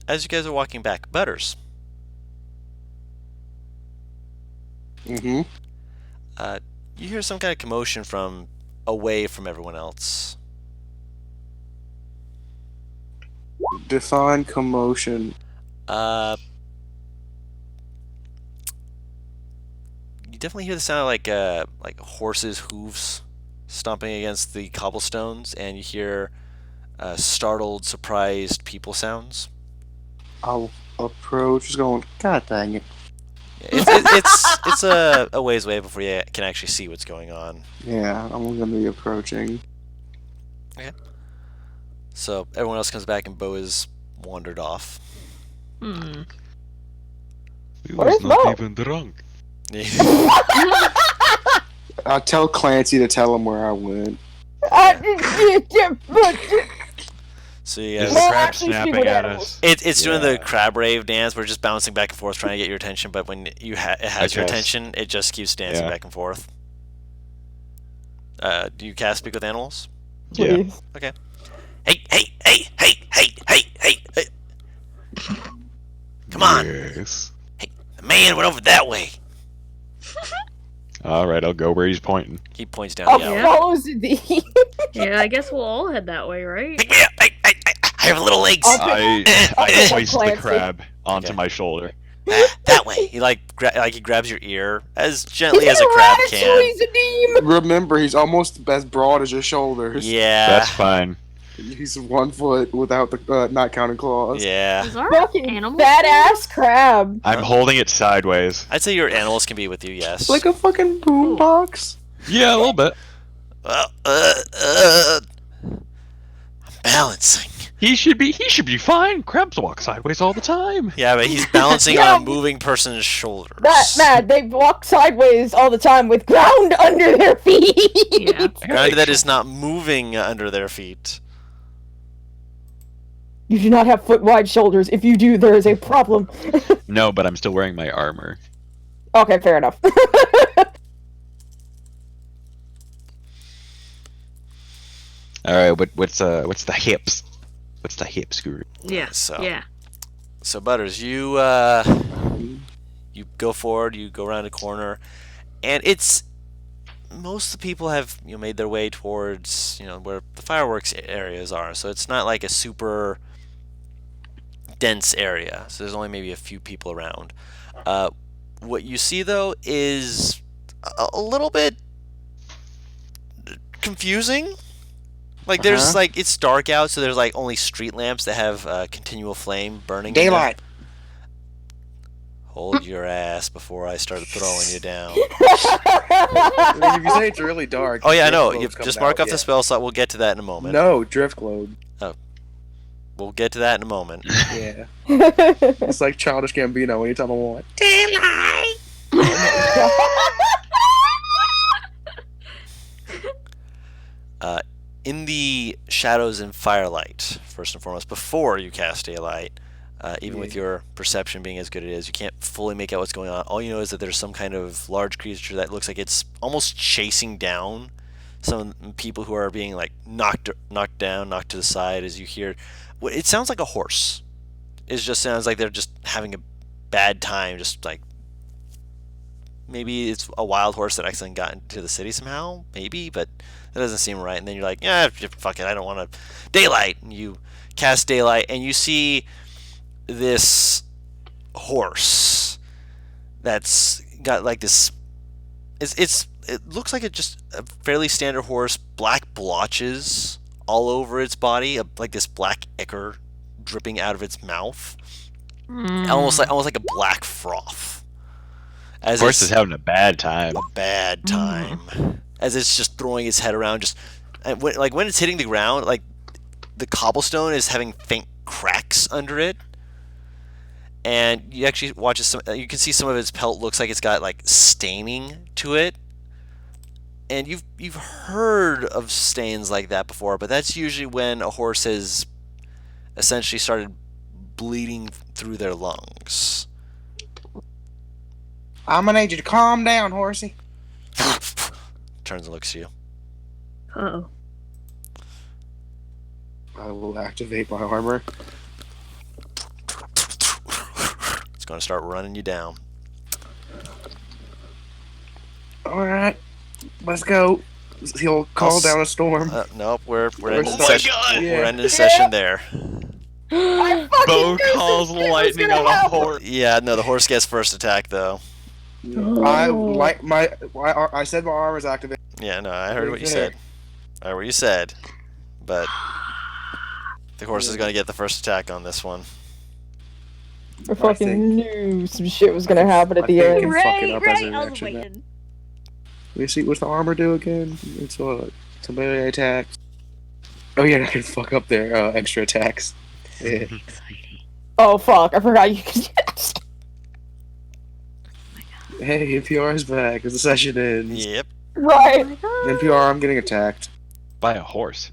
as you guys are walking back, Butters, Mm-hmm. You hear some kind of commotion from away from everyone else. Define commotion. You definitely hear the sound of like horses' hooves stomping against the cobblestones, and you hear startled, surprised people sounds. I'll approach. Just going. God dang it. Yeah, it's a ways away before you can actually see what's going on. Yeah, I'm gonna be approaching. So everyone else comes back, and Bo is wandered off. Hmm. He Where's was not Mo? even drunk. I'll tell Clancy to tell him where I went. So you Is guys, the Well, crab actually, snapping speak at with us? it's doing the Yeah. crab rave dance. We're just bouncing back and forth, trying to get your attention. But when it has your Okay. attention, it just keeps dancing Yeah. back and forth. Do you cast Speak with Animals? Yeah. Please. Hey, hey, hey, hey, hey, hey, hey, hey. Come on. Yes. The man went over that way. All right, I'll go where he's pointing. He points down I'll the alley. Yeah. follow the. Yeah, I guess we'll all head that way, right? Pick me up. I have little legs. I'll I Okay, hoist the Clancy. crab onto Okay. my shoulder. That way. He he grabs your ear as gently as a crab can. He's a demon. Remember, he's almost as broad as your shoulders. Yeah. That's fine. He's 1 foot without the not counting claws. Yeah. Is our Fucking animal badass crab. I'm holding it sideways. I'd say your animals can be with you. Yes. Like a fucking boombox. Yeah, a little bit. Well, I'm balancing. He should be fine. Crabs walk sideways all the time. Yeah, but he's balancing Yeah, on a moving person's shoulders. That they walk sideways all the time with ground under their feet. Yeah. Ground that is not moving under their feet. You do not have foot wide shoulders. If you do, there is a problem. No, but I'm still wearing my armor. Okay, fair enough. All right, what's the hips? What's the hips group? Yeah. So- Yeah. So Butters, you go forward, you go around a corner, and it's most of the people have made their way towards where the fireworks areas are. So it's not like a super dense area. So there's only maybe a few people around. What you see though is a little bit confusing. Like there's like it's dark out, so there's like only street lamps that have continual flame burning. in them. Daylight. Hold your ass before I start throwing you down. If you say it's really dark. Oh yeah, I drift know. globe's You coming just mark out, off the spell slot. We'll get to that in a moment. No, drift globe. We'll get to that in a moment. Yeah. It's like Childish Gambino anytime I want. In the shadows and firelight, first and foremost, before you cast daylight, even with your perception being as good as it is, you can't fully make out what's going on. All you know is that there's some kind of large creature that looks like it's almost chasing down some people who are being like knocked down, knocked to the side. As you hear, it sounds like a horse. It just sounds like they're just having a bad time, just like maybe it's a wild horse that accidentally got into the city somehow, maybe, but that doesn't seem right. And then you're like, yeah, fuck it, I don't want to. Daylight, and you cast daylight, and you see this horse that's got like this. It looks like just a fairly standard horse, black blotches all over its body, like this black ichor dripping out of its mouth, almost like a black froth. As Horse it's is having a bad time. a bad time, as it's just throwing its head around, just and when it's hitting the ground, like the cobblestone is having faint cracks under it, and you actually watch some. You can see some of its pelt looks like it's got like staining to it. And you've heard of stains like that before, but that's usually when a horse has essentially started bleeding through their lungs. I'm gonna need you to calm down, horsey. Turns and looks at you. Uh-oh. I will activate my armor. It's going to start running you down. Alright, let's go. He'll call down a storm. Nope, we're Or ending start- session. Yeah. We're ending session there. I fucking Bo knew some calls shit was lightning gonna on a happen. horse. Yeah, no, the horse gets first attack though. I said my arm is activated. Yeah, no, I heard what you There. said. I heard what you said, but the horse is gonna get the first attack on this one. I fucking think- knew some shit was gonna happen at the I end. think- fuck it Right, up as right. a I was reaction, man. waiting. Let me see, what's the armor do again? It's what? Somebody attacks. Oh yeah, I can fuck up their extra attacks. Yeah. Oh fuck, I forgot you could. Hey, NPR is back as the session ends. Yep. Right. Oh my god. NPR, I'm getting attacked. By a horse.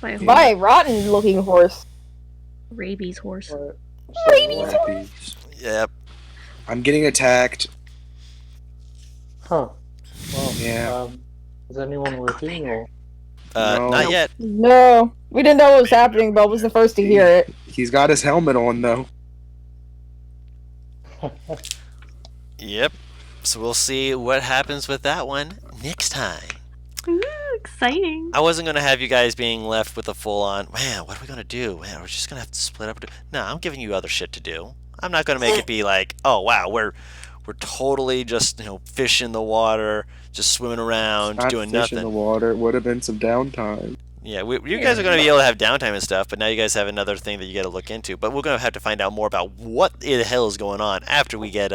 By a By a rotten looking horse. rabies horse. Lappies. Yep. I'm getting attacked. Huh. Well, Yeah. is anyone with you? Or... No. Not yet. No. We didn't know what was happening, but was the first to hear it. He's got his helmet on though. Yep. So we'll see what happens with that one next time. Ooh, exciting. I wasn't gonna have you guys being left with a full-on, man, what are we gonna do? Man, we're just gonna have to split up. No, I'm giving you other shit to do. I'm not gonna make it be like, oh wow, we're totally just fish in the water, just swimming around, Not doing fish in the nothing. water. It would have been some downtime. Yeah, you guys are gonna be able to have downtime and stuff, but now you guys have another thing that you got to look into. But we're gonna have to find out more about what the hell is going on after we get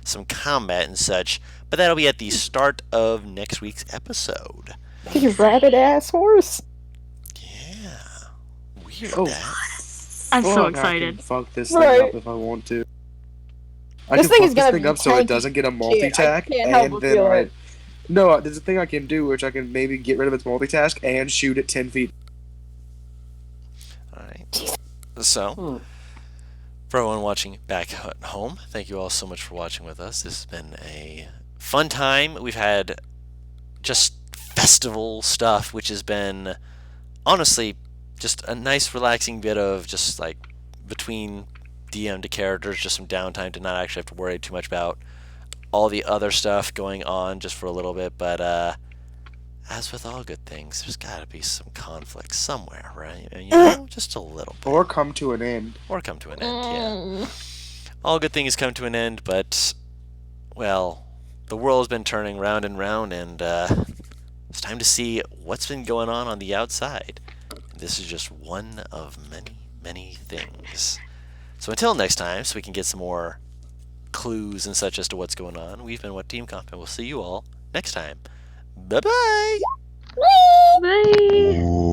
some combat and such. But that'll be at the start of next week's episode. You rabbit ass horse. Yeah, weird. Oh. That. I'm so Fuck, I excited. can fuck this Right. thing up if I want to. I This can thing fuck is this gonna thing be up so it tanky doesn't get a shit. I multi-tack, can't help and but then feel it. No, there's a thing I can do which I can maybe get rid of its multitask and shoot it 10 feet. All right. So, for everyone watching back at home, thank you all so much for watching with us. This has been a fun time. We've had just festival stuff, which has been honestly just a nice, relaxing bit of just like between DM to characters, just some downtime to not actually have to worry too much about all the other stuff going on just for a little bit. But as with all good things, there's got to be some conflict somewhere, right? Just a little bit. Or come to an end. Or come to an end, yeah. All good things come to an end, but, well, the world has been turning round and round, and it's time to see what's been going on the outside. This is just one of many, many things. So until next time, so we can get some more clues and such as to what's going on, we've been What Team Comp, and we'll see you all next time. Bye-bye! Bye. Ooh.